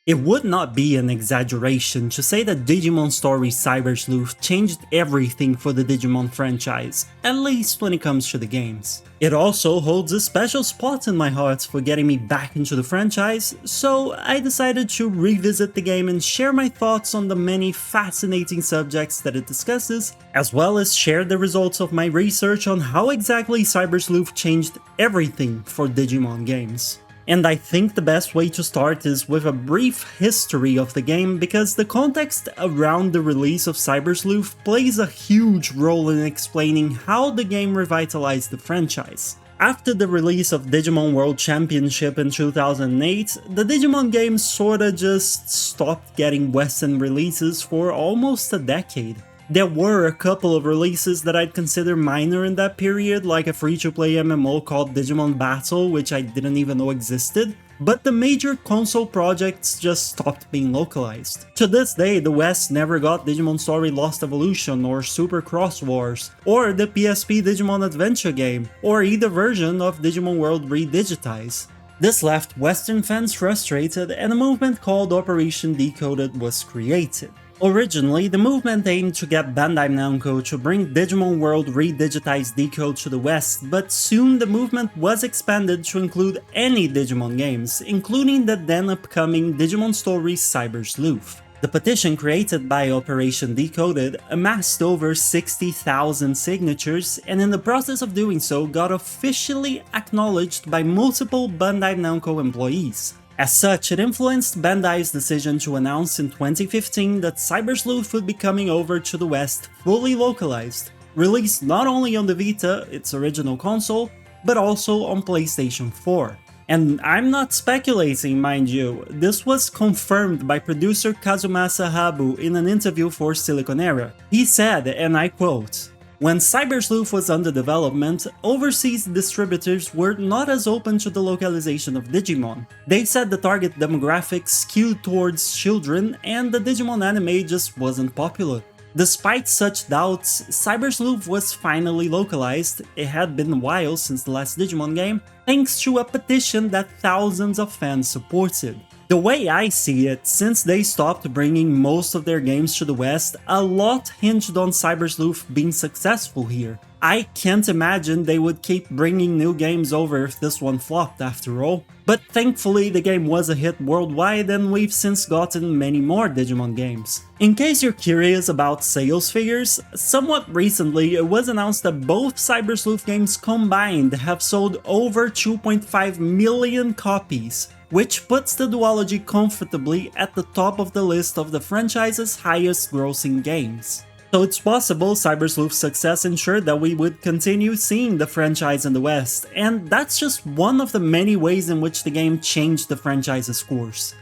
It would not be an exaggeration to say that Digimon Story Cyber Sleuth changed everything for the Digimon franchise, at least when it comes to the games. It also holds a special spot in my heart for getting me back into the franchise, so I decided to revisit the game and share my thoughts on the many fascinating subjects that it discusses, as well as share the results of my research on how exactly Cyber Sleuth changed everything for Digimon games. And I think the best way to start is with a brief history of the game, because the context around the release of Cyber Sleuth plays a huge role in explaining how the game revitalized the franchise. After the release of Digimon World Championship in 2008, the Digimon games sorta just stopped getting Western releases for almost a decade. There were a couple of releases that I'd consider minor in that period, like a free-to-play MMO called Digimon Battle, which I didn't even know existed, but the major console projects just stopped being localized. To this day, the West never got Digimon Story Lost Evolution or Super Cross Wars, or the PSP Digimon Adventure game, or either version of Digimon World Redigitize. This left Western fans frustrated, and a movement called Operation Decoded was created. Originally, the movement aimed to get Bandai Namco to bring Digimon World Redigitized Decode to the West, but soon the movement was expanded to include any Digimon games, including the then upcoming Digimon Story Cyber Sleuth. The petition created by Operation Decoded amassed over 60,000 signatures, and in the process of doing so got officially acknowledged by multiple Bandai Namco employees. As such, it influenced Bandai's decision to announce in 2015 that Cyber Sleuth would be coming over to the West fully localized, released not only on the Vita, its original console, but also on PlayStation 4. And I'm not speculating, mind you, this was confirmed by producer Kazumasa Habu in an interview for Siliconera. He said, and I quote, "When Cyber Sleuth was under development, overseas distributors were not as open to the localization of Digimon. They said the target demographics skewed towards children and the Digimon anime just wasn't popular. Despite such doubts, Cyber Sleuth was finally localized. It had been a while since the last Digimon game, thanks to a petition that thousands of fans supported. The way I see it, since they stopped bringing most of their games to the West, a lot hinged on Cyber Sleuth being successful here. I can't imagine they would keep bringing new games over if this one flopped after all. But thankfully the game was a hit worldwide, and we've since gotten many more Digimon games. In case you're curious about sales figures, somewhat recently it was announced that both Cyber Sleuth games combined have sold over 2.5 million copies, which puts the duology comfortably at the top of the list of the franchise's highest grossing games. So it's possible Cyber Sleuth's success ensured that we would continue seeing the franchise in the West, and that's just one of the many ways in which the game changed the franchise's course.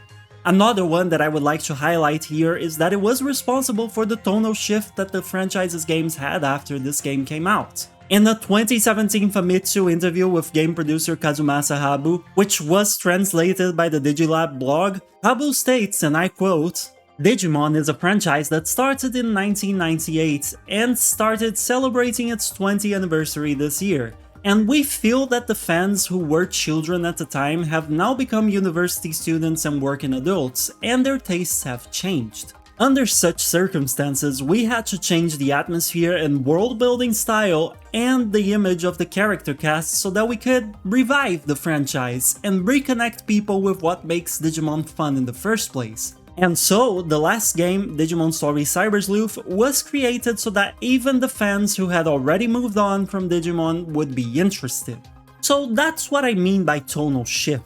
Another one that I would like to highlight here is that it was responsible for the tonal shift that the franchise's games had after this game came out. In a 2017 Famitsu interview with game producer Kazumasa Habu, which was translated by the Digilab blog, Habu states, and I quote, "Digimon is a franchise that started in 1998 and started celebrating its 20th anniversary this year, and we feel that the fans who were children at the time have now become university students and working adults, and their tastes have changed. Under such circumstances, we had to change the atmosphere and world-building style and the image of the character cast so that we could revive the franchise and reconnect people with what makes Digimon fun in the first place. And so, the last game, Digimon Story Cyber Sleuth, was created so that even the fans who had already moved on from Digimon would be interested." So that's what I mean by tonal shift.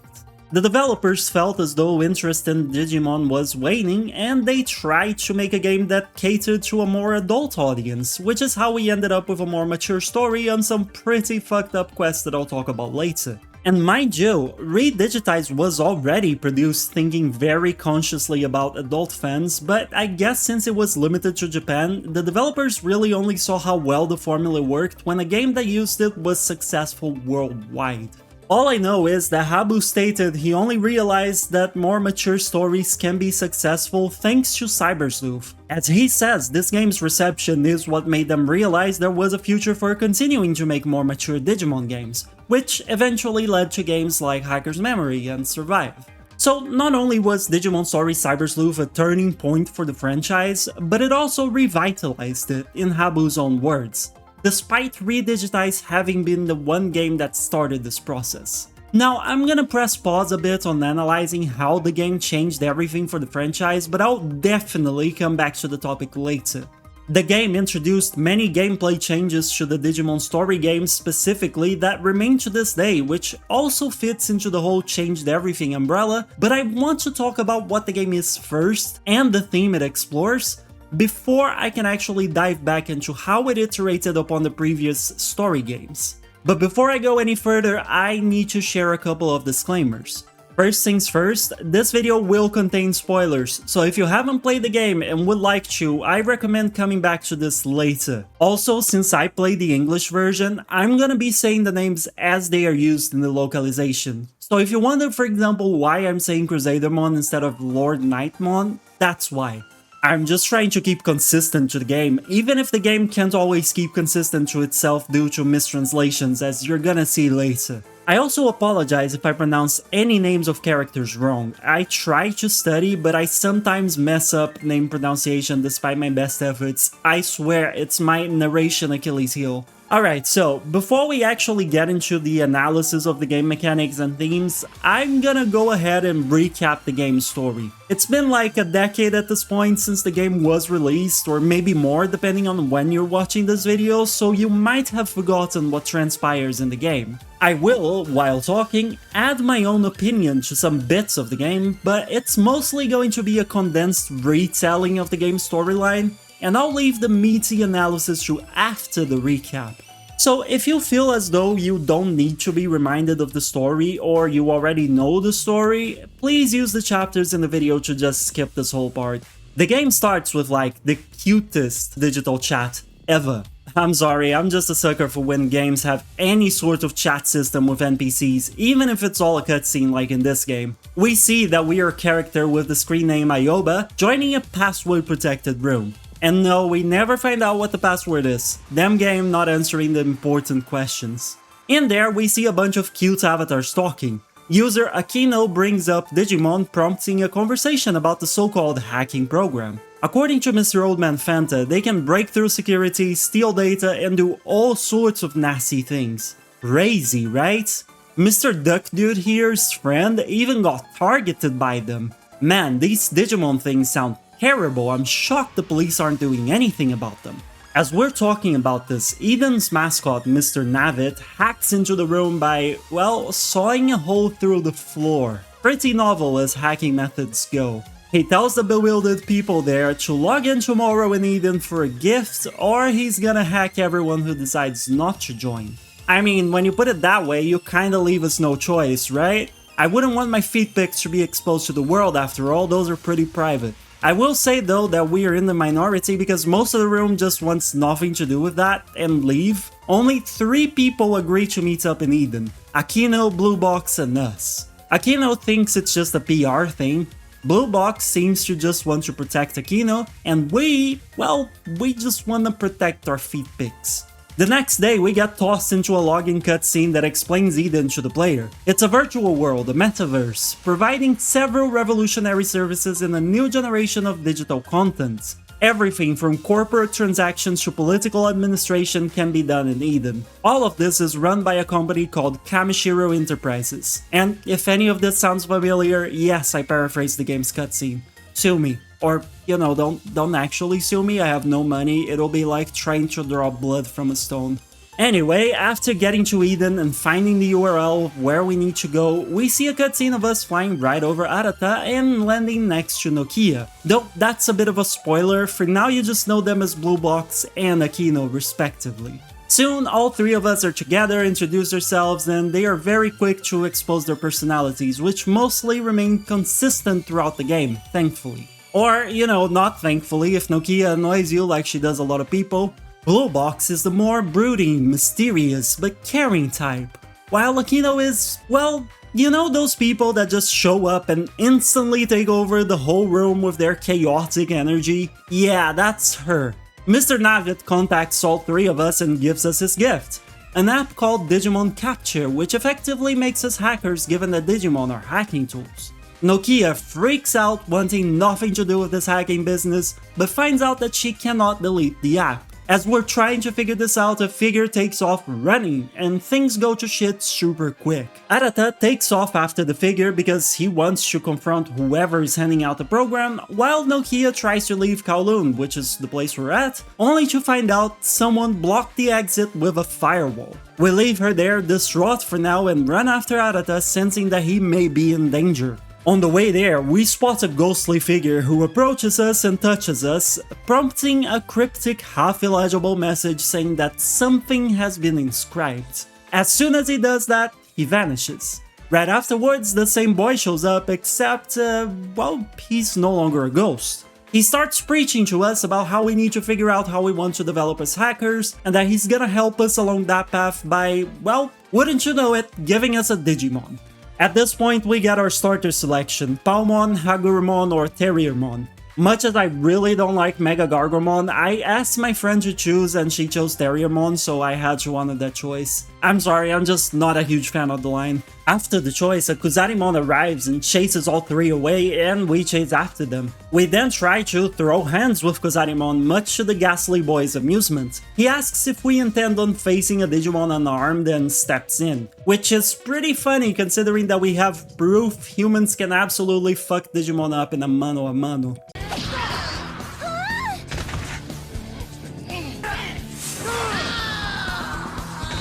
The developers felt as though interest in Digimon was waning, and they tried to make a game that catered to a more adult audience, which is how we ended up with a more mature story on some pretty fucked up quests that I'll talk about later. And mind you, Redigitize was already produced thinking very consciously about adult fans, but I guess since it was limited to Japan, the developers really only saw how well the formula worked when a game that used it was successful worldwide. All I know is that Habu stated he only realized that more mature stories can be successful thanks to Cyber Sleuth. As he says, this game's reception is what made them realize there was a future for continuing to make more mature Digimon games, which eventually led to games like Hacker's Memory and Survive. So not only was Digimon Story Cyber Sleuth a turning point for the franchise, but it also revitalized it, in Habu's own words, despite Redigitize having been the one game that started this process. Now, I'm gonna press pause a bit on analyzing how the game changed everything for the franchise, but I'll definitely come back to the topic later. The game introduced many gameplay changes to the Digimon Story games specifically that remain to this day, which also fits into the whole changed everything umbrella, but I want to talk about what the game is first and the theme it explores, before I can actually dive back into how it iterated upon the previous story games. But before I go any further, I need to share a couple of disclaimers. First things first, this video will contain spoilers, so if you haven't played the game and would like to, I recommend coming back to this later. Also, since I played the English version, I'm gonna be saying the names as they are used in the localization. So if you wonder, for example, why I'm saying Crusadermon instead of Lord Knightmon, that's why. I'm just trying to keep consistent to the game, even if the game can't always keep consistent to itself due to mistranslations, as you're gonna see later. I also apologize if I pronounce any names of characters wrong. I try to study, but I sometimes mess up name pronunciation despite my best efforts. I swear, it's my narration Achilles heel. Alright, so before we actually get into the analysis of the game mechanics and themes, I'm gonna go ahead and recap the game's story. It's been like a decade at this point since the game was released, or maybe more depending on when you're watching this video, so you might have forgotten what transpires in the game. I will, while talking, add my own opinion to some bits of the game, but it's mostly going to be a condensed retelling of the game's storyline, and I'll leave the meaty analysis to after the recap. So if you feel as though you don't need to be reminded of the story or you already know the story, please use the chapters in the video to just skip this whole part. The game starts with like the cutest digital chat ever. I'm sorry, I'm just a sucker for when games have any sort of chat system with NPCs, even if it's all a cutscene like in this game. We see that we are a character with the screen name Ayoba joining a password protected room. And no, we never find out what the password is. Damn game not answering the important questions. In there, we see a bunch of cute avatars talking. User Akino brings up Digimon, prompting a conversation about the so-called hacking program. According to Mr. Oldman Fanta, they can break through security, steal data, and do all sorts of nasty things. Crazy, right? Mr. Duck Dude here's friend even got targeted by them. Man, these Digimon things sound terrible. I'm shocked the police aren't doing anything about them. As we're talking about this, Eden's mascot, Mr. Navit, hacks into the room by, well, sawing a hole through the floor. Pretty novel as hacking methods go. He tells the bewildered people there to log in tomorrow in Eden for a gift, or he's gonna hack everyone who decides not to join. I mean, when you put it that way, you kinda leave us no choice, right? I wouldn't want my feet pics to be exposed to the world after all, those are pretty private. I will say though that we are in the minority because most of the room just wants nothing to do with that and leave. Only 3 people agree to meet up in Eden: Akino, Blue Box, and us. Akino thinks it's just a PR thing. Blue Box seems to just want to protect Akino, and we just want to protect our feet pics. The next day, we get tossed into a login cutscene that explains Eden to the player. It's a virtual world, a metaverse, providing several revolutionary services in a new generation of digital content. Everything from corporate transactions to political administration can be done in Eden. All of this is run by a company called Kamishiro Enterprises. And if any of this sounds familiar, yes, I paraphrased the game's cutscene. Sue me. Or, you know, don't actually sue me, I have no money, it'll be like trying to draw blood from a stone. Anyway, after getting to Eden and finding the URL of where we need to go, we see a cutscene of us flying right over Arata and landing next to Nokia. Though that's a bit of a spoiler, for now you just know them as Blue Box and Akino respectively. Soon, all 3 of us are together, introduce ourselves, and they are very quick to expose their personalities, which mostly remain consistent throughout the game, thankfully. Or, you know, not thankfully if Nokia annoys you like she does a lot of people. Blue Box is the more brooding, mysterious, but caring type, while Akino is, well, you know those people that just show up and instantly take over the whole room with their chaotic energy? Yeah, that's her. Mr. Navit contacts all 3 of us and gives us his gift, an app called Digimon Capture, which effectively makes us hackers given that Digimon are hacking tools. Nokia freaks out, wanting nothing to do with this hacking business, but finds out that she cannot delete the app. As we're trying to figure this out, a figure takes off running, and things go to shit super quick. Arata takes off after the figure because he wants to confront whoever is handing out the program, while Nokia tries to leave Kowloon, which is the place we're at, only to find out someone blocked the exit with a firewall. We leave her there distraught for now and run after Arata, sensing that he may be in danger. On the way there, we spot a ghostly figure who approaches us and touches us, prompting a cryptic, half-illegible message saying that something has been inscribed. As soon as he does that, he vanishes. Right afterwards, the same boy shows up, except, well, he's no longer a ghost. He starts preaching to us about how we need to figure out how we want to develop as hackers, and that he's gonna help us along that path by, well, wouldn't you know it, giving us a Digimon. At this point, we get our starter selection, Palmon, Hagurumon, or Terriermon. Much as I really don't like Mega Gargomon, I asked my friend to choose and she chose Terriermon, so I had to honor that choice. I'm sorry, I'm just not a huge fan of the line. After the choice, a Kuzarimon arrives and chases all three away, and we chase after them. We then try to throw hands with Kuzarimon, much to the ghastly boy's amusement. He asks if we intend on facing a Digimon unarmed and steps in, which is pretty funny considering that we have proof humans can absolutely fuck Digimon up in a mano a mano.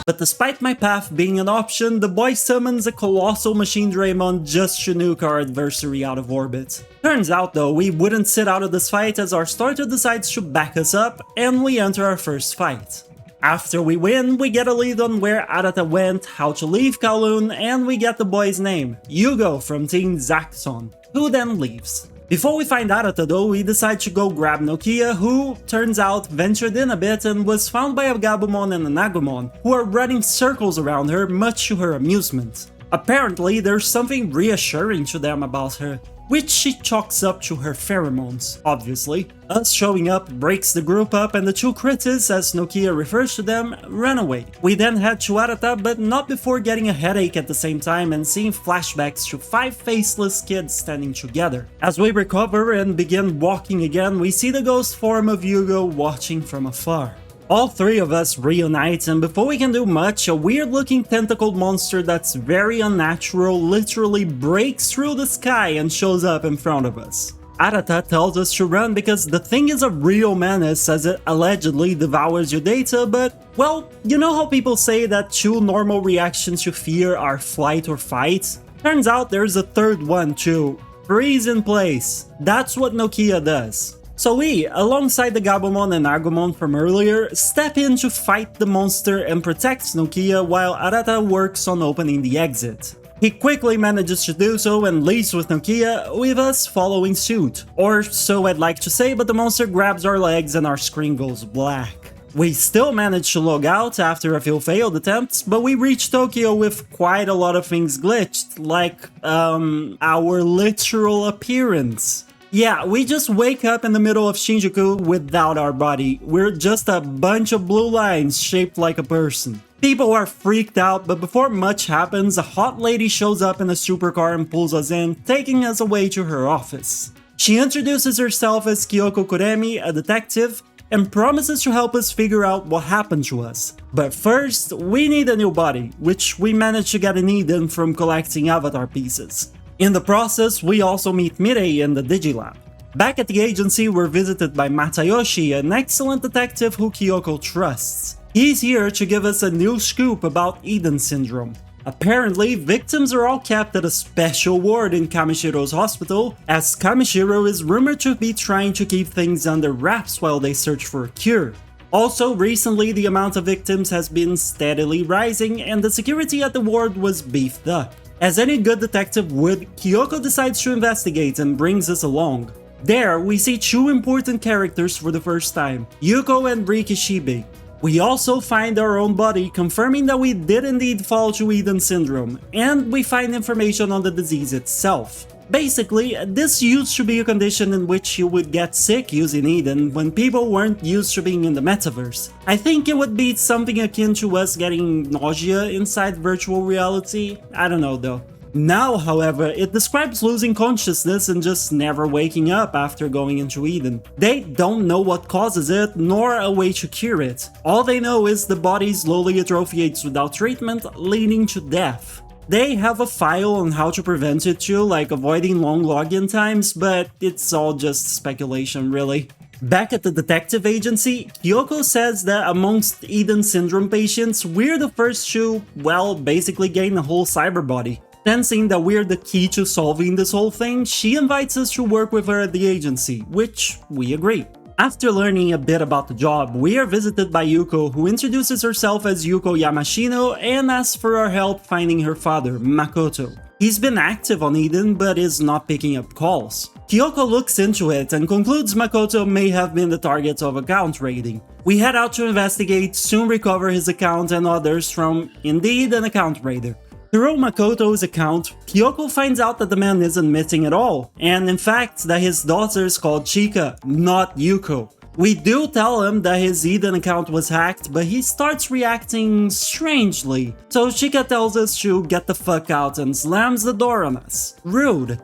But despite my path being an option, the boy summons a colossal machine Draymon just to nuke our adversary out of orbit. Turns out though, we wouldn't sit out of this fight as our starter decides to back us up, and we enter our first fight. After we win, we get a lead on where Arata went, how to leave Kowloon, and we get the boy's name, Yugo from Team Zaxxon, who then leaves. Before we find Arata though, we decide to go grab Nokia, who, turns out, ventured in a bit and was found by a Gabumon and an Agumon, who are running circles around her, much to her amusement. Apparently, there's something reassuring to them about her, which she chalks up to her pheromones, obviously. Us showing up breaks the group up and the two critters, as Nokia refers to them, run away. We then head to Arata, but not before getting a headache at the same time and seeing flashbacks to 5 faceless kids standing together. As we recover and begin walking again, we see the ghost form of Yugo watching from afar. All 3 of us reunite, and before we can do much, a weird-looking tentacled monster that's very unnatural literally breaks through the sky and shows up in front of us. Arata tells us to run because the thing is a real menace as it allegedly devours your data, but, well, you know how people say that 2 normal reactions to fear are flight or fight? Turns out there's a third one too. Freeze in place. That's what Nokia does. So we, alongside the Gabumon and Agumon from earlier, step in to fight the monster and protect Nokia while Arata works on opening the exit. He quickly manages to do so and leaves with Nokia, with us following suit. Or so I'd like to say, but the monster grabs our legs and our screen goes black. We still manage to log out after a few failed attempts, but we reach Tokyo with quite a lot of things glitched, like, our literal appearance. Yeah, we just wake up in the middle of Shinjuku without our body. We're just a bunch of blue lines shaped like a person. People are freaked out, but before much happens, a hot lady shows up in a supercar and pulls us in, taking us away to her office. She introduces herself as Kyoko Kuremi, a detective, and promises to help us figure out what happened to us. But first, we need a new body, which we managed to get in Eden from collecting avatar pieces. In the process, we also meet Mirei in the Digilab. Back at the agency, we're visited by Matayoshi, an excellent detective who Kyoko trusts. He's here to give us a new scoop about Eden Syndrome. Apparently, victims are all kept at a special ward in Kamishiro's hospital, as Kamishiro is rumored to be trying to keep things under wraps while they search for a cure. Also, recently the amount of victims has been steadily rising and the security at the ward was beefed up. As any good detective would, Kyoko decides to investigate and brings us along. There, we see 2 important characters for the first time, Yuko and Rikishibe. We also find our own body, confirming that we did indeed fall to Eden Syndrome, and we find information on the disease itself. Basically, this used to be a condition in which you would get sick using Eden when people weren't used to being in the metaverse. I think it would be something akin to us getting nausea inside virtual reality. I don't know though. Now, however, it describes losing consciousness and just never waking up after going into Eden. They don't know what causes it, nor a way to cure it. All they know is the body slowly atrophiates without treatment, leading to death. They have a file on how to prevent it too, like avoiding long login times, but it's all just speculation really. Back at the detective agency, Kyoko says that amongst Eden syndrome patients, we're the first to, well, basically gain a whole cyber body. Sensing that we're the key to solving this whole thing, she invites us to work with her at the agency, which we agree. After learning a bit about the job, we are visited by Yuko, who introduces herself as Yuko Yamashino and asks for our help finding her father, Makoto. He's been active on Eden, but is not picking up calls. Kyoko looks into it and concludes Makoto may have been the target of account raiding. We head out to investigate, soon recover his account and others from, indeed, an account raider. Through Makoto's account, Kyoko finds out that the man isn't missing at all, and in fact that his daughter is called Chika, not Yuko. We do tell him that his Eden account was hacked, but he starts reacting strangely. So Chika tells us to get the fuck out and slams the door on us. Rude.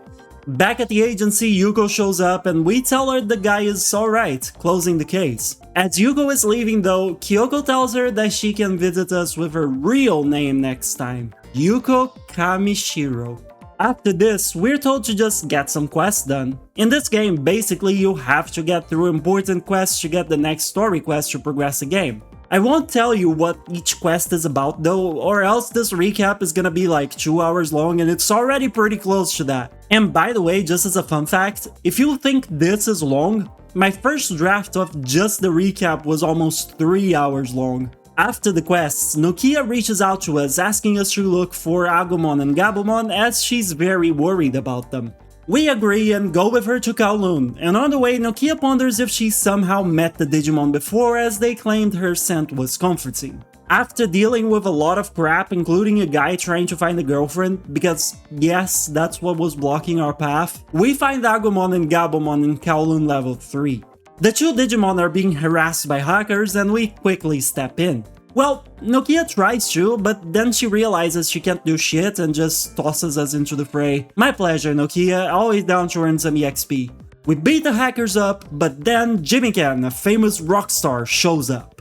Back at the agency, Yuko shows up and we tell her the guy is alright, closing the case. As Yuko is leaving though, Kyoko tells her that she can visit us with her real name next time. Yuko Kamishiro. After this, we're told to just get some quests done. In this game, basically you have to get through important quests to get the next story quest to progress the game. I won't tell you what each quest is about though, or else this recap is gonna be like 2 hours long and it's already pretty close to that. And by the way, just as a fun fact, if you think this is long, my first draft of just the recap was almost 3 hours long. After the quests, Nokia reaches out to us asking us to look for Agumon and Gabumon as she's very worried about them. We agree and go with her to Kowloon, and on the way Nokia ponders if she somehow met the Digimon before as they claimed her scent was comforting. After dealing with a lot of crap, including a guy trying to find a girlfriend, because yes, that's what was blocking our path, we find Agumon and Gabumon in Kowloon level 3. The two Digimon are being harassed by hackers and we quickly step in. Well, Nokia tries to, but then she realizes she can't do shit and just tosses us into the fray. My pleasure, Nokia, always down to earn some EXP. We beat the hackers up, but then Jimmy Ken, a famous rock star, shows up.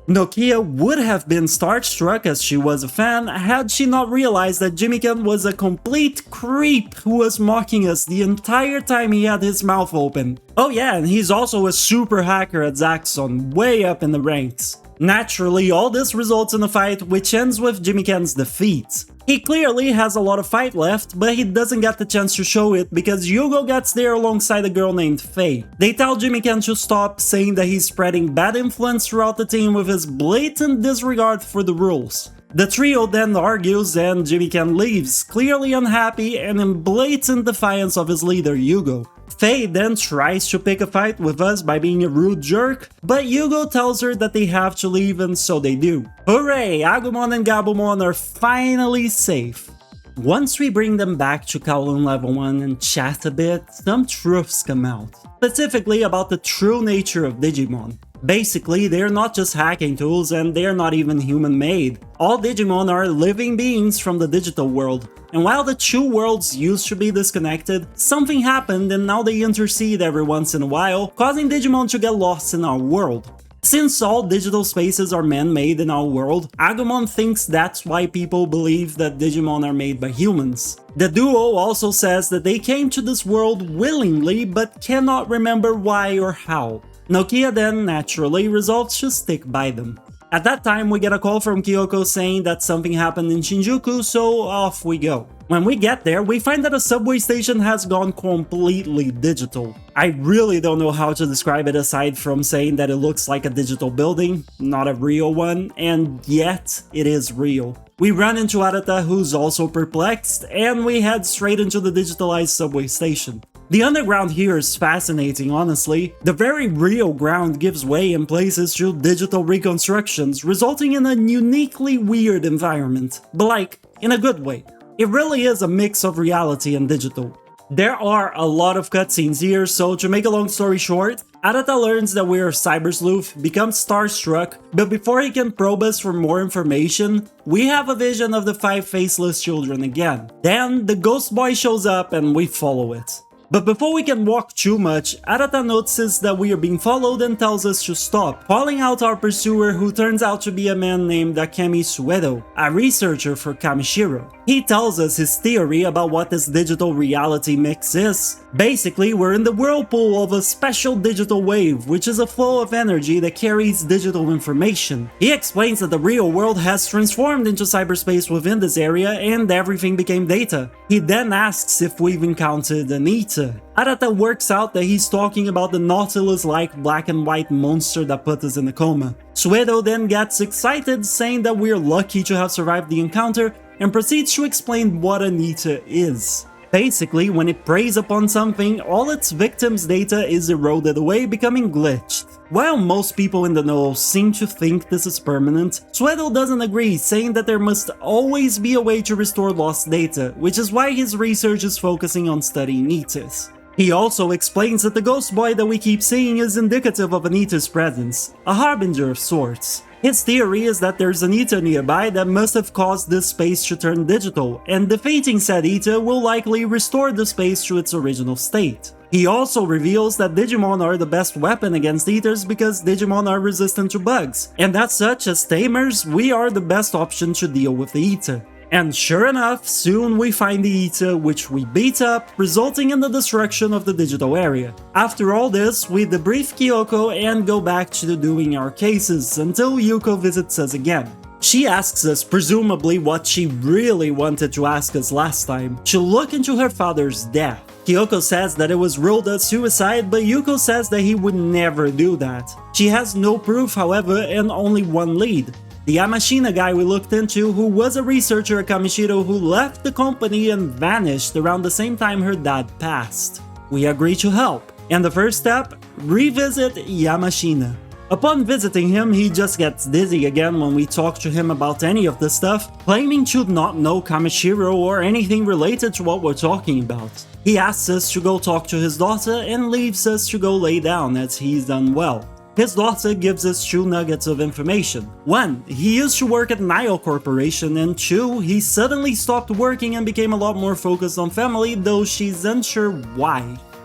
Nokia would have been starstruck as she was a fan had she not realized that Jimmy Ken was a complete creep who was mocking us the entire time he had his mouth open. Oh yeah, and he's also a super hacker at Zaxxon, way up in the ranks. Naturally, all this results in a fight which ends with Jimmy Ken's defeat. He clearly has a lot of fight left, but he doesn't get the chance to show it because Yugo gets there alongside a girl named Faye. They tell Jimmy Ken to stop, saying that he's spreading bad influence throughout the team with his blatant disregard for the rules. The trio then argues and Jimmy Ken leaves, clearly unhappy and in blatant defiance of his leader Yugo. Faye then tries to pick a fight with us by being a rude jerk, but Yugo tells her that they have to leave and so they do. Hooray! Agumon and Gabumon are finally safe. Once we bring them back to Kowloon level 1 and chat a bit, some truths come out. Specifically about the true nature of Digimon. Basically, they're not just hacking tools and they're not even human-made. All Digimon are living beings from the digital world. And while the two worlds used to be disconnected, something happened and now they intercede every once in a while, causing Digimon to get lost in our world. Since all digital spaces are man-made in our world, Agumon thinks that's why people believe that Digimon are made by humans. The duo also says that they came to this world willingly but cannot remember why or how. Nokia then naturally resolves to stick by them. At that time we get a call from Kyoko saying that something happened in Shinjuku, so off we go. When we get there, we find that a subway station has gone completely digital. I really don't know how to describe it aside from saying that it looks like a digital building, not a real one, and yet it is real. We run into Arata, who's also perplexed, and we head straight into the digitalized subway station. The underground here is fascinating, honestly. The very real ground gives way in places to digital reconstructions, resulting in a uniquely weird environment, but like, in a good way. It really is a mix of reality and digital. There are a lot of cutscenes here, so to make a long story short, Arata learns that we are Cyber Sleuth, becomes starstruck, but before he can probe us for more information, we have a vision of the 5 faceless children again. Then, the ghost boy shows up and we follow it. But before we can walk too much, Arata notices that we are being followed and tells us to stop, calling out our pursuer, who turns out to be a man named Akemi Suedo, a researcher for Kamishiro. He tells us his theory about what this digital reality mix is. Basically, we're in the whirlpool of a special digital wave, which is a flow of energy that carries digital information. He explains that the real world has transformed into cyberspace within this area and everything became data. He then asks if we've encountered Anita. Arata works out that he's talking about the Nautilus-like black and white monster that put us in a coma. Suedo then gets excited, saying that we're lucky to have survived the encounter, and proceeds to explain what Anita is. Basically, when it preys upon something, all its victims' data is eroded away, becoming glitched. While most people in the know seem to think this is permanent, Suedo doesn't agree, saying that there must always be a way to restore lost data, which is why his research is focusing on studying Nitas. He also explains that the ghost boy that we keep seeing is indicative of Anita's presence, a harbinger of sorts. His theory is that there's an Ita nearby that must have caused this space to turn digital, and defeating said Ita will likely restore the space to its original state. He also reveals that Digimon are the best weapon against Eaters because Digimon are resistant to bugs, and as such, as tamers, we are the best option to deal with the Ita. And sure enough, soon we find the Ita, which we beat up, resulting in the destruction of the digital area. After all this, we debrief Kyoko and go back to doing our cases until Yuko visits us again. She asks us, presumably what she really wanted to ask us last time, to look into her father's death. Kyoko says that it was ruled a suicide, but Yuko says that he would never do that. She has no proof, however, and only one lead. The Yamashina guy we looked into, who was a researcher at Kamishiro who left the company and vanished around the same time her dad passed. We agree to help, and the first step? Revisit Yamashina. Upon visiting him, he just gets dizzy again when we talk to him about any of this stuff, claiming to not know Kamishiro or anything related to what we're talking about. He asks us to go talk to his daughter and leaves us to go lay down as he's unwell. His daughter gives us 2 nuggets of information. 1, he used to work at Nile Corporation, and 2, he suddenly stopped working and became a lot more focused on family, though she's unsure why.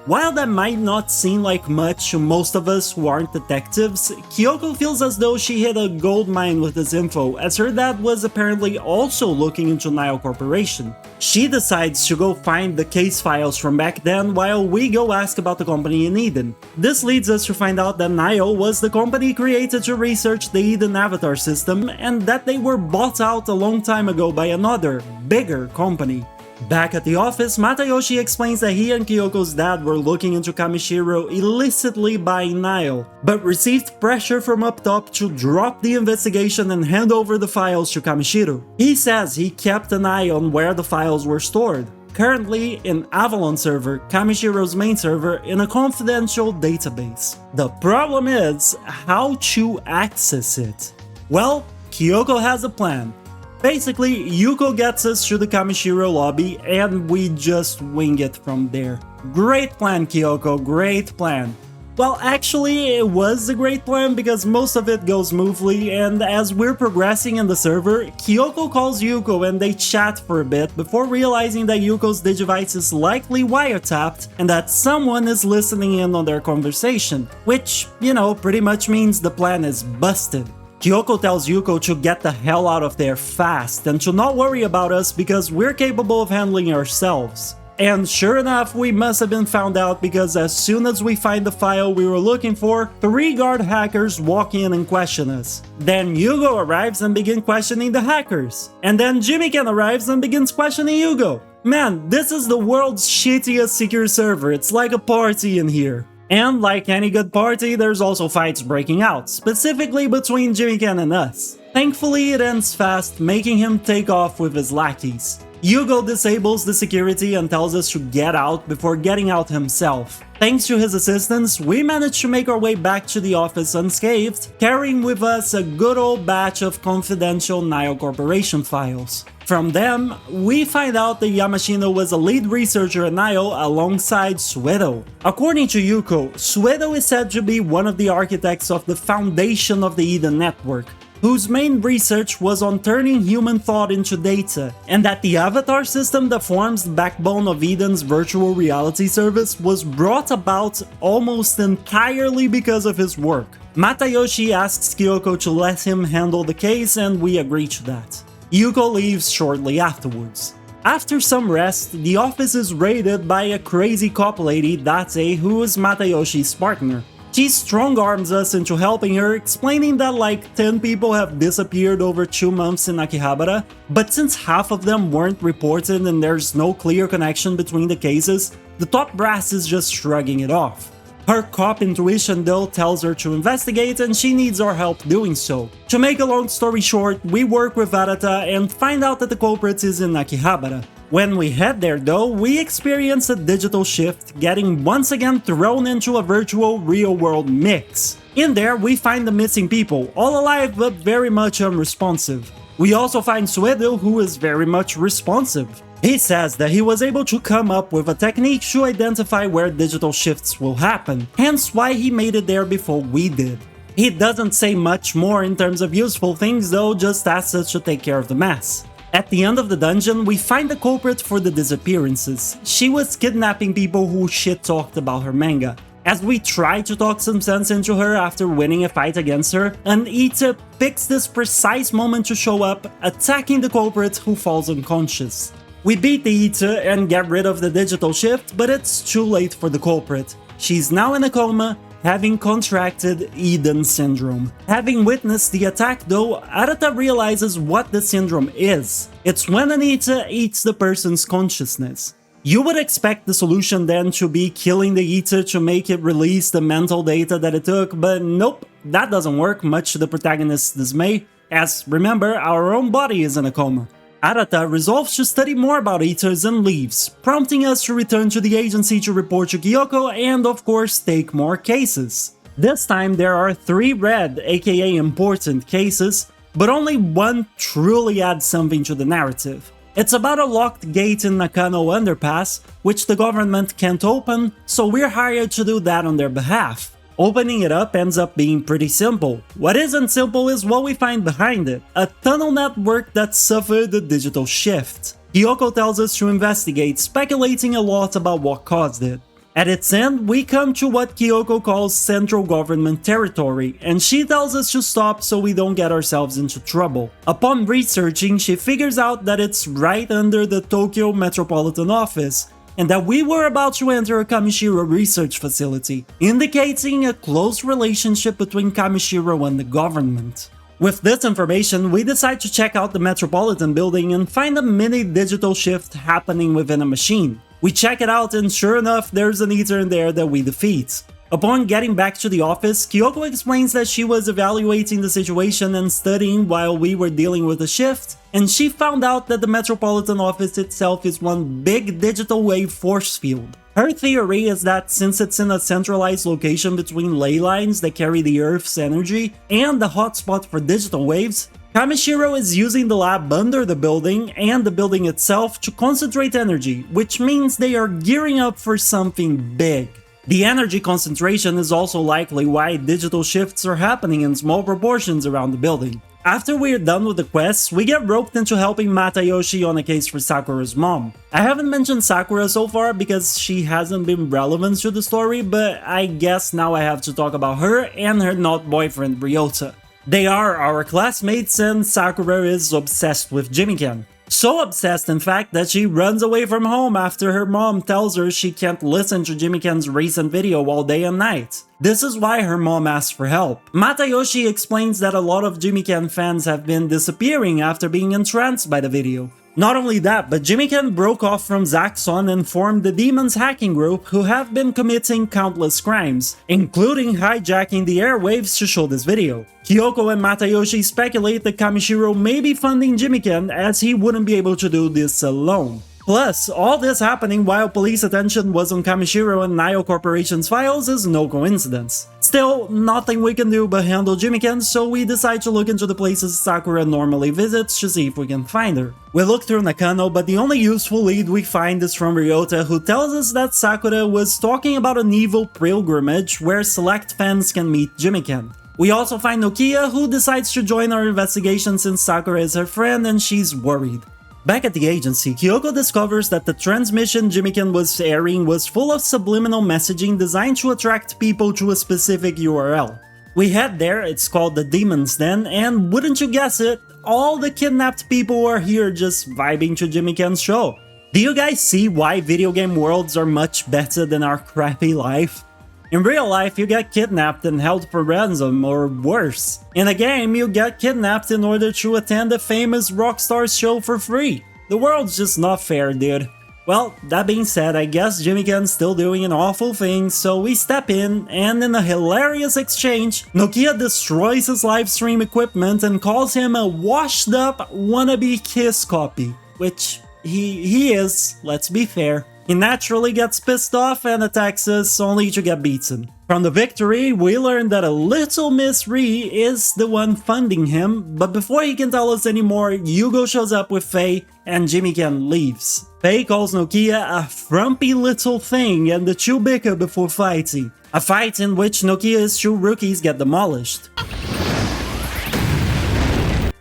While that might not seem like much to most of us who aren't detectives, Kyoko feels as though she hit a gold mine with this info, as her dad was apparently also looking into Nile Corporation. She decides to go find the case files from back then while we go ask about the company in Eden. This leads us to find out that Nile was the company created to research the Eden Avatar system, and that they were bought out a long time ago by another, bigger company. Back at the office, Matayoshi explains that he and Kyoko's dad were looking into Kamishiro illicitly buying Nile, but received pressure from up top to drop the investigation and hand over the files to Kamishiro. He says he kept an eye on where the files were stored, currently in Avalon server, Kamishiro's main server, in a confidential database. The problem is how to access it. Well, Kyoko has a plan. Basically, Yuko gets us to the Kamishiro lobby and we just wing it from there. Great plan, Kyoko, great plan. Well, actually, it was a great plan because most of it goes smoothly, and as we're progressing in the server, Kyoko calls Yuko and they chat for a bit before realizing that Yuko's Digivice is likely wiretapped and that someone is listening in on their conversation, which, you know, pretty much means the plan is busted. Kyoko tells Yuko to get the hell out of there fast and to not worry about us because we're capable of handling ourselves. And sure enough, we must have been found out because as soon as we find the file we were looking for, 3 guard hackers walk in and question us. Then Yugo arrives and begins questioning the hackers. And then Jimmy-can arrives and begins questioning Yugo. Man, this is the world's shittiest secure server, it's like a party in here. And like any good party, there's also fights breaking out, specifically between Jimmy-can and us. Thankfully, it ends fast, making him take off with his lackeys. Yugo disables the security and tells us to get out before getting out himself. Thanks to his assistance, we manage to make our way back to the office unscathed, carrying with us a good old batch of confidential Nile Corporation files. From them, we find out that Yamashino was a lead researcher at Nile alongside Suedo. According to Yuko, Suedo is said to be one of the architects of the foundation of the Eden Network, whose main research was on turning human thought into data, and that the avatar system that forms the backbone of Eden's virtual reality service was brought about almost entirely because of his work. Matayoshi asks Kyoko to let him handle the case, and we agree to that. Yuko leaves shortly afterwards. After some rest, the office is raided by a crazy cop lady, Date, who is Matayoshi's partner. She strong-arms us into helping her, explaining that like 10 people have disappeared over 2 months in Akihabara, but since half of them weren't reported and there's no clear connection between the cases, the top brass is just shrugging it off. Her cop intuition though tells her to investigate, and she needs our help doing so. To make a long story short, we work with Arata and find out that the culprit is in Akihabara. When we head there though, we experience a digital shift, getting once again thrown into a virtual real-world mix. In there, we find the missing people, all alive but very much unresponsive. We also find Suedo, who is very much responsive. He says that he was able to come up with a technique to identify where digital shifts will happen, hence why he made it there before we did. He doesn't say much more in terms of useful things though, just asks us to take care of the mess. At the end of the dungeon, we find the culprit for the disappearances. She was kidnapping people who shit-talked about her manga. As we try to talk some sense into her after winning a fight against her, an Ita picks this precise moment to show up, attacking the culprit who falls unconscious. We beat the Ita and get rid of the digital shift, but it's too late for the culprit. She's now in a coma, having contracted Eden Syndrome. Having witnessed the attack though, Arata realizes what the syndrome is. It's when an Ita eats the person's consciousness. You would expect the solution then to be killing the Ita to make it release the mental data that it took, but nope, that doesn't work, much to the protagonist's dismay, as remember, our own body is in a coma. Arata resolves to study more about Eaters and leaves, prompting us to return to the agency to report to Kyoko and of course take more cases. This time there are 3 red, aka important cases, but only one truly adds something to the narrative. It's about a locked gate in Nakano Underpass, which the government can't open, so we're hired to do that on their behalf. Opening it up ends up being pretty simple. What isn't simple is what we find behind it, a tunnel network that suffered a digital shift. Kyoko tells us to investigate, speculating a lot about what caused it. At its end, we come to what Kyoko calls central government territory, and she tells us to stop so we don't get ourselves into trouble. Upon researching, she figures out that it's right under the Tokyo Metropolitan Office, and that we were about to enter a Kamishiro research facility, indicating a close relationship between Kamishiro and the government. With this information, we decide to check out the Metropolitan building and find a mini digital shift happening within a machine. We check it out and sure enough, there's an Eater in there that we defeat. Upon getting back to the office, Kyoko explains that she was evaluating the situation and studying while we were dealing with the shift, and she found out that the Metropolitan Office itself is one big digital wave force field. Her theory is that since it's in a centralized location between ley lines that carry the Earth's energy and the hotspot for digital waves, Kamishiro is using the lab under the building and the building itself to concentrate energy, which means they are gearing up for something big. The energy concentration is also likely why digital shifts are happening in small proportions around the building. After we're done with the quests, we get roped into helping Matayoshi on a case for Sakura's mom. I haven't mentioned Sakura so far because she hasn't been relevant to the story, but I guess now I have to talk about her and her not-boyfriend Ryota. They are our classmates and Sakura is obsessed with Jimiken. So obsessed in fact that she runs away from home after her mom tells her she can't listen to Jimiken's recent video all day and night. This is why her mom asks for help. Matayoshi explains that a lot of Jimiken fans have been disappearing after being entranced by the video. Not only that, but Jimiken broke off from Zaxxon and formed the Demons hacking group, who have been committing countless crimes, including hijacking the airwaves to show this video. Kyoko and Matayoshi speculate that Kamishiro may be funding Jimiken, as he wouldn't be able to do this alone. Plus, all this happening while police attention was on Kamishiro and Nio Corporation's files is no coincidence. Still, nothing we can do but handle Jimiken, so we decide to look into the places Sakura normally visits to see if we can find her. We look through Nakano, but the only useful lead we find is from Ryota, who tells us that Sakura was talking about an evil pilgrimage where select fans can meet Jimiken. We also find Nokia, who decides to join our investigation since Sakura is her friend and she's worried. Back at the agency, Kyoko discovers that the transmission Jimiken was airing was full of subliminal messaging designed to attract people to a specific URL. We head there, it's called the Demon's Den, and wouldn't you guess it, all the kidnapped people are here just vibing to Jimiken's show. Do you guys see why video game worlds are much better than our crappy life? In real life, you get kidnapped and held for ransom, or worse. In a game, you get kidnapped in order to attend a famous rock star's show for free. The world's just not fair, dude. Well, that being said, I guess Jimiken's still doing an awful thing, so we step in, and in a hilarious exchange, Nokia destroys his livestream equipment and calls him a washed-up wannabe Kiss copy. Which, he is, let's be fair. He naturally gets pissed off and attacks us, only to get beaten. From the victory, we learn that a little Miss Ri is the one funding him, but before he can tell us anymore, Yugo shows up with Faye and Jimiken leaves. Faye calls Nokia a frumpy little thing and the two bicker before fighting. A fight in which Nokia's two rookies get demolished.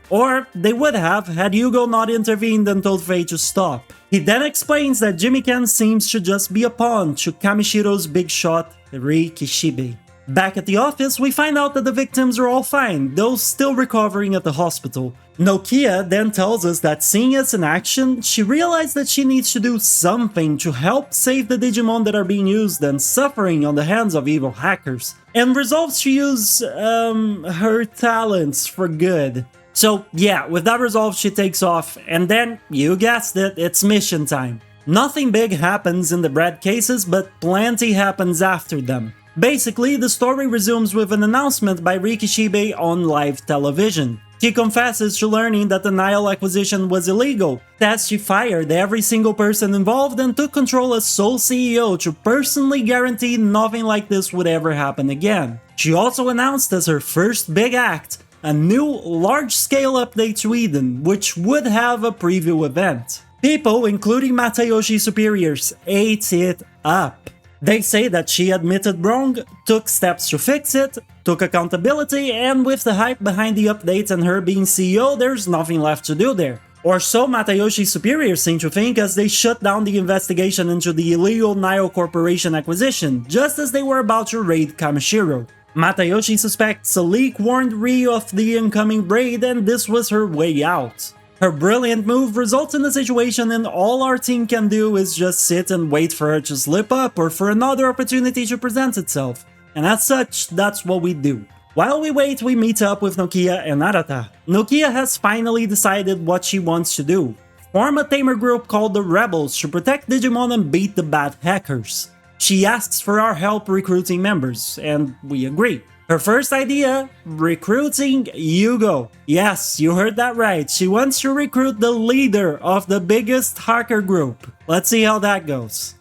Or they would have had Yugo not intervened and told Faye to stop. He then explains that Jimiken seems to just be a pawn to Kamishiro's big shot, Ri Kishibe. Back at the office, we find out that the victims are all fine, though still recovering at the hospital. Nokia then tells us that seeing us in action, she realized that she needs to do something to help save the Digimon that are being used and suffering on the hands of evil hackers, and resolves to use, her talents for good. So yeah, with that resolve she takes off, and then, you guessed it, it's mission time. Nothing big happens in the Brad cases, but plenty happens after them. Basically, the story resumes with an announcement by Rikishibe on live television. She confesses to learning that the Nile acquisition was illegal, that she fired every single person involved and took control as sole CEO to personally guarantee nothing like this would ever happen again. She also announced as her first big act, a new large-scale update to Eden, which would have a preview event. People, including Matayoshi superiors, ate it up. They say that she admitted wrong, took steps to fix it, took accountability, and with the hype behind the update and her being CEO, there's nothing left to do there. Or so Matayoshi's superiors seem to think, as they shut down the investigation into the illegal Nio Corporation acquisition, just as they were about to raid Kamishiro. Matayoshi suspects a leak warned Ri of the incoming raid, and this was her way out. Her brilliant move results in a situation and all our team can do is just sit and wait for her to slip up or for another opportunity to present itself. And as such, that's what we do. While we wait, we meet up with Nokia and Arata. Nokia has finally decided what she wants to do. Form a tamer group called the Rebels to protect Digimon and beat the bad hackers. She asks for our help recruiting members, and we agree. Her first idea? Recruiting Yugo. Yes, you heard that right. She wants to recruit the leader of the biggest hacker group. Let's see how that goes.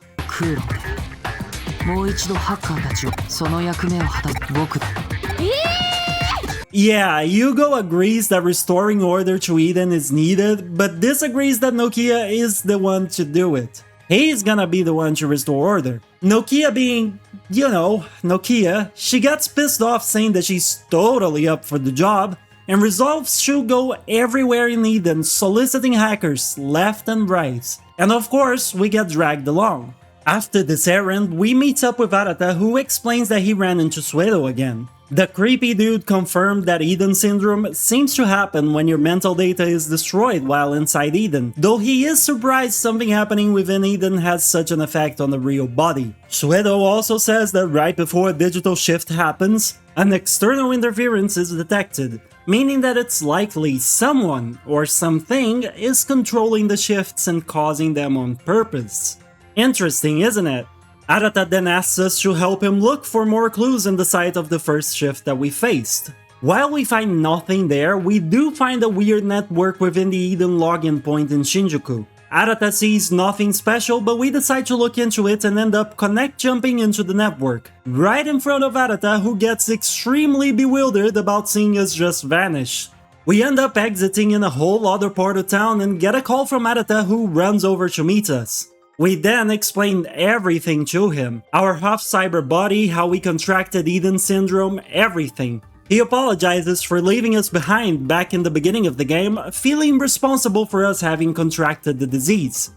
Yeah, Yugo agrees that restoring order to Eden is needed, but disagrees that Nokia is the one to do it. He's gonna be the one to restore order. Nokia being, you know, Nokia, she gets pissed off saying that she's totally up for the job and resolves to go everywhere in Eden soliciting hackers left and right. And of course, we get dragged along. After this errand, we meet up with Arata, who explains that he ran into Suedo again. The creepy dude confirmed that Eden Syndrome seems to happen when your mental data is destroyed while inside Eden, though he is surprised something happening within Eden has such an effect on the real body. Suedo also says that right before a digital shift happens, an external interference is detected. meaning that it's likely someone or something is controlling the shifts and causing them on purpose. Interesting, isn't it? Arata then asks us to help him look for more clues in the site of the first shift that we faced. While we find nothing there, we do find a weird network within the Eden login point in Shinjuku. Arata sees nothing special, but we decide to look into it and end up connect jumping into the network, right in front of Arata, who gets extremely bewildered about seeing us just vanish. We end up exiting in a whole other part of town and get a call from Arata, who runs over to meet us. We then explain everything to him, our half-cyber body, how we contracted Eden syndrome, everything. He apologizes for leaving us behind back in the beginning of the game, feeling responsible for us having contracted the disease.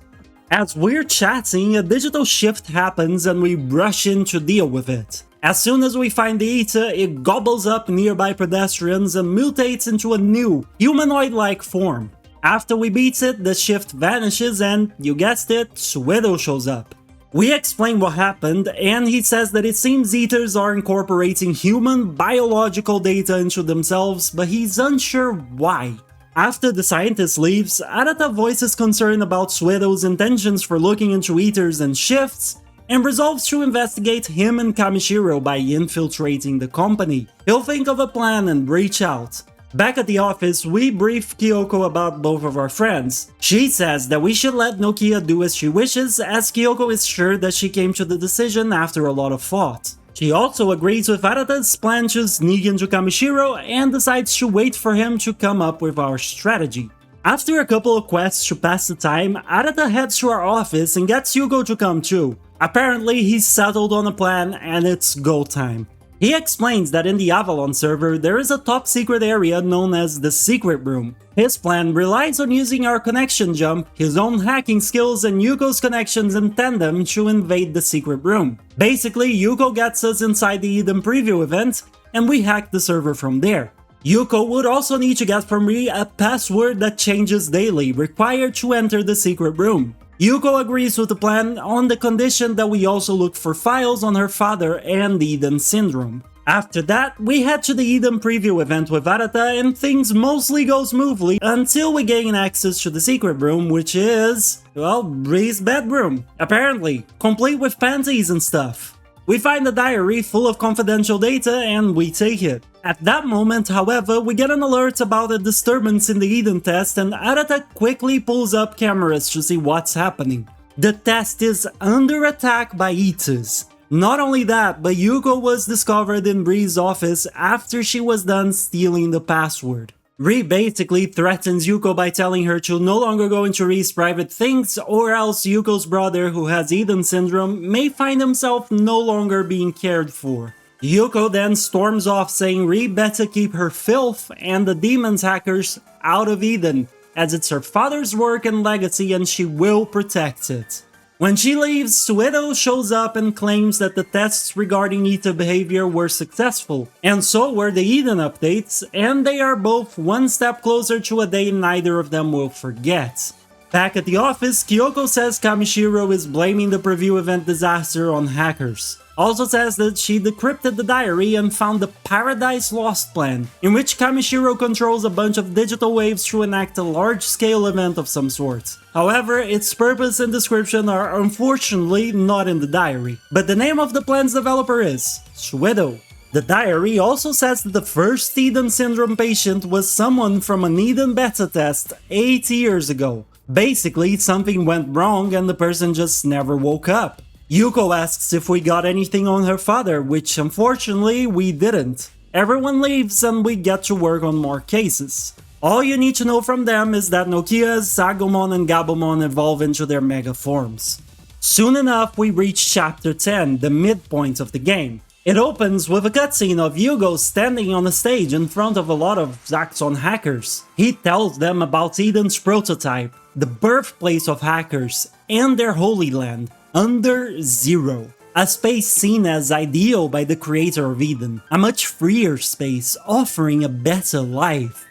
As we're chatting, a digital shift happens and we rush in to deal with it. As soon as we find the Ita, it gobbles up nearby pedestrians and mutates into a new, humanoid-like form. After we beat it, the shift vanishes and, you guessed it, Suedo shows up. We explain what happened, and he says that it seems Eaters are incorporating human biological data into themselves, but he's unsure why. After the scientist leaves, Arata voices concern about Suedo's intentions for looking into Eaters and shifts, and resolves to investigate him and Kamishiro by infiltrating the company. He'll think of a plan and reach out. Back at the office, we brief Kyoko about both of our friends. She says that we should let Nokia do as she wishes, as Kyoko is sure that she came to the decision after a lot of thought. She also agrees with Arata's plan to sneak into Kamishiro and decides to wait for him to come up with our strategy. After a couple of quests to pass the time, Arata heads to our office and gets Yugo to come too. Apparently he's settled on a plan and it's go time. He explains that in the Avalon server, there is a top secret area known as the Secret Room. His plan relies on using our connection jump, his own hacking skills, and Yuko's connections in tandem to invade the Secret Room. Basically, Yuko gets us inside the Eden preview event, and we hack the server from there. Yuko would also need to get from me a password that changes daily, required to enter the Secret Room. Yuko agrees with the plan on the condition that we also look for files on her father and the Eden syndrome. After that, we head to the Eden preview event with Arata and things mostly go smoothly until we gain access to the secret room, which is, well, Bree's bedroom, apparently, complete with panties and stuff. We find a diary full of confidential data and we take it. At that moment, however, we get an alert about a disturbance in the Eden test and Arata quickly pulls up cameras to see what's happening. The test is under attack by Eaters. Not only that, but Yuko was discovered in Bree's office after she was done stealing the password. Bree basically threatens Yuko by telling her to no longer go into Ree's private things, or else Yuko's brother, who has Eden syndrome, may find himself no longer being cared for. Yuko then storms off saying Ree better keep her filth and the demons hackers out of Eden, as it's her father's work and legacy and she will protect it. When she leaves, Suedo shows up and claims that the tests regarding Ita behavior were successful, and so were the Eden updates, and they are both one step closer to a day neither of them will forget. Back at the office, Kyoko says Kamishiro is blaming the preview event disaster on hackers. Also says that she decrypted the diary and found the Paradise Lost plan, in which Kamishiro controls a bunch of digital waves to enact a large-scale event of some sort. However, its purpose and description are unfortunately not in the diary, but the name of the plan's developer is Suedo. The diary also says that the first Eden syndrome patient was someone from an Eden beta test 8 years ago. Basically, something went wrong and the person just never woke up. Yuko asks if we got anything on her father, which unfortunately we didn't. Everyone leaves and we get to work on more cases. All you need to know from them is that Nokia's, Sagomon and Gabumon evolve into their mega forms. Soon enough we reach chapter 10, the midpoint of the game. It opens with a cutscene of Yugo standing on a stage in front of a lot of Zaxxon hackers. He tells them about Eden's prototype, the birthplace of hackers, and their holy land, Under Zero. A space seen as ideal by the creator of Eden, a much freer space offering a better life.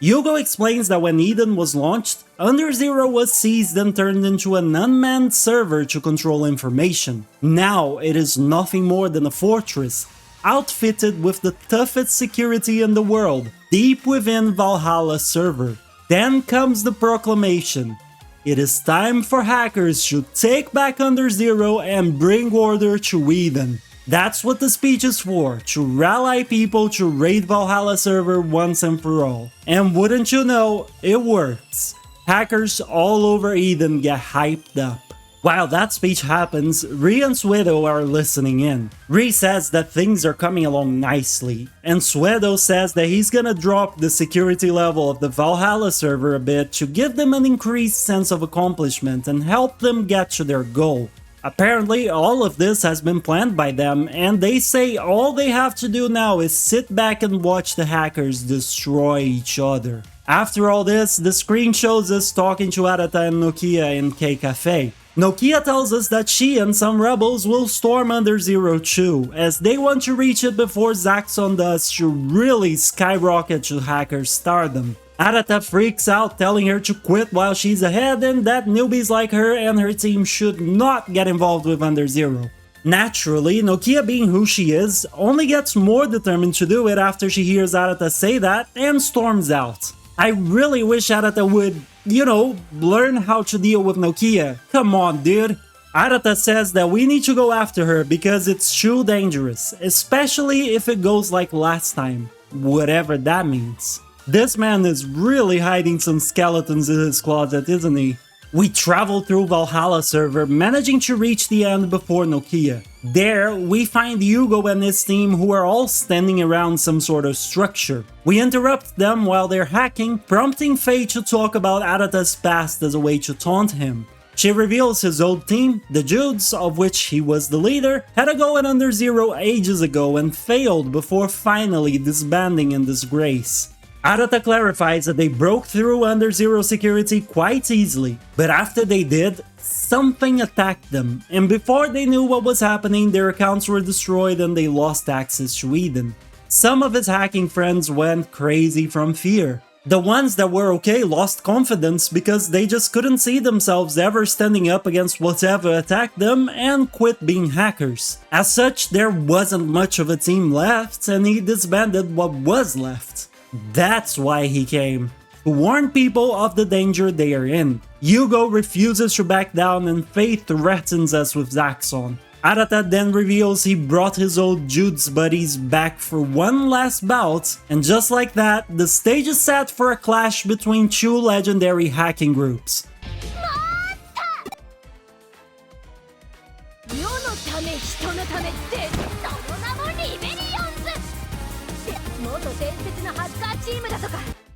Yugo explains that when Eden was launched, Under Zero was seized and turned into an unmanned server to control information. Now it is nothing more than a fortress, outfitted with the toughest security in the world, deep within Valhalla server. Then comes the proclamation. It is time for hackers to take back Underzero and bring order to Eden. That's what the speech is for, to rally people to raid Valhalla server once and for all. And wouldn't you know, it works. Hackers all over Eden get hyped up. While that speech happens, Ri and Suedo are listening in. Ri says that things are coming along nicely, and Suedo says that he's gonna drop the security level of the Valhalla server a bit to give them an increased sense of accomplishment and help them get to their goal. Apparently, all of this has been planned by them, and they say all they have to do now is sit back and watch the hackers destroy each other. After all this, the screen shows us talking to Arata and Nokia in K-Cafe. Nokia tells us that she and some rebels will storm Underzero too, as they want to reach it before Zaxxon does to really skyrocket to hacker stardom. Arata freaks out, telling her to quit while she's ahead and that newbies like her and her team should not get involved with Underzero. Naturally, Nokia, being who she is, only gets more determined to do it after she hears Arata say that and storms out. I really wish Arata would, learn how to deal with Nokia. Come on, dude. Arata says that we need to go after her because it's too dangerous, especially if it goes like last time, whatever that means. This man is really hiding some skeletons in his closet, isn't he? We travel through Valhalla server, managing to reach the end before Nokia. There, we find Hugo and his team who are all standing around some sort of structure. We interrupt them while they're hacking, prompting Faye to talk about Arata's past as a way to taunt him. She reveals his old team, the Judes, of which he was the leader, had a go at Underzero ages ago and failed before finally disbanding in disgrace. Arata clarifies that they broke through Underzero security quite easily, but after they did, something attacked them, and before they knew what was happening, their accounts were destroyed and they lost access to Eden. Some of his hacking friends went crazy from fear. The ones that were okay lost confidence because they just couldn't see themselves ever standing up against whatever attacked them and quit being hackers. As such, there wasn't much of a team left, and he disbanded what was left. That's why he came, to warn people of the danger they are in. Hugo refuses to back down and Faye threatens us with Zaxxon. Arata then reveals he brought his old Jude's buddies back for one last bout, and just like that, the stage is set for a clash between two legendary hacking groups.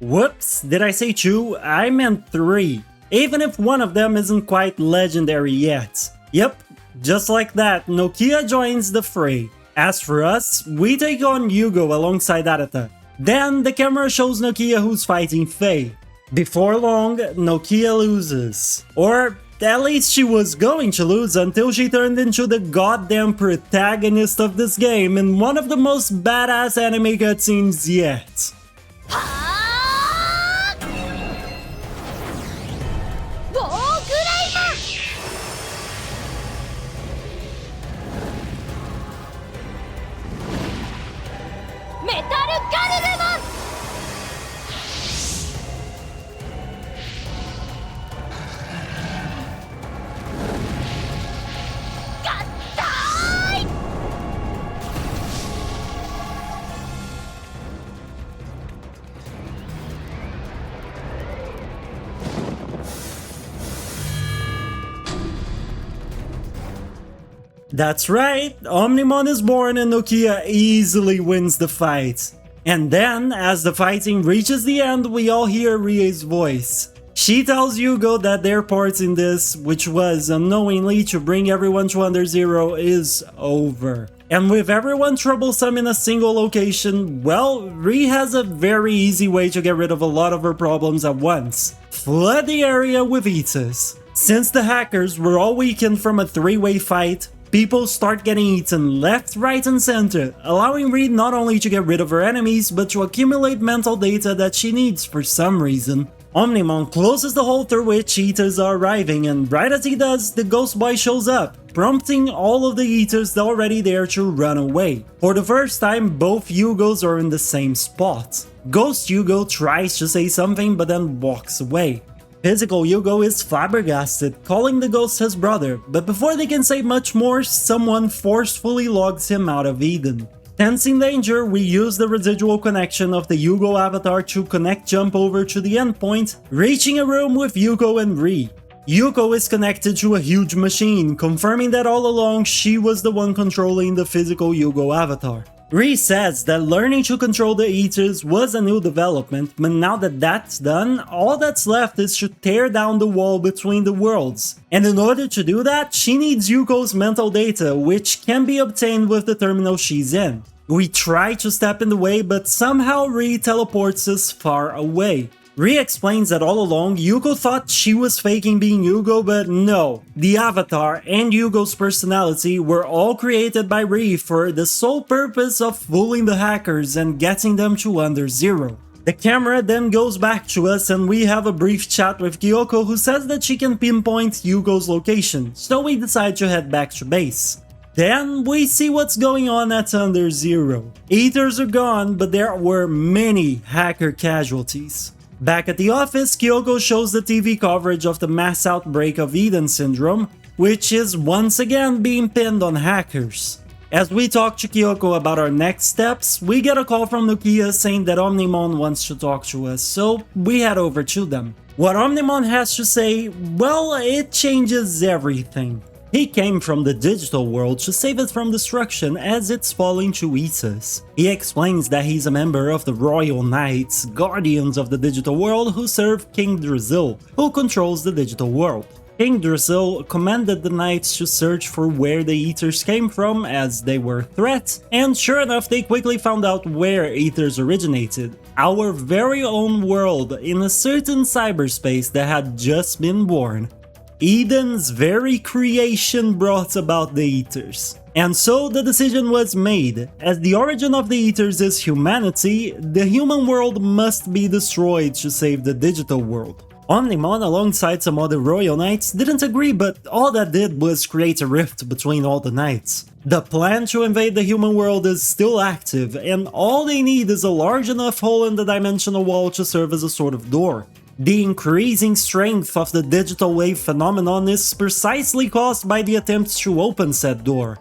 Whoops, did I say 2? I meant 3. Even if one of them isn't quite legendary yet. Yep, just like that, Nokia joins the fray. As for us, we take on Hugo alongside Arata. Then the camera shows Nokia who's fighting Faye. Before long, Nokia loses. Or at least she was going to lose until she turned into the goddamn protagonist of this game in one of the most badass anime cutscenes yet. That's right, Omnimon is born and Nokia easily wins the fight. And then, as the fighting reaches the end, we all hear Rie's voice. She tells Hugo that their part in this, which was unknowingly to bring everyone to Underzero, is over. And with everyone troublesome in a single location, well, Rie has a very easy way to get rid of a lot of her problems at once. Flood the area with eaters. Since the hackers were all weakened from a three-way fight, people start getting eaten left, right, and center, allowing Rie not only to get rid of her enemies, but to accumulate mental data that she needs for some reason. Omnimon closes the hole through which eaters are arriving, and right as he does, the Ghost Boy shows up. prompting all of the Eaters already there to run away. For the first time, both Yugos are in the same spot. Ghost Yugo tries to say something but then walks away. Physical Yugo is flabbergasted, calling the ghost his brother, but before they can say much more, someone forcefully logs him out of Eden. Sensing danger, we use the residual connection of the Yugo avatar to connect jump over to the endpoint, reaching a room with Yuko and Ri. Yuko is connected to a huge machine, confirming that all along she was the one controlling the physical Yugo avatar. Ri says that learning to control the Eaters was a new development, but now that that's done, all that's left is to tear down the wall between the worlds. And in order to do that, she needs Yuko's mental data, which can be obtained with the terminal she's in. We try to step in the way, but somehow Ri teleports us far away. Ri explains that all along, Yuko thought she was faking being Yugo, but no. The avatar and Yugo's personality were all created by Ri for the sole purpose of fooling the hackers and getting them to under zero. The camera then goes back to us and we have a brief chat with Kyoko, who says that she can pinpoint Yugo's location, so we decide to head back to base. Then we see what's going on at Under Zero. Eaters are gone, but there were many hacker casualties. Back at the office, Kyoko shows the TV coverage of the mass outbreak of Eden syndrome, which is once again being pinned on hackers. As we talk to Kyoko about our next steps, we get a call from Nokia saying that Omnimon wants to talk to us, so we head over to them. What Omnimon has to say, well, it changes everything. He came from the digital world to save it from destruction as it's falling to eat us. He explains that he's a member of the Royal Knights, guardians of the digital world who serve King Drizil, who controls the digital world. King Drizil commanded the Knights to search for where the Eaters came from as they were threats, and sure enough they quickly found out where Eaters originated. Our very own world in a certain cyberspace that had just been born. Eden's very creation brought about the Eaters. And so the decision was made. As the origin of the Eaters is humanity, the human world must be destroyed to save the digital world. Omnimon, alongside some other Royal Knights, didn't agree, but all that did was create a rift between all the knights. The plan to invade the human world is still active, and all they need is a large enough hole in the dimensional wall to serve as a sort of door. The increasing strength of the digital wave phenomenon is precisely caused by the attempts to open said door.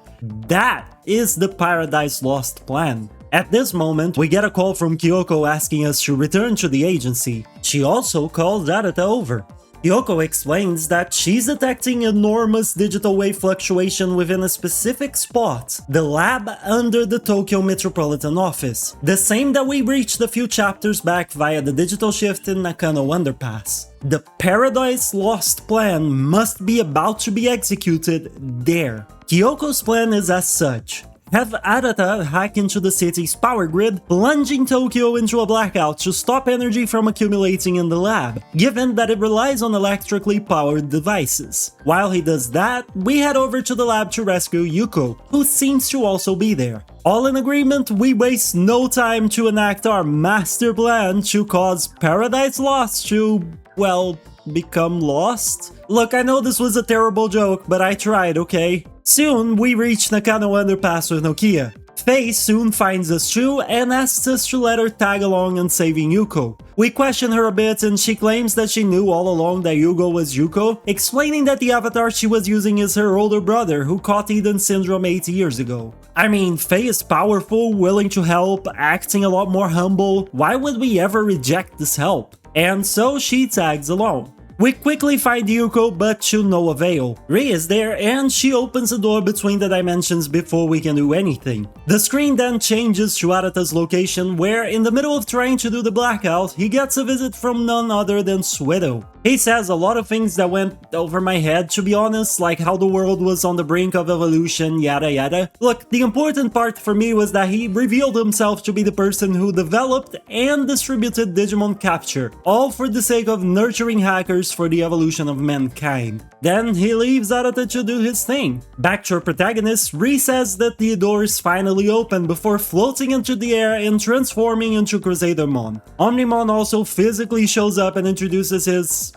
That is the Paradise Lost plan. At this moment, we get a call from Kyoko asking us to return to the agency. She also calls Arata over. Kyoko explains that she's detecting enormous digital wave fluctuation within a specific spot, the lab under the Tokyo Metropolitan Office, the same that we reached a few chapters back via the digital shift in Nakano Underpass. The Paradise Lost plan must be about to be executed there. Kyoko's plan is as such. Have Arata hack into the city's power grid, plunging Tokyo into a blackout to stop energy from accumulating in the lab, given that it relies on electrically powered devices. While he does that, we head over to the lab to rescue Yuko, who seems to also be there. All in agreement, we waste no time to enact our master plan to cause Paradise Lost to, well, become lost? Look, I know this was a terrible joke, but I tried, okay? Soon, we reach Nakano Underpass with Nokia. Faye soon finds us too and asks us to let her tag along in saving Yuko. We question her a bit and she claims that she knew all along that Yugo was Yuko, explaining that the avatar she was using is her older brother who caught Eden syndrome 8 years ago. I mean, Faye is powerful, willing to help, acting a lot more humble. Why would we ever reject this help? And so she tags along. We quickly find Yuko, but to no avail. Ri is there and she opens the door between the dimensions before we can do anything. The screen then changes to Arata's location where, in the middle of trying to do the blackout, he gets a visit from none other than Suedo. He says a lot of things that went over my head, to be honest, like how the world was on the brink of evolution, yada yada. Look, the important part for me was that he revealed himself to be the person who developed and distributed Digimon Capture, all for the sake of nurturing hackers for the evolution of mankind. Then he leaves Arata to do his thing. Back to our protagonist, Ri says that the door is finally open before floating into the air and transforming into Crusadermon. Omnimon also physically shows up and introduces his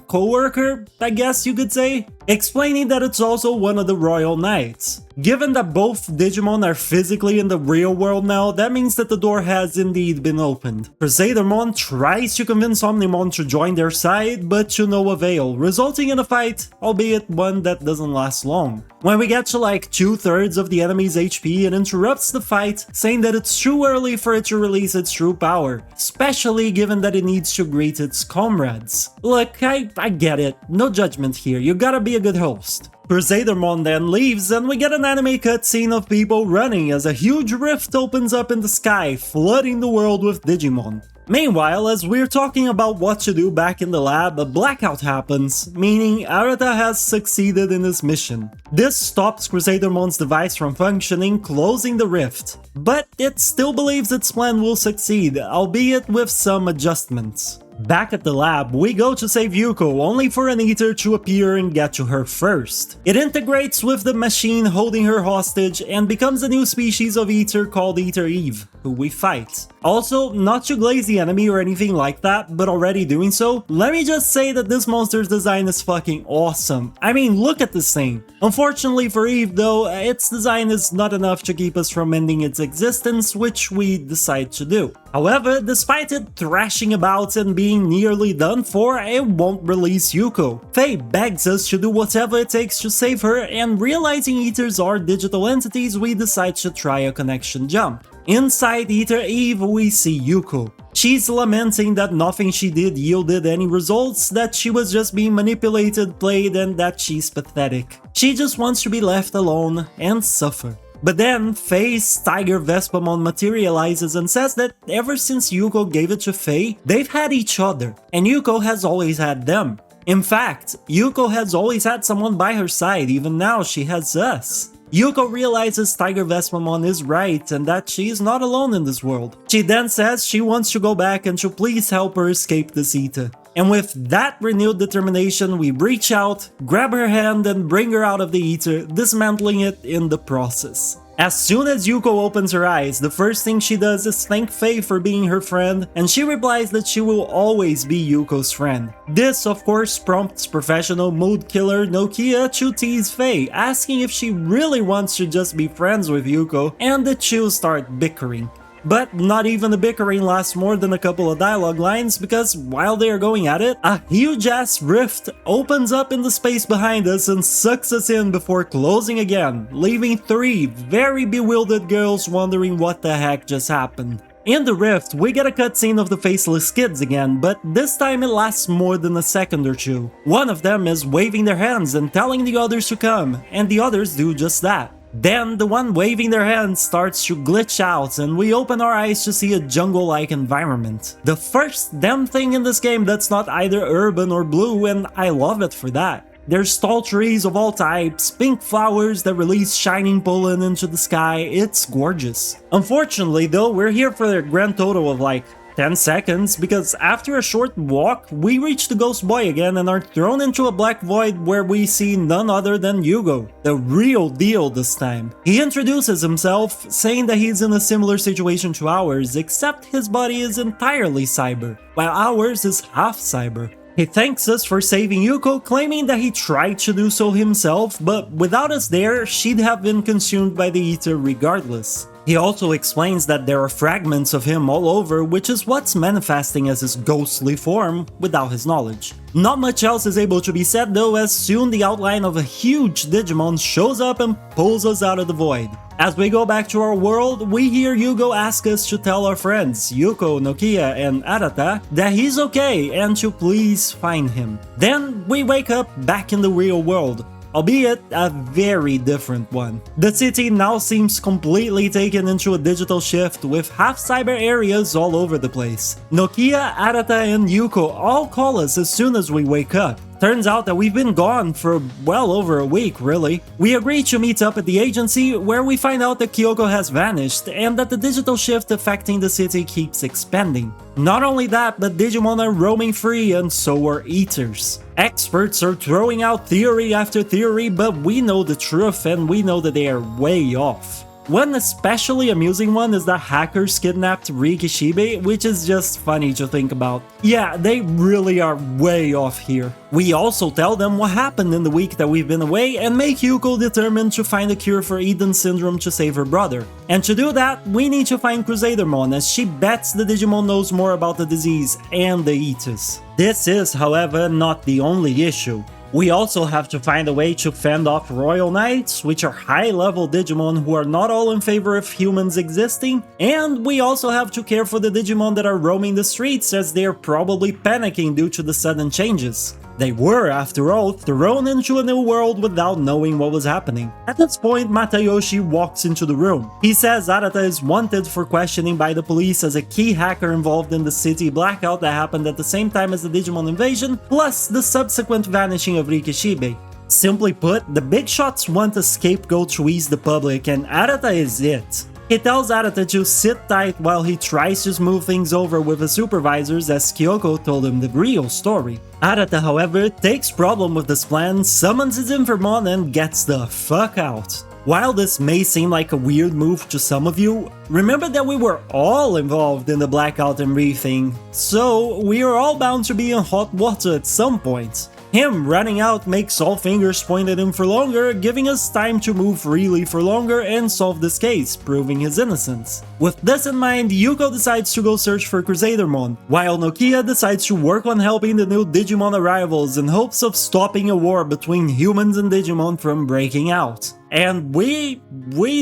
co-worker, I guess you could say. explaining that it's also one of the Royal Knights. Given that both Digimon are physically in the real world now, that means that the door has indeed been opened. Crusadermon tries to convince Omnimon to join their side, but to no avail, resulting in a fight, albeit one that doesn't last long. When we get to like 2/3 of the enemy's HP, it interrupts the fight, saying that it's too early for it to release its true power, especially given that it needs to greet its comrades. Look, I get it, no judgment here, you gotta be a good host. Crusadermon then leaves and we get an anime cutscene of people running as a huge rift opens up in the sky, flooding the world with Digimon. Meanwhile, as we're talking about what to do back in the lab, a blackout happens, meaning Arata has succeeded in his mission. This stops Crusadermon's device from functioning, closing the rift. But it still believes its plan will succeed, albeit with some adjustments. Back at the lab, we go to save Yuko, only for an Eater to appear and get to her first. It integrates with the machine holding her hostage and becomes a new species of Eater called Eater Eve, who we fight. Also, not to glaze the enemy or anything like that, but already doing so, let me just say that this monster's design is fucking awesome. I mean, look at this thing. Unfortunately for Eve though, its design is not enough to keep us from ending its existence, which we decide to do. However, despite it thrashing about and being nearly done for, it won't release Yuko. Faye begs us to do whatever it takes to save her, and realizing Eaters are digital entities, we decide to try a connection jump. Inside Eater Eve, we see Yuko. She's lamenting that nothing she did yielded any results, that she was just being manipulated, played, and that she's pathetic. She just wants to be left alone and suffer. But then, Faye's Tiger Vespamon materializes and says that ever since Yuko gave it to Faye, they've had each other, and Yuko has always had them. In fact, Yuko has always had someone by her side, even now she has us. Yuko realizes Tiger Vespamon is right and that she is not alone in this world. She then says she wants to go back and to please help her escape this Eater. And with that renewed determination, we reach out, grab her hand and bring her out of the Eater, dismantling it in the process. As soon as Yuko opens her eyes, the first thing she does is thank Faye for being her friend, and she replies that she will always be Yuko's friend. This, of course, prompts professional mood killer Nokia to tease Faye, asking if she really wants to just be friends with Yuko, and the two start bickering. But not even the bickering lasts more than a couple of dialogue lines, because while they are going at it, a huge ass rift opens up in the space behind us and sucks us in before closing again, leaving three very bewildered girls wondering what the heck just happened. In the rift, we get a cutscene of the faceless kids again, but this time it lasts more than a second or two. One of them is waving their hands and telling the others to come, and the others do just that. Then the one waving their hands starts to glitch out and we open our eyes to see a jungle-like environment. The first damn thing in this game that's not either urban or blue, and I love it for that. There's tall trees of all types, pink flowers that release shining pollen into the sky, it's gorgeous. Unfortunately though, we're here for a grand total of like 10 seconds, because after a short walk, we reach the Ghost Boy again and are thrown into a black void where we see none other than Yugo, the real deal this time. He introduces himself, saying that he's in a similar situation to ours, except his body is entirely cyber, while ours is half cyber. He thanks us for saving Yuko, claiming that he tried to do so himself, but without us there, she'd have been consumed by the Eater regardless. He also explains that there are fragments of him all over, which is what's manifesting as his ghostly form without his knowledge. Not much else is able to be said though, as soon the outline of a huge Digimon shows up and pulls us out of the void. As we go back to our world, we hear Yugo ask us to tell our friends, Yuko, Nokia, and Arata, that he's okay and to please find him. Then we wake up back in the real world, albeit a very different one. The city now seems completely taken into a digital shift with half-cyber areas all over the place. Nokia, Arata, and Yuko all call us as soon as we wake up. Turns out that we've been gone for well over a week, really. We agree to meet up at the agency, where we find out that Kyoko has vanished and that the digital shift affecting the city keeps expanding. Not only that, but Digimon are roaming free and so are Eaters. Experts are throwing out theory after theory, but we know the truth and we know that they are way off. One especially amusing one is that hackers kidnapped Rikishibe, which is just funny to think about. Yeah, they really are way off here. We also tell them what happened in the week that we've been away and make Yuko determined to find a cure for Eden syndrome to save her brother. And to do that, we need to find Crusadermon, as she bets the Digimon knows more about the disease and the Eaters. This is, however, not the only issue. We also have to find a way to fend off Royal Knights, which are high-level Digimon who are not all in favor of humans existing, and we also have to care for the Digimon that are roaming the streets, as they are probably panicking due to the sudden changes. They were, after all, thrown into a new world without knowing what was happening. At this point, Matayoshi walks into the room. He says Arata is wanted for questioning by the police as a key hacker involved in the city blackout that happened at the same time as the Digimon invasion, plus the subsequent vanishing of Rikishibe. Simply put, the big shots want a scapegoat to ease the public, and Arata is it. He tells Arata to sit tight while he tries to smooth things over with his supervisors, as Kyoko told him the real story. Arata, however, takes problem with this plan, summons his Informon and gets the fuck out. While this may seem like a weird move to some of you, remember that we were all involved in the blackout and briefing, so we are all bound to be in hot water at some point. Him running out makes all fingers point at him for longer, giving us time to move freely for longer and solve this case, proving his innocence. With this in mind, Yuko decides to go search for Crusadermon, while Nokia decides to work on helping the new Digimon arrivals in hopes of stopping a war between humans and Digimon from breaking out. And we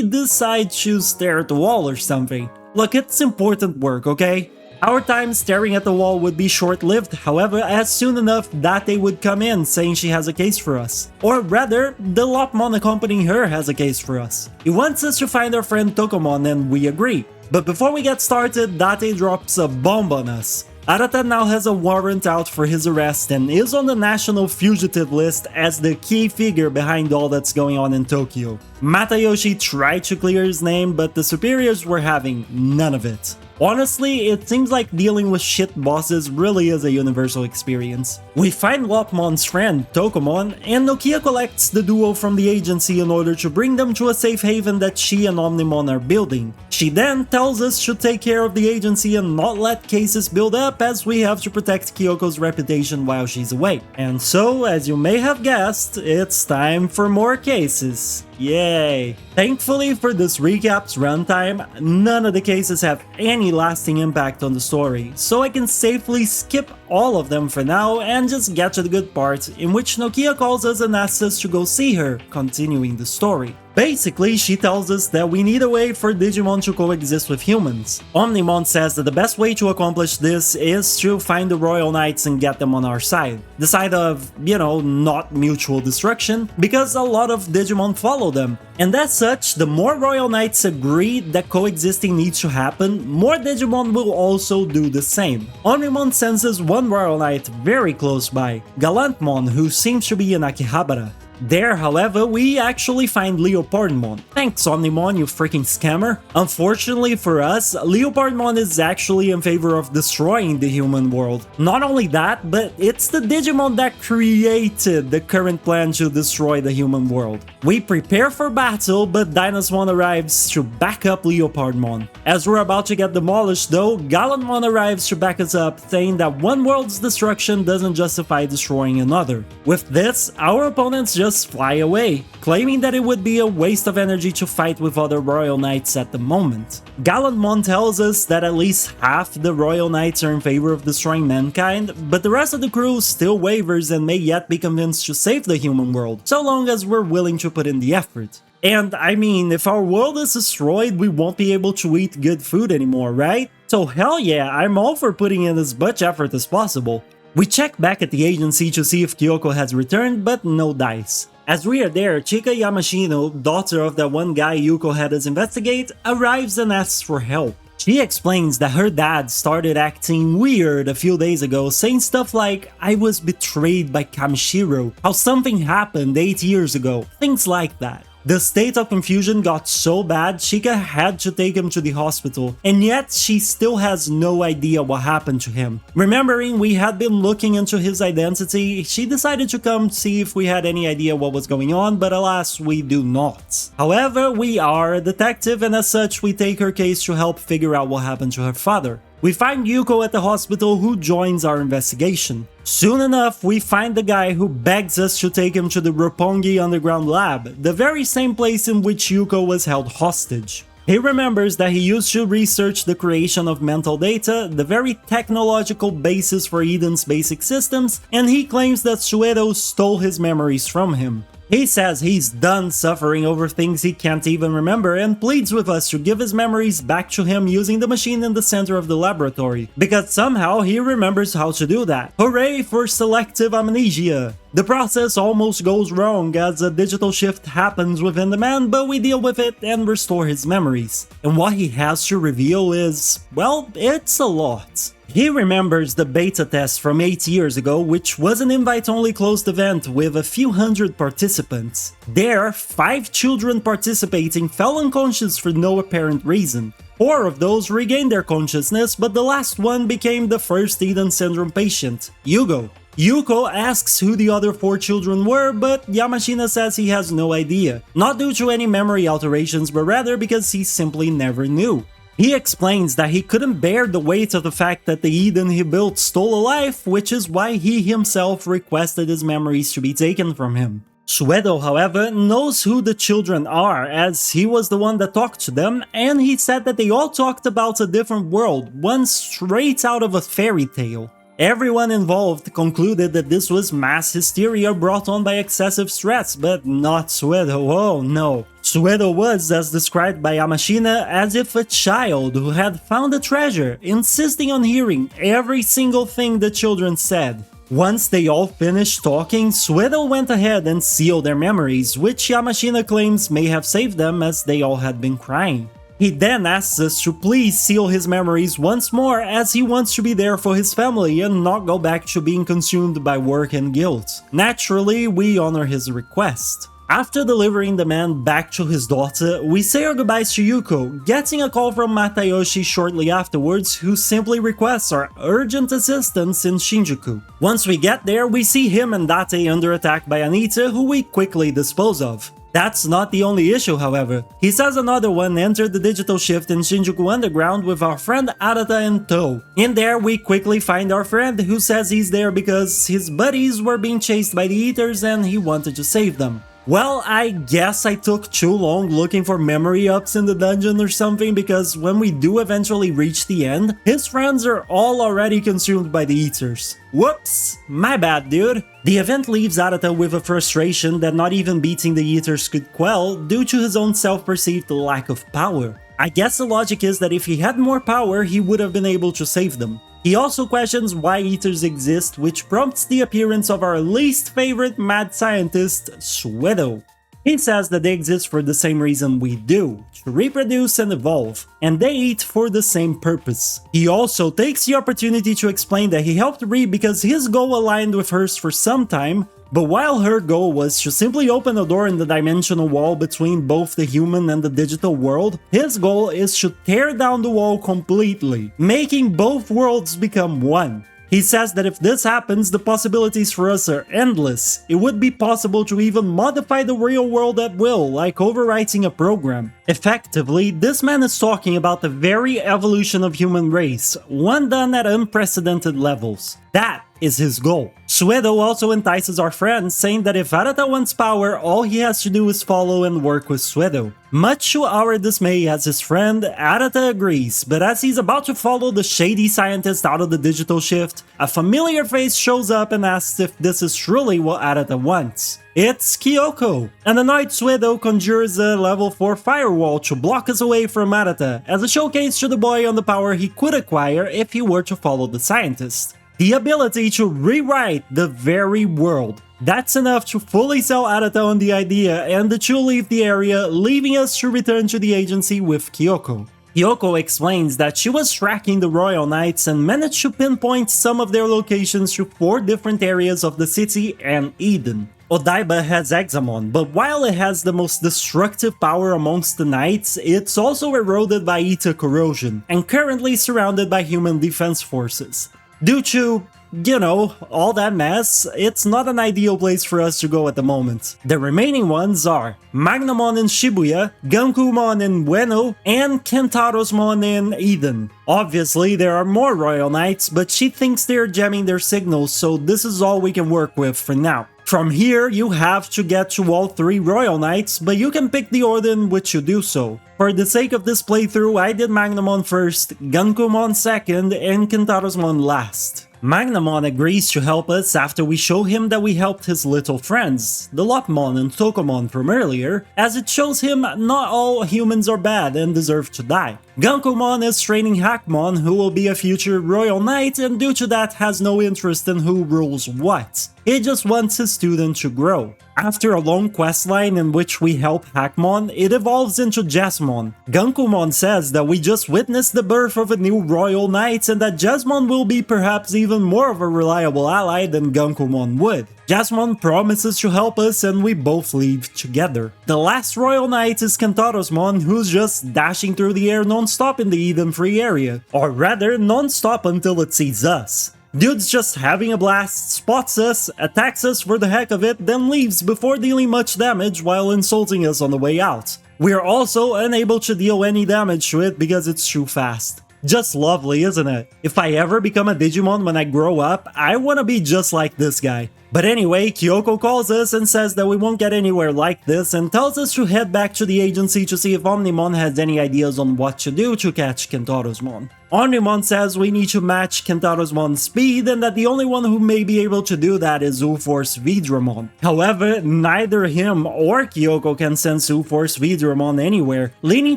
decide to stare at the wall or something. Look, it's important work, okay? Our time staring at the wall would be short-lived, however, as soon enough Date would come in saying she has a case for us. Or rather, the Lopmon accompanying her has a case for us. He wants us to find our friend Tokomon and we agree. But before we get started, Date drops a bomb on us. Arata now has a warrant out for his arrest and is on the national fugitive list as the key figure behind all that's going on in Tokyo. Matayoshi tried to clear his name, but the superiors were having none of it. Honestly, it seems like dealing with shit bosses really is a universal experience. We find Lopmon's friend, Tokomon, and Nokia collects the duo from the agency in order to bring them to a safe haven that she and Omnimon are building. She then tells us to take care of the agency and not let cases build up, as we have to protect Kyoko's reputation while she's away. And so, as you may have guessed, it's time for more cases. Yay! Thankfully for this recap's runtime, none of the cases have any lasting impact on the story, so I can safely skip all of them for now and just get to the good part, in which Nokia calls us and asks us to go see her, continuing the story. Basically, she tells us that we need a way for Digimon to coexist with humans. Omnimon says that the best way to accomplish this is to find the Royal Knights and get them on our side. The side of, not mutual destruction, because a lot of Digimon follow them. And as such, the more Royal Knights agree that coexisting needs to happen, more Digimon will also do the same. Omnimon senses one Royal Knight very close by, Gallantmon, who seems to be in Akihabara. There, however, we actually find Leopardmon. Thanks, Omnimon, you freaking scammer. Unfortunately for us, Leopardmon is actually in favor of destroying the human world. Not only that, but it's the Digimon that created the current plan to destroy the human world. We prepare for battle, but Dynasmon arrives to back up Leopardmon. As we're about to get demolished though, Gallantmon arrives to back us up, saying that one world's destruction doesn't justify destroying another. With this, our opponents just fly away, claiming that it would be a waste of energy to fight with other Royal Knights at the moment. Gallantmon tells us that at least half the Royal Knights are in favor of destroying mankind, but the rest of the crew still wavers and may yet be convinced to save the human world, so long as we're willing to put in the effort. And I mean, if our world is destroyed, we won't be able to eat good food anymore, right? So hell yeah, I'm all for putting in as much effort as possible. We check back at the agency to see if Kyoko has returned, but no dice. As we are there, Chika Yamashino, daughter of that one guy Yuko had us investigate, arrives and asks for help. She explains that her dad started acting weird a few days ago, saying stuff like, "I was betrayed by Kamishiro," how something happened 8 years ago, things like that. The state of confusion got so bad, Chica had to take him to the hospital, and yet she still has no idea what happened to him. Remembering we had been looking into his identity, she decided to come see if we had any idea what was going on, but alas, we do not. However, we are a detective, and as such, we take her case to help figure out what happened to her father. We find Yuko at the hospital, who joins our investigation. Soon enough, we find the guy who begs us to take him to the Roppongi underground lab, the very same place in which Yuko was held hostage. He remembers that he used to research the creation of mental data, the very technological basis for Eden's basic systems, and he claims that Suedo stole his memories from him. He says he's done suffering over things he can't even remember and pleads with us to give his memories back to him using the machine in the center of the laboratory, because somehow he remembers how to do that. Hooray for selective amnesia! The process almost goes wrong as a digital shift happens within the man, but we deal with it and restore his memories. And what he has to reveal is, well, it's a lot. He remembers the beta test from 8 years ago, which was an invite-only closed event with a few hundred participants. There, 5 children participating fell unconscious for no apparent reason. 4 of those regained their consciousness, but the last one became the first Eden syndrome patient, Yugo. Yuko asks who the other 4 children were, but Yamashina says he has no idea. Not due to any memory alterations, but rather because he simply never knew. He explains that he couldn't bear the weight of the fact that the Eden he built stole a life, which is why he himself requested his memories to be taken from him. Suedo, however, knows who the children are, as he was the one that talked to them, and he said that they all talked about a different world, one straight out of a fairy tale. Everyone involved concluded that this was mass hysteria brought on by excessive stress, but not Suedo, oh no. Suedo was, as described by Yamashina, as if a child who had found a treasure, insisting on hearing every single thing the children said. Once they all finished talking, Suedo went ahead and sealed their memories, which Yamashina claims may have saved them as they all had been crying. He then asks us to please seal his memories once more, as he wants to be there for his family and not go back to being consumed by work and guilt. Naturally, we honor his request. After delivering the man back to his daughter, we say our goodbyes to Yuko, getting a call from Matayoshi shortly afterwards, who simply requests our urgent assistance in Shinjuku. Once we get there, we see him and Date under attack by Anita, who we quickly dispose of. That's not the only issue, however. He says another one entered the digital shift in Shinjuku Underground with our friend Arata in tow. In there, we quickly find our friend, who says he's there because his buddies were being chased by the Eaters and he wanted to save them. Well, I guess I took too long looking for memory ups in the dungeon or something, because when we do eventually reach the end, his friends are all already consumed by the Eaters. Whoops! My bad, dude! The event leaves Arata with a frustration that not even beating the Eaters could quell due to his own self-perceived lack of power. I guess the logic is that if he had more power, he would have been able to save them. He also questions why Eaters exist, which prompts the appearance of our least favorite mad scientist, Suedo. He says that they exist for the same reason we do, to reproduce and evolve, and they eat for the same purpose. He also takes the opportunity to explain that he helped Ri because his goal aligned with hers for some time, but while her goal was to simply open a door in the dimensional wall between both the human and the digital world, his goal is to tear down the wall completely, making both worlds become one. He says that if this happens, the possibilities for us are endless. It would be possible to even modify the real world at will, like overwriting a program. Effectively, this man is talking about the very evolution of human race, one done at unprecedented levels. That is his goal. Suedo also entices our friend, saying that if Arata wants power, all he has to do is follow and work with Suedo. Much to our dismay as his friend, Arata agrees, but as he's about to follow the shady scientist out of the digital shift, a familiar face shows up and asks if this is truly what Arata wants. It's Kyoko! An annoyed Suedo conjures a level 4 firewall to block us away from Arata, as a showcase to the boy on the power he could acquire if he were to follow the scientist. The ability to rewrite the very world. That's enough to fully sell Arata on the idea, and the two leave the area, leaving us to return to the agency with Kyoko. Kyoko explains that she was tracking the Royal Knights and managed to pinpoint some of their locations to 4 different areas of the city and Eden. Odaiba has Examon, but while it has the most destructive power amongst the knights, it's also eroded by Eta corrosion, and currently surrounded by human defense forces. Due to, you know, all that mess, it's not an ideal place for us to go at the moment. The remaining ones are Magnamon in Shibuya, Gankumon in Ueno, and Kentarosmon in Eden. Obviously, there are more Royal Knights, but she thinks they're jamming their signals, so this is all we can work with for now. From here, you have to get to all 3 Royal Knights, but you can pick the order in which you do so. For the sake of this playthrough, I did Magnamon first, Gankumon second, and Kentarosmon last. Magnamon agrees to help us after we show him that we helped his little friends, the Lopmon and Tokomon from earlier, as it shows him not all humans are bad and deserve to die. Gankumon is training Hackmon, who will be a future Royal Knight, and due to that has no interest in who rules what. He just wants his student to grow. After a long questline in which we help Hackmon, it evolves into Jasmon. Gankumon says that we just witnessed the birth of a new Royal Knight and that Jasmon will be perhaps even more of a reliable ally than Gankumon would. Jasmon promises to help us and we both leave together. The last Royal Knight is Kentarosmon, who's just dashing through the air non-stop in the Eden Free area. Or rather, non-stop until it sees us. Dude's just having a blast, spots us, attacks us for the heck of it, then leaves before dealing much damage while insulting us on the way out. We are also unable to deal any damage to it because it's too fast. Just lovely, isn't it? If I ever become a Digimon when I grow up, I wanna be just like this guy. But anyway, Kyoko calls us and says that we won't get anywhere like this and tells us to head back to the agency to see if Omnimon has any ideas on what to do to catch Kentarosmon. Omnimon says we need to match Kentarosmon's speed and that the only one who may be able to do that is U-Force Vidramon. However, neither him or Kyoko can sense U-Force Vidramon anywhere, leading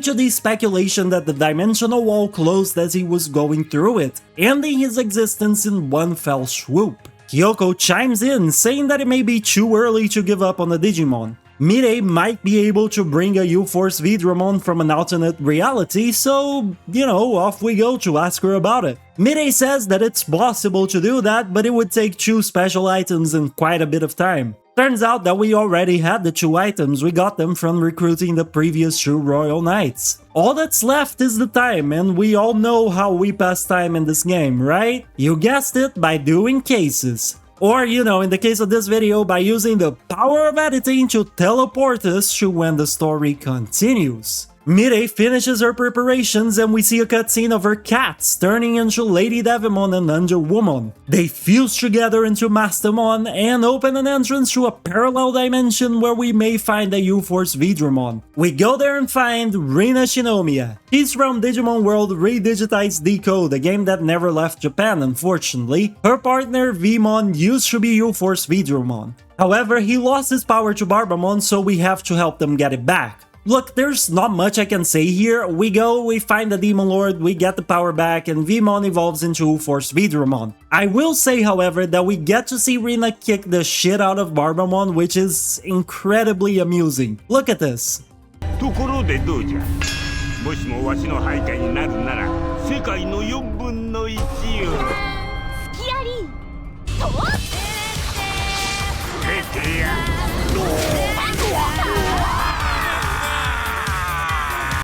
to the speculation that the dimensional wall closed as he was going through it, ending his existence in one fell swoop. Kyoko chimes in, saying that it may be too early to give up on the Digimon. Mirei might be able to bring a U-Force Vidramon from an alternate reality, so, you know, off we go to ask her about it. Mirei says that it's possible to do that, but it would take 2 special items and quite a bit of time. Turns out that we already had the 2 items, we got them from recruiting the previous 2 Royal Knights. All that's left is the time, and we all know how we pass time in this game, right? You guessed it, by doing cases. Or, you know, in the case of this video, by using the power of editing to teleport us to when the story continues. Mirei finishes her preparations and we see a cutscene of her cats turning into Lady Devimon and Underwoman. They fuse together into Mastermon and open an entrance to a parallel dimension where we may find a U-Force Vidramon. We go there and find Rina Shinomiya. She's from Digimon World Redigitized Decode, a game that never left Japan unfortunately. Her partner Vmon used to be U-Force Vidramon. However, he lost his power to Barbamon, so we have to help them get it back. Look, there's not much I can say here. We go, we find the Demon Lord, we get the power back, and Vmon evolves into U-Force Vidramon. I will say, however, that we get to see Rina kick the shit out of Barbamon, which is incredibly amusing. Look at this. ところでどうじゃ。もしもわしの配下になるなら、世界の4分の1を。スキアリー。と。出てや。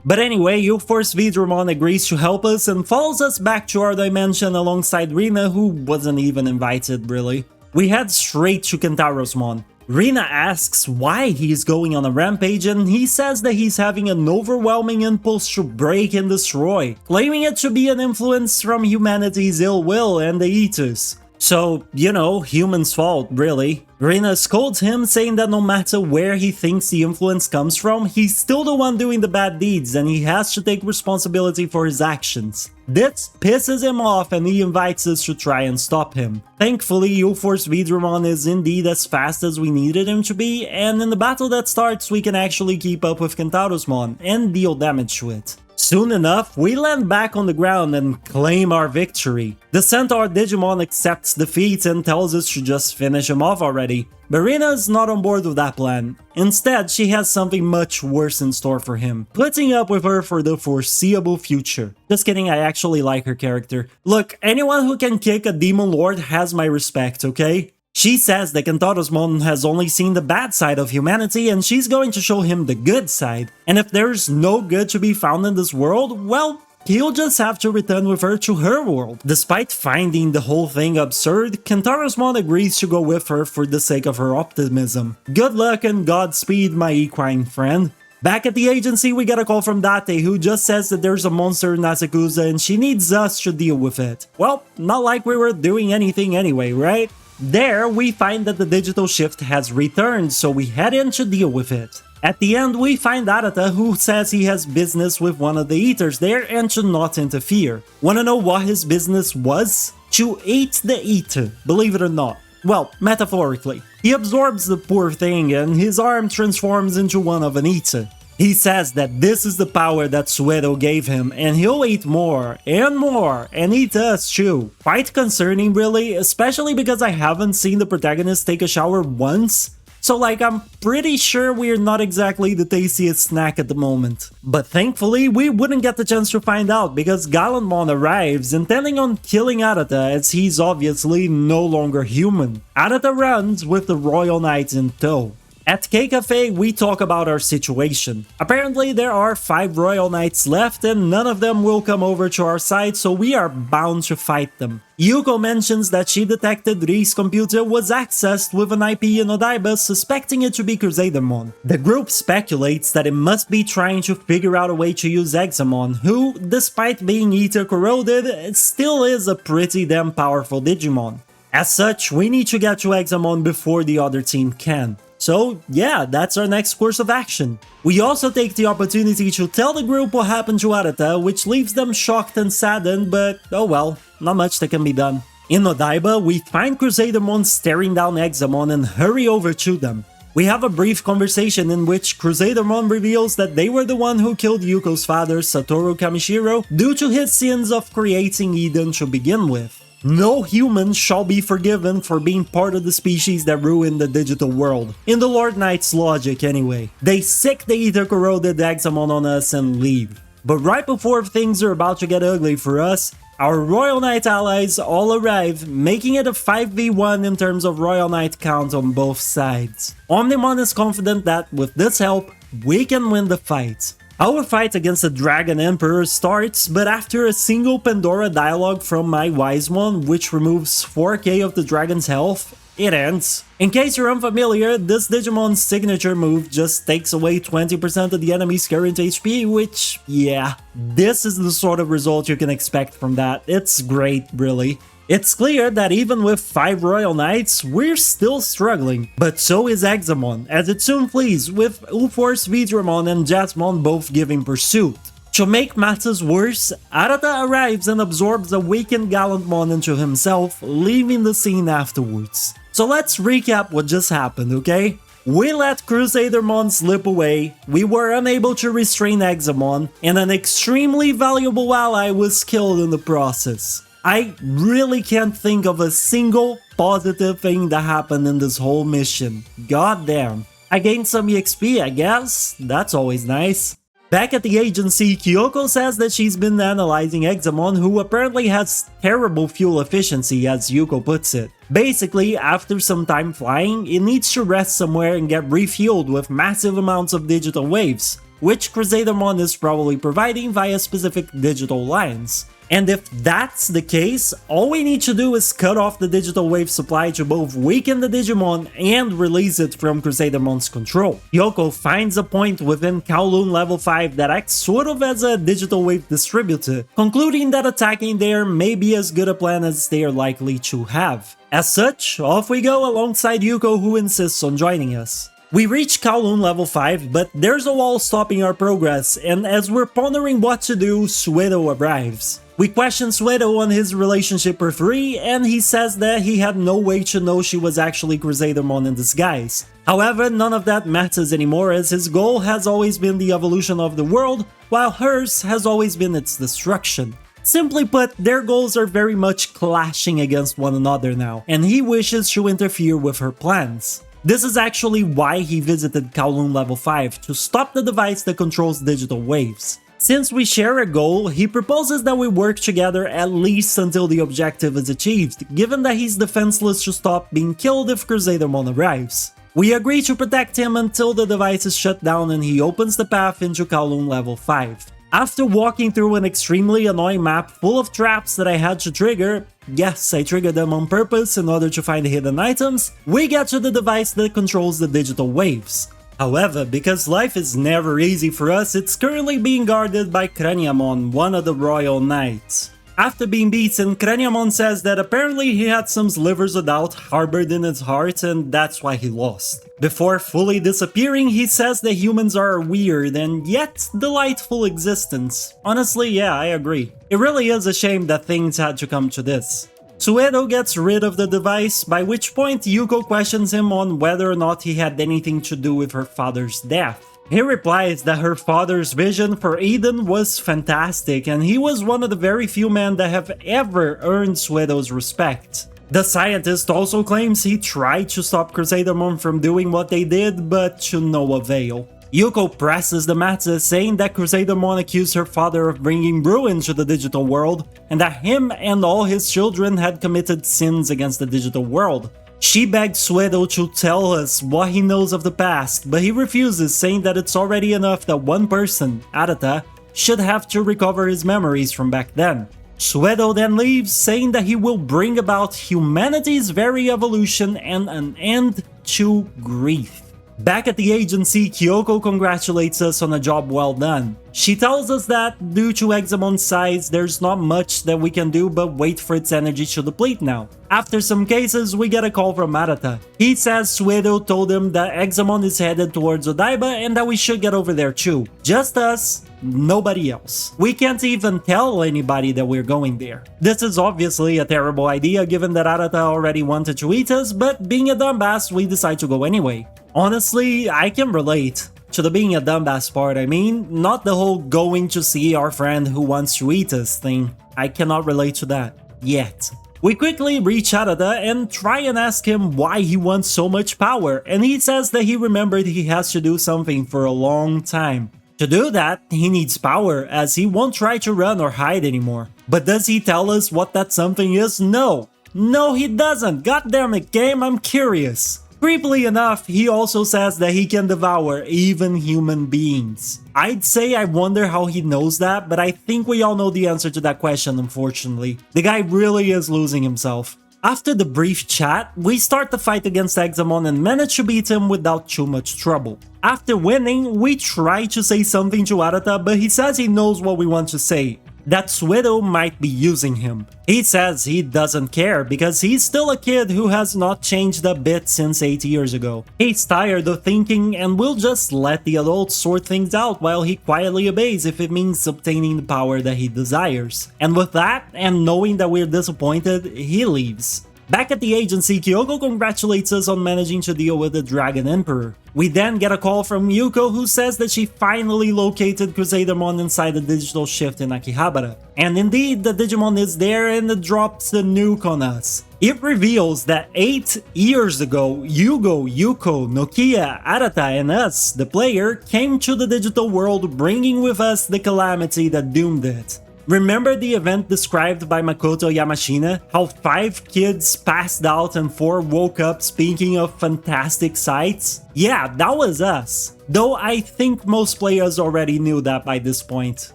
But anyway, U-Force Vidramon agrees to help us and follows us back to our dimension alongside Rina, who wasn't even invited really. We head straight to Kentarosmon. Rina asks why he's going on a rampage and he says that he's having an overwhelming impulse to break and destroy, claiming it to be an influence from humanity's ill will and the Eaters. So, you know, humans' fault, really. Rina scolds him, saying that no matter where he thinks the influence comes from, he's still the one doing the bad deeds and he has to take responsibility for his actions. This pisses him off and he invites us to try and stop him. Thankfully, U-Force Vidramon is indeed as fast as we needed him to be, and in the battle that starts we can actually keep up with Kentarosmon and deal damage to it. Soon enough, we land back on the ground and claim our victory. The Centaur Digimon accepts defeat and tells us to just finish him off already. But Rina is not on board with that plan. Instead, she has something much worse in store for him, putting up with her for the foreseeable future. Just kidding, I actually like her character. Look, anyone who can kick a Demon Lord has my respect, okay? She says that Kentarosmon has only seen the bad side of humanity and she's going to show him the good side. And if there's no good to be found in this world, well, he'll just have to return with her to her world. Despite finding the whole thing absurd, Kentarosmon agrees to go with her for the sake of her optimism. Good luck and Godspeed, my equine friend. Back at the agency, we get a call from Date, who just says that there's a monster in Asakusa and she needs us to deal with it. Well, not like we were doing anything anyway, right? There, we find that the digital shift has returned, so we head in to deal with it. At the end, we find Arata, who says he has business with one of the eaters there and should not interfere. Wanna know what his business was? To eat the eater, believe it or not. Well, metaphorically. He absorbs the poor thing and his arm transforms into one of an eater. He says that this is the power that Suedo gave him and he'll eat more and eat us too. Quite concerning really, especially because I haven't seen the protagonist take a shower once. So like, I'm pretty sure we're not exactly the tastiest snack at the moment. But thankfully, we wouldn't get the chance to find out because Gallantmon arrives intending on killing Arata as he's obviously no longer human. Arata runs with the Royal Knights in tow. At K-Cafe, we talk about our situation. Apparently, there are 5 Royal Knights left and none of them will come over to our side, so we are bound to fight them. Yuko mentions that she detected Ri's computer was accessed with an IP in Odaiba, suspecting it to be Crusadermon. The group speculates that it must be trying to figure out a way to use Examon, who, despite being ether corroded, still is a pretty damn powerful Digimon. As such, we need to get to Examon before the other team can. So yeah, that's our next course of action. We also take the opportunity to tell the group what happened to Arata, which leaves them shocked and saddened, but oh well, not much that can be done. In Odaiba, we find Crusadermon staring down Examon and hurry over to them. We have a brief conversation in which Crusadermon reveals that they were the one who killed Yuko's father, Satoru Kamishiro, due to his sins of creating Eden to begin with. No human shall be forgiven for being part of the species that ruined the digital world. In the Lord Knight's logic anyway. They sick the ether corroded Examon on us and leave. But right before things are about to get ugly for us, our Royal Knight allies all arrive, making it a 5v1 in terms of Royal Knight count on both sides. Omnimon is confident that with this help, we can win the fight. Our fight against the Dragon Emperor starts, but after a single Pandora dialogue from my Wisemon, which removes 4k of the dragon's health, it ends. In case you're unfamiliar, this Digimon's signature move just takes away 20% of the enemy's current HP, which, yeah, this is the sort of result you can expect from that. It's great, really. It's clear that even with 5 Royal Knights, we're still struggling. But so is Examon, as it soon flees, with Uforce, Vidramon and Jasmon both giving pursuit. To make matters worse, Arata arrives and absorbs a weakened Gallantmon into himself, leaving the scene afterwards. So let's recap what just happened, okay? We let Crusadermon slip away, we were unable to restrain Examon, and an extremely valuable ally was killed in the process. I really can't think of a single positive thing that happened in this whole mission. God damn. I gained some EXP, I guess? That's always nice. Back at the agency, Kyoko says that she's been analyzing Examon, who apparently has terrible fuel efficiency, as Yuko puts it. Basically, after some time flying, it needs to rest somewhere and get refueled with massive amounts of digital waves, which Crusadermon is probably providing via specific digital lines. And if that's the case, all we need to do is cut off the digital wave supply to both weaken the Digimon and release it from Crusadermon's control. Kyoko finds a point within Kowloon level 5 that acts sort of as a digital wave distributor, concluding that attacking there may be as good a plan as they are likely to have. As such, off we go alongside Yuko, who insists on joining us. We reach Kowloon level 5, but there's a wall stopping our progress, and as we're pondering what to do, Suedo arrives. We question Suedo on his relationship with Ri, and he says that he had no way to know she was actually Crusadermon in disguise. However, none of that matters anymore, as his goal has always been the evolution of the world, while hers has always been its destruction. Simply put, their goals are very much clashing against one another now, and he wishes to interfere with her plans. This is actually why he visited Kowloon level 5, to stop the device that controls digital waves. Since we share a goal, he proposes that we work together at least until the objective is achieved, given that he's defenseless to stop being killed if Crusadermon arrives. We agree to protect him until the device is shut down and he opens the path into Kowloon level 5. After walking through an extremely annoying map full of traps that I had to trigger, yes, I triggered them on purpose in order to find hidden items, we get to the device that controls the digital waves. However, because life is never easy for us, it's currently being guarded by Craniamon, one of the Royal Knights. After being beaten, Craniamon says that apparently he had some slivers of doubt harbored in his heart and that's why he lost. Before fully disappearing, he says that humans are a weird and yet delightful existence. Honestly, yeah, I agree. It really is a shame that things had to come to this. Suedo gets rid of the device, by which point Yuko questions him on whether or not he had anything to do with her father's death. He replies that her father's vision for Eden was fantastic and he was one of the very few men that have ever earned Suedo's respect. The scientist also claims he tried to stop Crusadermon from doing what they did, but to no avail. Yuko presses the matter, saying that Crusadermon accused her father of bringing ruin to the digital world, and that him and all his children had committed sins against the digital world. She begged Suedo to tell us what he knows of the past, but he refuses, saying that it's already enough that one person, Arata, should have to recover his memories from back then. Suedo then leaves, saying that he will bring about humanity's very evolution and an end to grief. Back at the agency, Kyoko congratulates us on a job well done. She tells us that, due to Examon's size, there's not much that we can do but wait for its energy to deplete now. After some cases, we get a call from Arata. He says Suedo told him that Examon is headed towards Odaiba and that we should get over there too. Just us, nobody else. We can't even tell anybody that we're going there. This is obviously a terrible idea given that Arata already wanted to eat us, but being a dumbass, we decide to go anyway. Honestly, I can relate. To the being a dumbass part, I mean, not the whole going to see our friend who wants to eat us thing. I cannot relate to that. Yet. We quickly reach Arata and try and ask him why he wants so much power, and he says that he remembered he has to do something for a long time. To do that, he needs power, as he won't try to run or hide anymore. But does he tell us what that something is? No! No, he doesn't! Goddammit, game, I'm curious! Creepily enough, he also says that he can devour even human beings. I'd say I wonder how he knows that, but I think we all know the answer to that question, unfortunately. The guy really is losing himself. After the brief chat, we start the fight against Examon and manage to beat him without too much trouble. After winning, we try to say something to Arata, but he says he knows what we want to say. That Suedo might be using him. He says he doesn't care because he's still a kid who has not changed a bit since 8 years ago. He's tired of thinking and will just let the adults sort things out while he quietly obeys if it means obtaining the power that he desires. And with that, and knowing that we're disappointed, he leaves. Back at the agency, Kyoko congratulates us on managing to deal with the Dragon Emperor. We then get a call from Yuko who says that she finally located Crusadermon inside the digital shift in Akihabara. And indeed, the Digimon is there and it drops the nuke on us. It reveals that 8 years ago, Yugo, Yuko, Nokia, Arata and us, the player, came to the digital world bringing with us the calamity that doomed it. Remember the event described by Makoto Yamashina? How 5 kids passed out and 4 woke up speaking of fantastic sights? Yeah, that was us. Though I think most players already knew that by this point.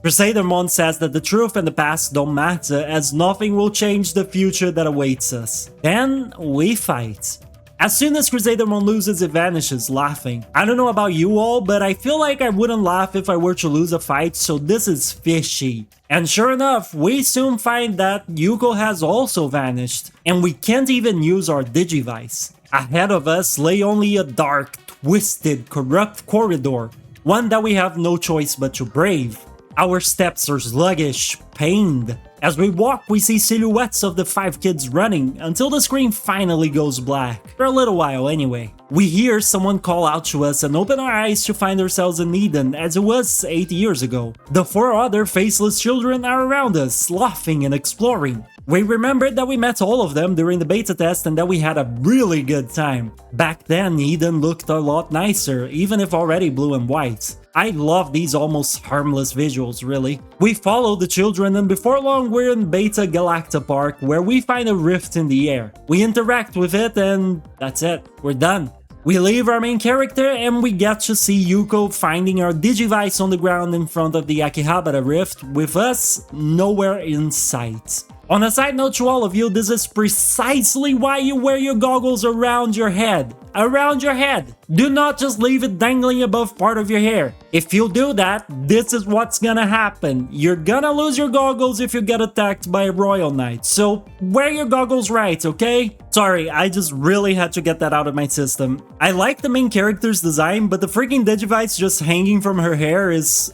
Crusadermon says that the truth and the past don't matter as nothing will change the future that awaits us. Then we fight. As soon as Crusadermon loses, it vanishes, laughing. I don't know about you all, but I feel like I wouldn't laugh if I were to lose a fight, so this is fishy. And sure enough, we soon find that Yuko has also vanished, and we can't even use our Digivice. Ahead of us lay only a dark, twisted, corrupt corridor, one that we have no choice but to brave. Our steps are sluggish, pained. As we walk, we see silhouettes of the 5 kids running until the screen finally goes black. For a little while anyway. We hear someone call out to us and open our eyes to find ourselves in Eden as it was 8 years ago. The 4 other faceless children are around us, laughing and exploring. We remembered that we met all of them during the beta test and that we had a really good time. Back then, Eden looked a lot nicer, even if already blue and white. I love these almost harmless visuals, really. We follow the children and before long we're in Beta Galacta Park where we find a rift in the air. We interact with it and that's it, we're done. We leave our main character and we get to see Yuko finding our Digivice on the ground in front of the Akihabara rift with us nowhere in sight. On a side note to all of you, this is precisely why you wear your goggles around your head. Around your head! Do not just leave it dangling above part of your hair. If you do that, this is what's gonna happen. You're gonna lose your goggles if you get attacked by a Royal Knight, so wear your goggles right, okay? Sorry, I just really had to get that out of my system. I like the main character's design, but the freaking Digivice just hanging from her hair is...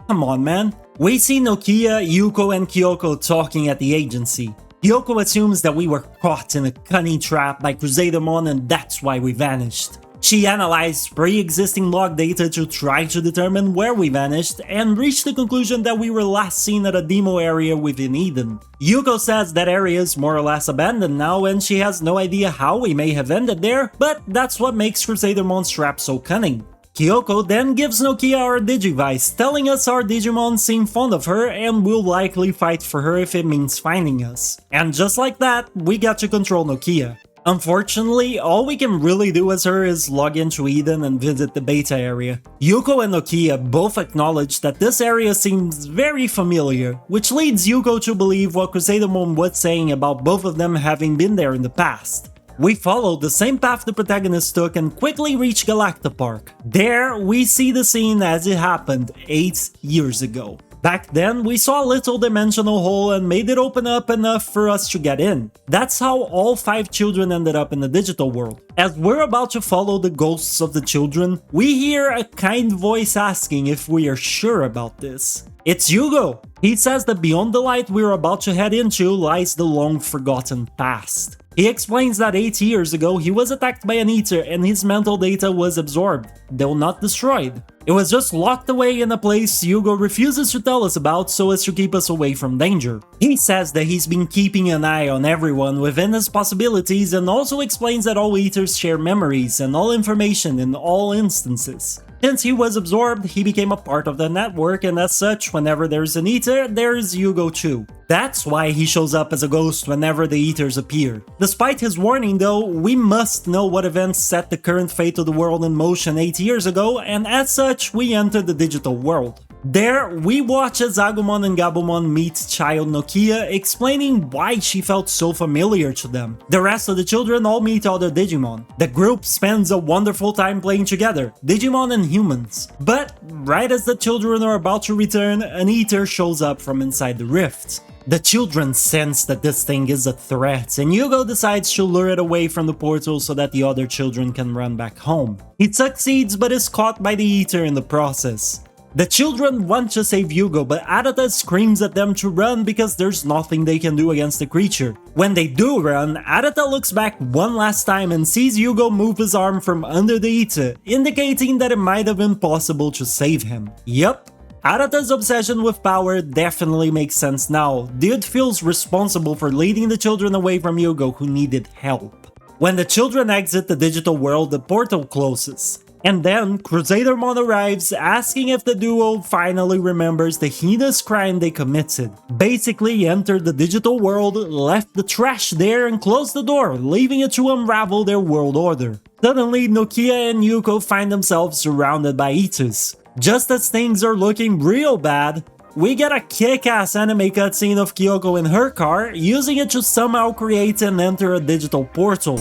come on, man. We see Nokia, Yuko, and Kyoko talking at the agency. Kyoko assumes that we were caught in a cunning trap by Crusadermon and that's why we vanished. She analyzed pre-existing log data to try to determine where we vanished and reached the conclusion that we were last seen at a demo area within Eden. Yuko says that area is more or less abandoned now and she has no idea how we may have ended there, but that's what makes Crusadermon's trap so cunning. Kyoko then gives Nokia our Digivice, telling us our Digimon seem fond of her and will likely fight for her if it means finding us. And just like that, we get to control Nokia. Unfortunately, all we can really do as her is log into Eden and visit the beta area. Yuko and Nokia both acknowledge that this area seems very familiar, which leads Yuko to believe what Crusadermon was saying about both of them having been there in the past. We follow the same path the protagonist took and quickly reach Galacta Park. There, we see the scene as it happened 8 years ago. Back then, we saw a little dimensional hole and made it open up enough for us to get in. That's how all 5 children ended up in the digital world. As we're about to follow the ghosts of the children, we hear a kind voice asking if we are sure about this. It's Yugo! He says that beyond the light we're about to head into lies the long-forgotten past. He explains that 8 years ago he was attacked by an eater and his mental data was absorbed, though not destroyed. It was just locked away in a place Yugo refuses to tell us about so as to keep us away from danger. He says that he's been keeping an eye on everyone within his possibilities and also explains that all eaters share memories and all information in all instances. Since he was absorbed, he became a part of the network and as such, whenever there's an eater, there's Yugo too. That's why he shows up as a ghost whenever the eaters appear. Despite his warning though, we must know what events set the current fate of the world in motion 8 years ago, and as such, we enter the digital world. There, we watch as Agumon and Gabumon meet child Nokia, explaining why she felt so familiar to them. The rest of the children all meet other Digimon. The group spends a wonderful time playing together, Digimon and humans. But right as the children are about to return, an eater shows up from inside the rift. The children sense that this thing is a threat, and Yugo decides to lure it away from the portal so that the other children can run back home. He succeeds but is caught by the eater in the process. The children want to save Yugo, but Arata screams at them to run because there's nothing they can do against the creature. When they do run, Arata looks back one last time and sees Yugo move his arm from under the eater, indicating that it might have been possible to save him. Yup. Arata's obsession with power definitely makes sense now. Dude feels responsible for leading the children away from Yugo who needed help. When the children exit the digital world, the portal closes. And then, Crusadermon arrives, asking if the duo finally remembers the heinous crime they committed. Basically entered the digital world, left the trash there and closed the door, leaving it to unravel their world order. Suddenly, Nokia and Yuko find themselves surrounded by eaters. Just as things are looking real bad, we get a kick-ass anime cutscene of Kyoko in her car, using it to somehow create and enter a digital portal.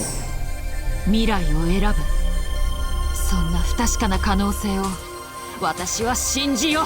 未来を選ぶ。そんな不確かな可能性を私は信じよう。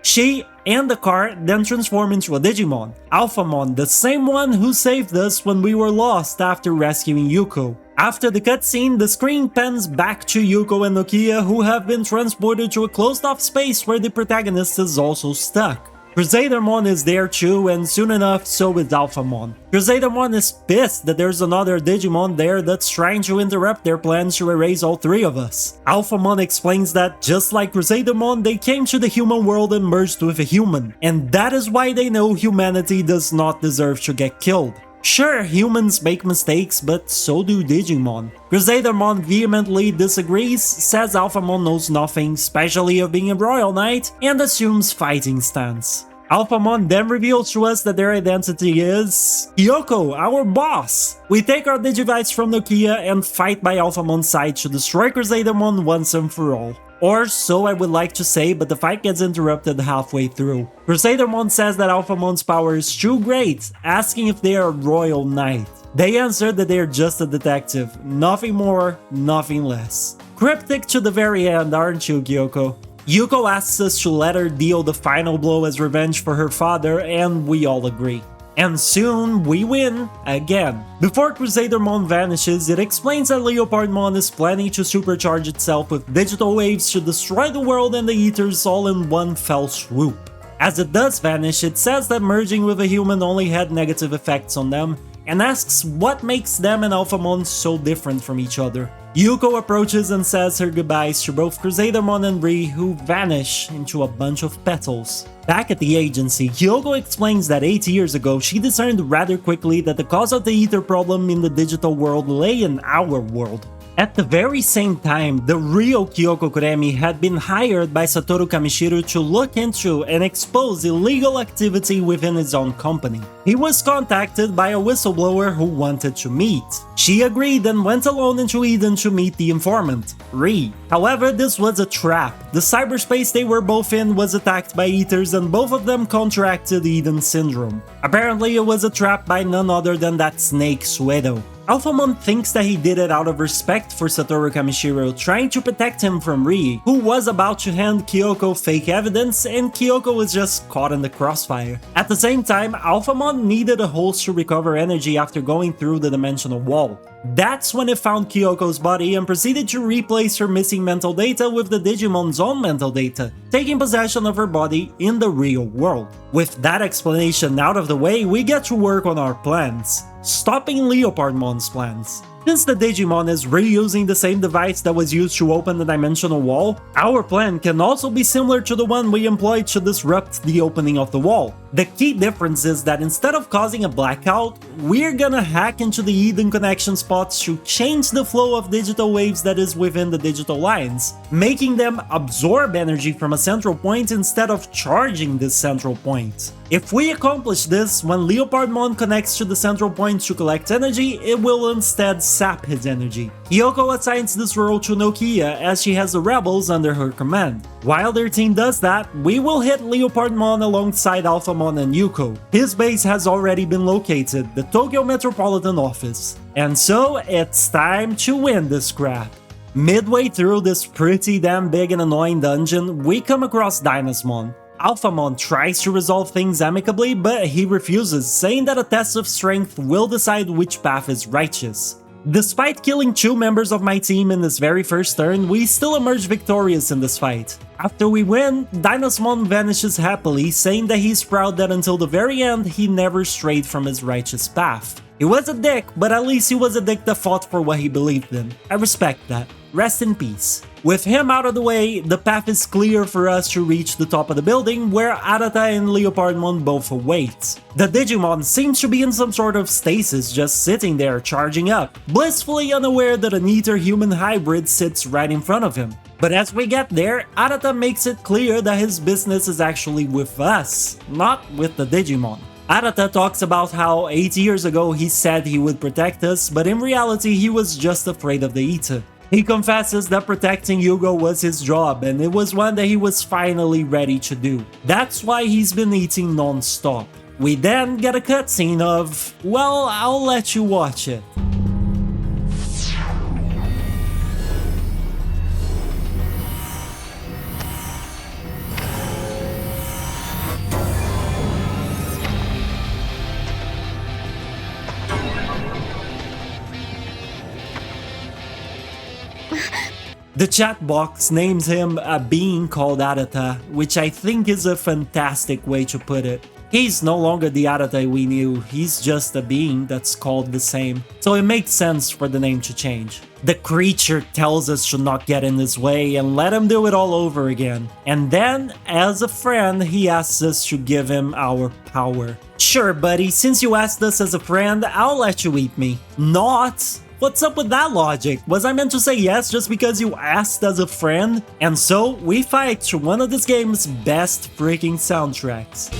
She and the car then transform into a Digimon, Alphamon, the same one who saved us when we were lost after rescuing Yuko. After the cutscene, the screen pans back to Yuko and Nokia, who have been transported to a closed-off space where the protagonist is also stuck. Crusadermon is there too, and soon enough, so is Alphamon. Crusadermon is pissed that there's another Digimon there that's trying to interrupt their plans to erase all three of us. Alphamon explains that, just like Crusadermon, they came to the human world and merged with a human, and that is why they know humanity does not deserve to get killed. Sure, humans make mistakes, but so do Digimon. Crusadermon vehemently disagrees, says Alphamon knows nothing, especially of being a royal knight, and assumes fighting stance. Alphamon then reveals to us that their identity is Kyoko, our boss! We take our Digivice from Nokia and fight by Alphamon's side to destroy Crusadermon once and for all. Or so I would like to say, but the fight gets interrupted halfway through. Crusadermon says that Alphamon's power is too great, asking if they are a royal knight. They answer that they are just a detective, nothing more, nothing less. Cryptic to the very end, aren't you, Kyoko? Yuko asks us to let her deal the final blow as revenge for her father, and we all agree. And soon, we win, again. Before Crusadermon vanishes, it explains that Leopardmon is planning to supercharge itself with digital waves to destroy the world and the Ethers all in one fell swoop. As it does vanish, it says that merging with a human only had negative effects on them, and asks what makes them and Alphamon so different from each other. Yuko approaches and says her goodbyes to both Crusadermon and Ri, who vanish into a bunch of petals. Back at the agency, Kyoko explains that 8 years ago she discerned rather quickly that the cause of the ether problem in the digital world lay in our world. At the very same time, the real Kyoko Kuremi had been hired by Satoru Kamishiro to look into and expose illegal activity within his own company. He was contacted by a whistleblower who wanted to meet. She agreed and went alone into Eden to meet the informant, Ri. However, this was a trap. The cyberspace they were both in was attacked by Ethers and both of them contracted Eden Syndrome. Apparently, it was a trap by none other than that snake Suedo. Alphamon thinks that he did it out of respect for Satoru Kamishiro, trying to protect him from Ri, who was about to hand Kyoko fake evidence, and Kyoko was just caught in the crossfire. At the same time, Alphamon needed a host to recover energy after going through the dimensional wall. That's when it found Kyoko's body and proceeded to replace her missing mental data with the Digimon's own mental data, taking possession of her body in the real world. With that explanation out of the way, we get to work on our plans, stopping Leopardmon's plans. Since the Digimon is reusing the same device that was used to open the dimensional wall, our plan can also be similar to the one we employed to disrupt the opening of the wall. The key difference is that instead of causing a blackout, we're gonna hack into the Eden connection spots to change the flow of digital waves that is within the digital lines, making them absorb energy from a central point instead of charging this central point. If we accomplish this, when Leopardmon connects to the central point to collect energy, it will instead sap his energy. Kyoko assigns this role to Nokia as she has the rebels under her command. While their team does that, we will hit Leopardmon alongside Alphamon and Yuko. His base has already been located, the Tokyo Metropolitan Office. And so, it's time to win this crap. Midway through this pretty damn big and annoying dungeon, we come across Dynasmon. Alphamon tries to resolve things amicably, but he refuses, saying that a test of strength will decide which path is righteous. Despite killing 2 members of my team in this very first turn, we still emerge victorious in this fight. After we win, Dynasmon vanishes happily, saying that he's proud that until the very end he never strayed from his righteous path. He was a dick, but at least he was a dick that fought for what he believed in. I respect that. Rest in peace. With him out of the way, the path is clear for us to reach the top of the building, where Arata and Leopardmon both await. The Digimon seems to be in some sort of stasis, just sitting there charging up, blissfully unaware that an Ether-human hybrid sits right in front of him. But as we get there, Arata makes it clear that his business is actually with us, not with the Digimon. Arata talks about how 8 years ago he said he would protect us, but in reality he was just afraid of the Ether. He confesses that protecting Yugo was his job, and it was one that he was finally ready to do. That's why he's been eating non-stop. We then get a cutscene of, well, I'll let you watch it. The chat box names him a being called Arata, which I think is a fantastic way to put it. He's no longer the Arata we knew, he's just a being that's called the same, so it makes sense for the name to change. The creature tells us to not get in his way and let him do it all over again. And then, as a friend, he asks us to give him our power. Sure, buddy, since you asked us as a friend, I'll let you eat me. Not! What's up with that logic? Was I meant to say yes just because you asked as a friend? And so, we fight to one of this game's best freaking soundtracks.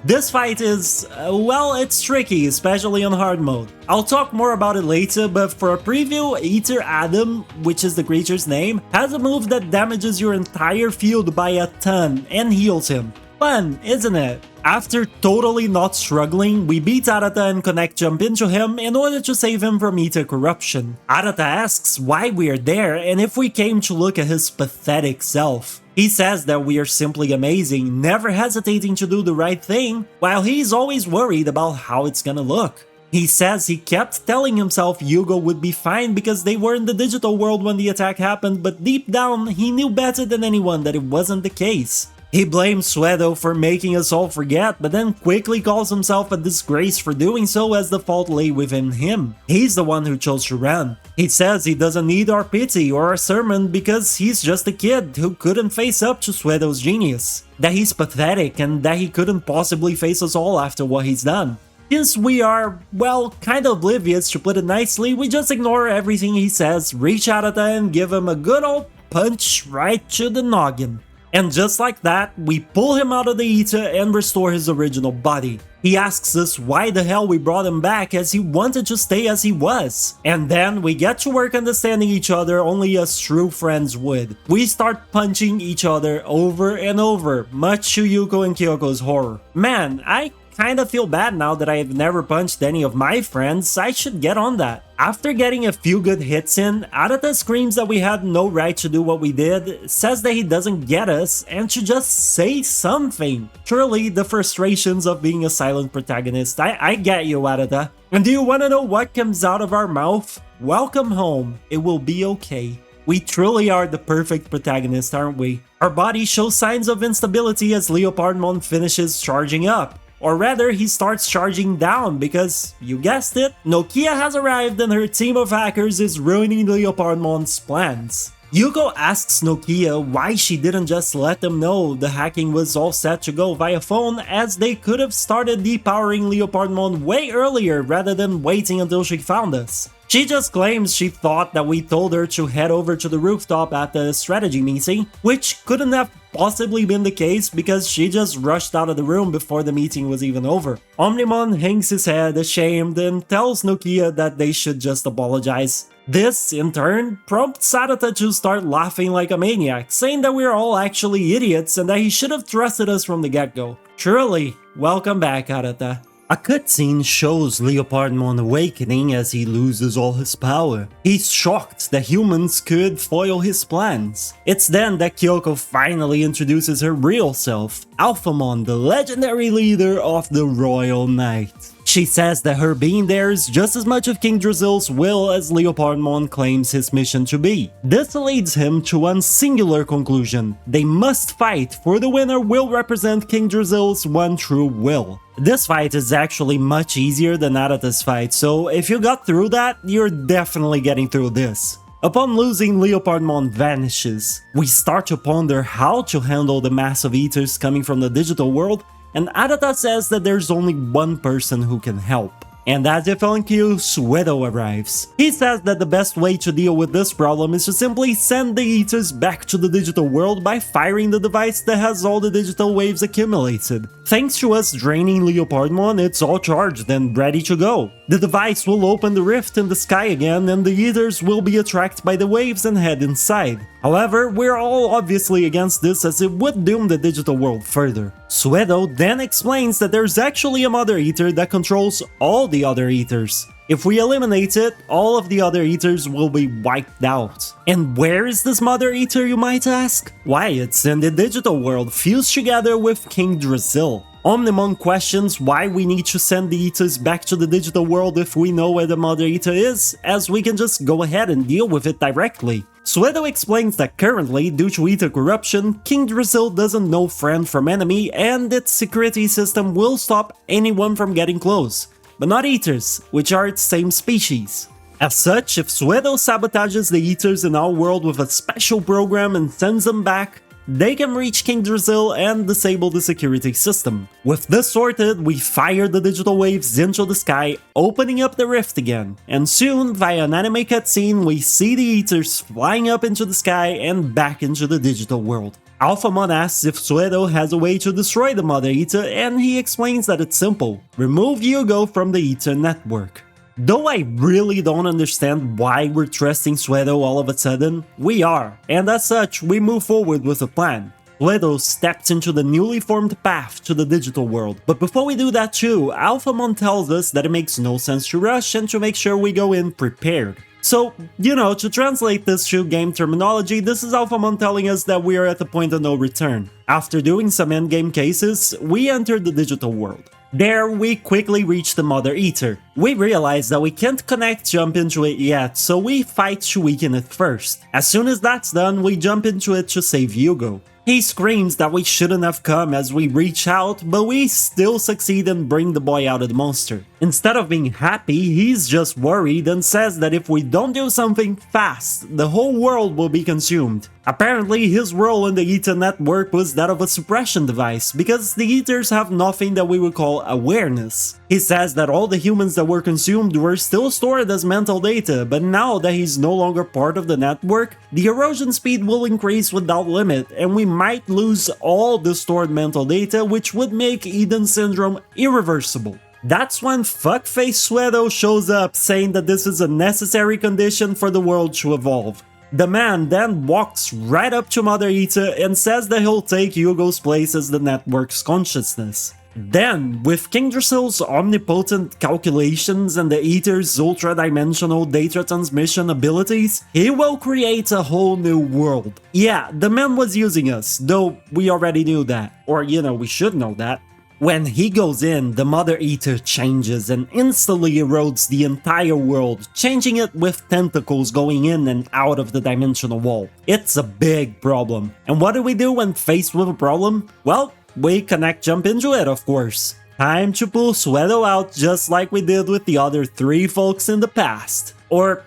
This fight is, well, it's tricky, especially on hard mode. I'll talk more about it later, but for a preview, Eater Adam, which is the creature's name, has a move that damages your entire field by a ton and heals him. Fun, isn't it? After totally not struggling, we beat Arata and Connect jump into him in order to save him from Eater corruption. Arata asks why we are there and if we came to look at his pathetic self. He says that we are simply amazing, never hesitating to do the right thing, while he's always worried about how it's gonna look. He says he kept telling himself Yugo would be fine because they were in the digital world when the attack happened, but deep down, he knew better than anyone that it wasn't the case. He blames Suedo for making us all forget, but then quickly calls himself a disgrace for doing so as the fault lay within him. He's the one who chose to run. He says he doesn't need our pity or our sermon because he's just a kid who couldn't face up to Suedo's genius. That he's pathetic and that he couldn't possibly face us all after what he's done. Since we are, well, kind of oblivious to put it nicely, we just ignore everything he says, reach out at him and give him a good old punch right to the noggin. And just like that, we pull him out of the Eater and restore his original body. He asks us why the hell we brought him back as he wanted to stay as he was. And then we get to work understanding each other only as true friends would. We start punching each other over and over, much to Yuko and Kyoko's horror. Man, I kinda feel bad now that I have never punched any of my friends. I should get on that. After getting a few good hits in, Arata screams that we had no right to do what we did, says that he doesn't get us, and should just say something. Surely the frustrations of being a silent protagonist. I get you, Arata. And do you wanna know what comes out of our mouth? Welcome home. It will be okay. We truly are the perfect protagonist, aren't we? Our body shows signs of instability as Leopardmon finishes charging up. Or rather, he starts charging down because, you guessed it, Nokia has arrived and her team of hackers is ruining Leopardmon's plans. Yuko asks Nokia why she didn't just let them know the hacking was all set to go via phone, as they could have started depowering Leopardmon way earlier rather than waiting until she found us. She just claims she thought that we told her to head over to the rooftop at the strategy meeting, which couldn't have possibly been the case because she just rushed out of the room before the meeting was even over. Omnimon hangs his head ashamed and tells Nokia that they should just apologize. This, in turn, prompts Arata to start laughing like a maniac, saying that we're all actually idiots and that he should have trusted us from the get-go. Truly, welcome back, Arata. A cutscene shows Leopardmon awakening as he loses all his power. He's shocked that humans could foil his plans. It's then that Kyoko finally introduces her real self, Alphamon, the legendary leader of the Royal Knight. She says that her being there is just as much of King Drazil's will as Leopardmon claims his mission to be. This leads him to one singular conclusion: they must fight, for the winner will represent King Drazil's one true will. This fight is actually much easier than Arata's fight, so if you got through that, you're definitely getting through this. Upon losing, Leopardmon vanishes. We start to ponder how to handle the mass of Eaters coming from the digital world, and Arata says that there's only one person who can help. And as if on cue, Suedo arrives. He says that the best way to deal with this problem is to simply send the Eaters back to the digital world by firing the device that has all the digital waves accumulated. Thanks to us draining Leopardmon, it's all charged and ready to go. The device will open the rift in the sky again and the Eaters will be attracted by the waves and head inside. However, we're all obviously against this as it would doom the digital world further. Suedo then explains that there's actually a Mother Eater that controls all the other Eaters. If we eliminate it, all of the other Eaters will be wiped out. And where is this Mother Eater, you might ask? Why, it's in the digital world, fused together with King Drasil. Omnimon questions why we need to send the Eaters back to the digital world if we know where the Mother Eater is, as we can just go ahead and deal with it directly. Suedo explains that currently, due to Eater corruption, King Drasil doesn't know friend from enemy and its security system will stop anyone from getting close. But not Eaters, which are its same species. As such, if Suedo sabotages the Eaters in our world with a special program and sends them back, they can reach King Drasil and disable the security system. With this sorted, we fire the digital waves into the sky, opening up the rift again. And soon, via an anime cutscene, we see the Eaters flying up into the sky and back into the digital world. Alphamon asks if Suedo has a way to destroy the Mother Eater, and he explains that it's simple. Remove Yugo from the Eater network. Though I really don't understand why we're trusting Suedo all of a sudden, we are, and as such, we move forward with a plan. Suedo steps into the newly formed path to the digital world, but before we do that too, Alphamon tells us that it makes no sense to rush and to make sure we go in prepared. So, to translate this to game terminology, this is Alphamon telling us that we are at the point of no return. After doing some endgame cases, we enter the digital world. There, we quickly reach the Mother Eater. We realize that we can't connect jump into it yet, so we fight to weaken it first. As soon as that's done, we jump into it to save Yugo. He screams that we shouldn't have come as we reach out, but we still succeed and bring the boy out of the monster. Instead of being happy, he's just worried and says that if we don't do something fast, the whole world will be consumed. Apparently, his role in the Eater network was that of a suppression device, because the Eaters have nothing that we would call awareness. He says that all the humans that were consumed were still stored as mental data, but now that he's no longer part of the network, the erosion speed will increase without limit, and we might lose all the stored mental data, which would make Eden Syndrome irreversible. That's when fuckface Suedo shows up, saying that this is a necessary condition for the world to evolve. The man then walks right up to Mother Eater and says that he'll take Yugo's place as the network's consciousness. Then, with King Drasil's omnipotent calculations and the Eater's ultra-dimensional data transmission abilities, he will create a whole new world. Yeah, the man was using us, though we already knew that. Or, we should know that. When he goes in, the Mother Eater changes and instantly erodes the entire world, changing it with tentacles going in and out of the dimensional wall. It's a big problem. And what do we do when faced with a problem? Well, we connect jump into it, of course. Time to pull Suedo out just like we did with the other 3 folks in the past. Or,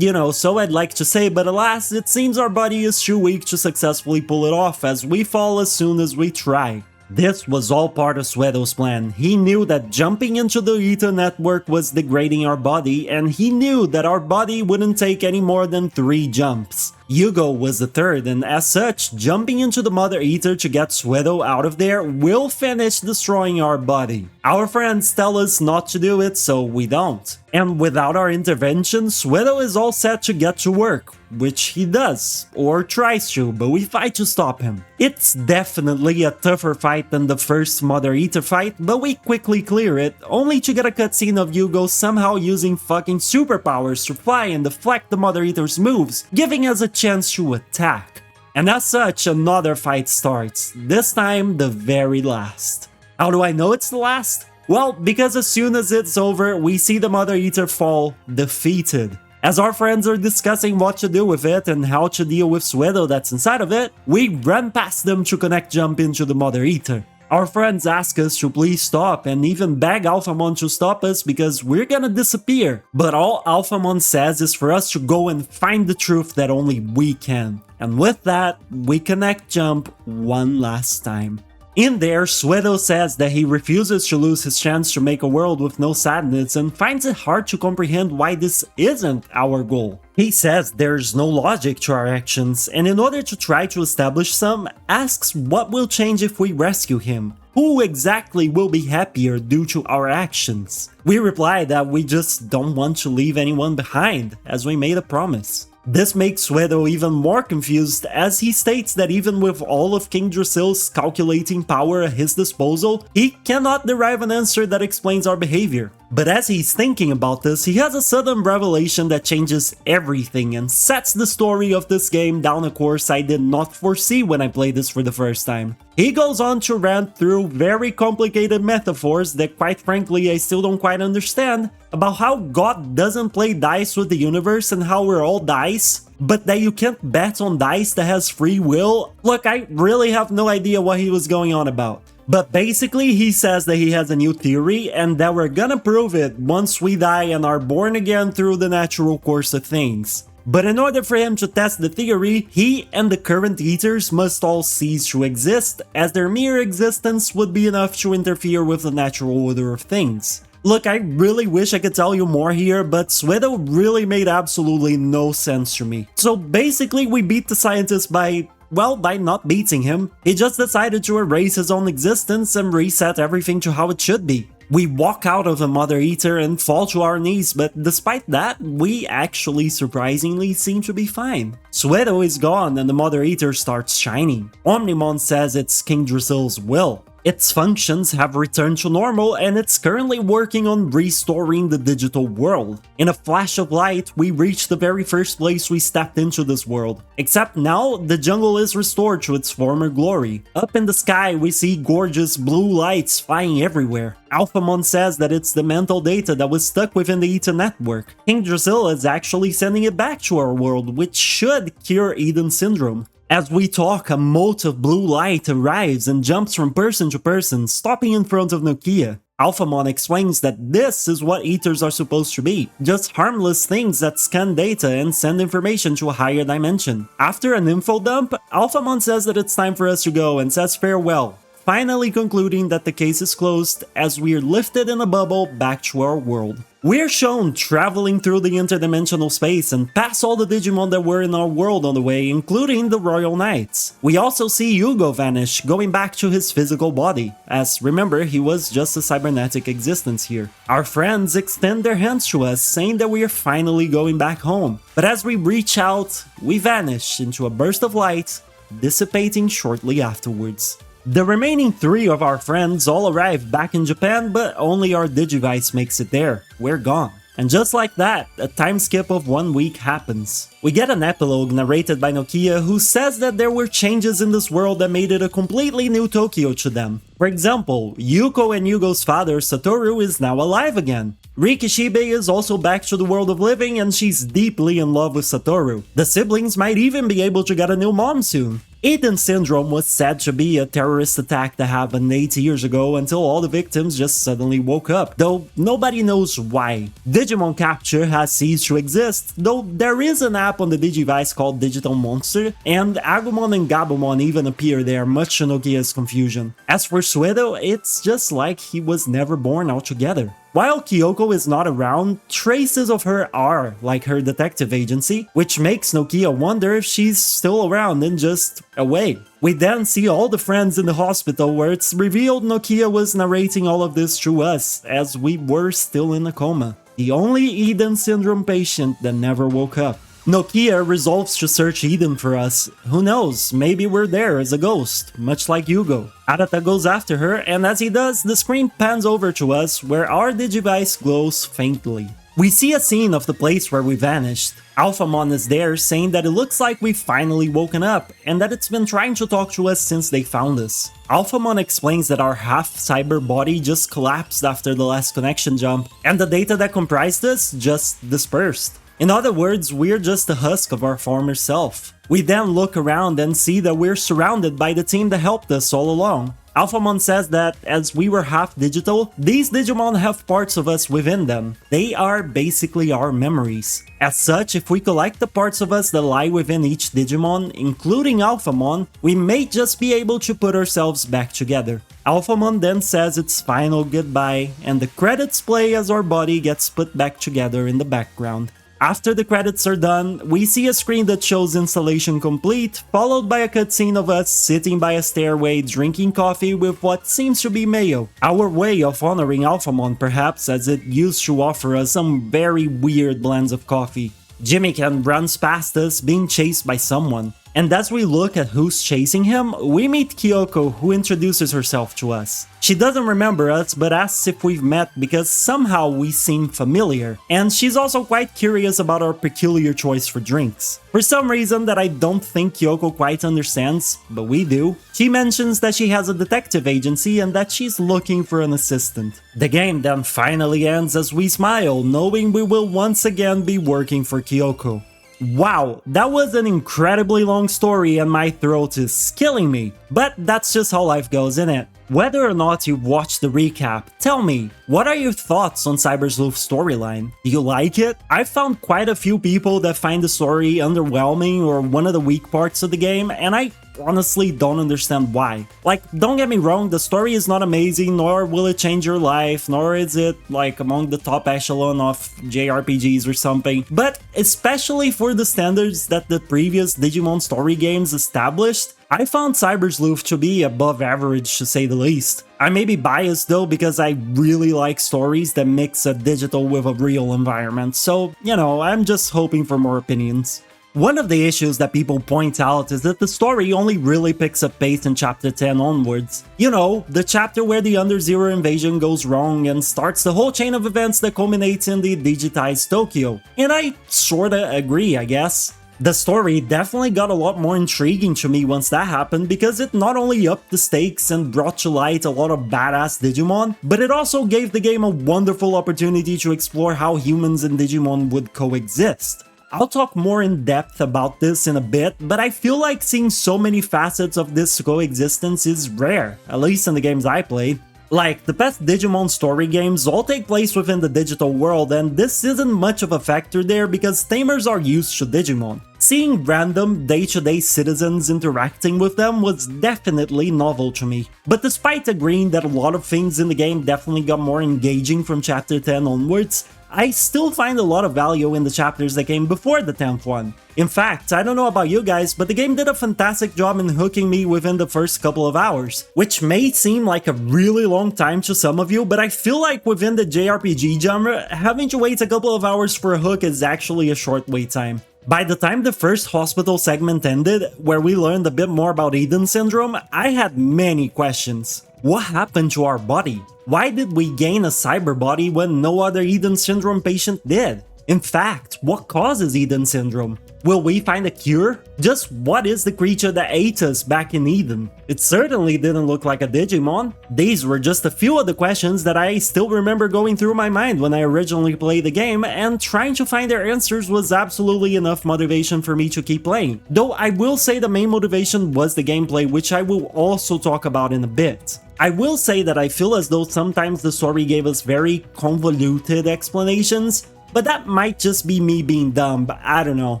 so I'd like to say, but alas, it seems our body is too weak to successfully pull it off as we fall as soon as we try. This was all part of Suedo's plan. He knew that jumping into the Eater network was degrading our body, and he knew that our body wouldn't take any more than 3 jumps. Yugo was the 3rd, and as such, jumping into the Mother Eater to get Suedo out of there will finish destroying our body. Our friends tell us not to do it, so we don't. And without our intervention, Suedo is all set to get to work, which he does, or tries to, but we fight to stop him. It's definitely a tougher fight than the first Mother Eater fight, but we quickly clear it, only to get a cutscene of Yugo somehow using fucking superpowers to fly and deflect the Mother Eater's moves, giving us a chance to attack. And as such, another fight starts, this time the very last. How do I know it's the last? Well, because as soon as it's over, we see the Mother Eater fall defeated. As our friends are discussing what to do with it and how to deal with Suedo that's inside of it, we run past them to connect jump into the Mother Eater. Our friends ask us to please stop and even beg Alphamon to stop us because we're gonna disappear. But all Alphamon says is for us to go and find the truth that only we can. And with that, we connect jump one last time. In there, Suedo says that he refuses to lose his chance to make a world with no sadness and finds it hard to comprehend why this isn't our goal. He says there's no logic to our actions, and in order to try to establish some, asks what will change if we rescue him. Who exactly will be happier due to our actions? We reply that we just don't want to leave anyone behind, as we made a promise. This makes Suedo even more confused as he states that even with all of King Drasil's calculating power at his disposal, he cannot derive an answer that explains our behavior. But as he's thinking about this, he has a sudden revelation that changes everything and sets the story of this game down a course I did not foresee when I played this for the first time. He goes on to rant through very complicated metaphors that quite frankly I still don't quite understand, about how God doesn't play dice with the universe and how we're all dice, but that you can't bet on dice that has free will. Look, I really have no idea what he was going on about. But basically, he says that he has a new theory and that we're gonna prove it once we die and are born again through the natural course of things. But in order for him to test the theory, he and the current eaters must all cease to exist, as their mere existence would be enough to interfere with the natural order of things. Look, I really wish I could tell you more here, but Suedo really made absolutely no sense to me. So basically, we beat the scientist by not beating him. He just decided to erase his own existence and reset everything to how it should be. We walk out of the Mother Eater and fall to our knees, but despite that, we actually surprisingly seem to be fine. Suedo is gone and the Mother Eater starts shining. Omnimon says it's King Drasil's will. Its functions have returned to normal and it's currently working on restoring the digital world. In a flash of light, we reach the very first place we stepped into this world. Except now, the jungle is restored to its former glory. Up in the sky, we see gorgeous blue lights flying everywhere. Alphamon says that it's the mental data that was stuck within the Eden network. King Drasil is actually sending it back to our world, which should cure Eden Syndrome. As we talk, a mote of blue light arrives and jumps from person to person, stopping in front of Nokia. Alphamon explains that this is what Eaters are supposed to be, just harmless things that scan data and send information to a higher dimension. After an info dump, Alphamon says that it's time for us to go and says farewell, finally concluding that the case is closed as we are lifted in a bubble back to our world. We're shown traveling through the interdimensional space and past all the Digimon that were in our world on the way, including the Royal Knights. We also see Hugo vanish, going back to his physical body, as remember, he was just a cybernetic existence here. Our friends extend their hands to us, saying that we are finally going back home. But as we reach out, we vanish into a burst of light, dissipating shortly afterwards. The remaining 3 of our friends all arrive back in Japan, but only our Digivice makes it there. We're gone. And just like that, a time skip of 1 week happens. We get an epilogue narrated by Nokia, who says that there were changes in this world that made it a completely new Tokyo to them. For example, Yuko and Yugo's father, Satoru, is now alive again. Rikishibe is also back to the world of living and she's deeply in love with Satoru. The siblings might even be able to get a new mom soon. Eden Syndrome was said to be a terrorist attack that happened 8 years ago until all the victims just suddenly woke up, though nobody knows why. Digimon Capture has ceased to exist, though there is an app on the Digivice called Digital Monster, and Agumon and Gabumon even appear there, much to Nokia's confusion. As for Suedo, it's just like he was never born altogether. While Kyoko is not around, traces of her are, like her detective agency, which makes Nokia wonder if she's still around and just away. We then see all the friends in the hospital where it's revealed Nokia was narrating all of this to us, as we were still in a coma. The only Eden Syndrome patient that never woke up. Nokia resolves to search Eden for us. Who knows, maybe we're there as a ghost, much like Yugo. Arata goes after her, and as he does, the screen pans over to us where our Digivice glows faintly. We see a scene of the place where we vanished. Alphamon is there saying that it looks like we've finally woken up, and that it's been trying to talk to us since they found us. Alphamon explains that our half-cyber body just collapsed after the last connection jump, and the data that comprised us just dispersed. In other words, we're just the husk of our former self. We then look around and see that we're surrounded by the team that helped us all along. Alphamon says that, as we were half digital, these Digimon have parts of us within them. They are basically our memories. As such, if we collect the parts of us that lie within each Digimon, including Alphamon, we may just be able to put ourselves back together. Alphamon then says its final goodbye, and the credits play as our body gets put back together in the background. After the credits are done, we see a screen that shows installation complete, followed by a cutscene of us sitting by a stairway drinking coffee with what seems to be mayo. Our way of honoring Alphamon perhaps, as it used to offer us some very weird blends of coffee. Jimmycan runs past us being chased by someone. And as we look at who's chasing him, we meet Kyoko, who introduces herself to us. She doesn't remember us, but asks if we've met because somehow we seem familiar. And she's also quite curious about our peculiar choice for drinks. For some reason that I don't think Kyoko quite understands, but we do, she mentions that she has a detective agency and that she's looking for an assistant. The game then finally ends as we smile, knowing we will once again be working for Kyoko. Wow, that was an incredibly long story and my throat is killing me, but that's just how life goes, innit? Whether or not you've watched the recap, tell me, what are your thoughts on Cyber Sleuth's storyline? Do you like it? I've found quite a few people that find the story underwhelming or one of the weak parts of the game, and I honestly don't understand why. Like, don't get me wrong, the story is not amazing, nor will it change your life, nor is it like among the top echelon of JRPGs or something, but especially for the standards that the previous Digimon story games established, I found Cyber Sleuth to be above average, to say the least. I may be biased though because I really like stories that mix a digital with a real environment, so, you know, I'm just hoping for more opinions. One of the issues that people point out is that the story only really picks up pace in chapter 10 onwards. You know, the chapter where the Under-Zero invasion goes wrong and starts the whole chain of events that culminates in the digitized Tokyo. And I sorta agree, I guess. The story definitely got a lot more intriguing to me once that happened because it not only upped the stakes and brought to light a lot of badass Digimon, but it also gave the game a wonderful opportunity to explore how humans and Digimon would coexist. I'll talk more in depth about this in a bit, but I feel like seeing so many facets of this coexistence is rare, at least in the games I played. Like, the best Digimon story games all take place within the digital world, and this isn't much of a factor there because tamers are used to Digimon. Seeing random, day-to-day citizens interacting with them was definitely novel to me. But despite agreeing that a lot of things in the game definitely got more engaging from chapter 10 onwards, I still find a lot of value in the chapters that came before the 10th one. In fact, I don't know about you guys, but the game did a fantastic job in hooking me within the first couple of hours, which may seem like a really long time to some of you, but I feel like within the JRPG genre, having to wait a couple of hours for a hook is actually a short wait time. By the time the first hospital segment ended, where we learned a bit more about Eden Syndrome, I had many questions. What happened to our body? Why did we gain a cyber body when no other Eden Syndrome patient did? In fact, what causes Eden Syndrome? Will we find a cure? Just what is the creature that ate us back in Eden? It certainly didn't look like a Digimon. These were just a few of the questions that I still remember going through my mind when I originally played the game, and trying to find their answers was absolutely enough motivation for me to keep playing. Though I will say the main motivation was the gameplay, which I will also talk about in a bit. I will say that I feel as though sometimes the story gave us very convoluted explanations, but that might just be me being dumb, but I don't know.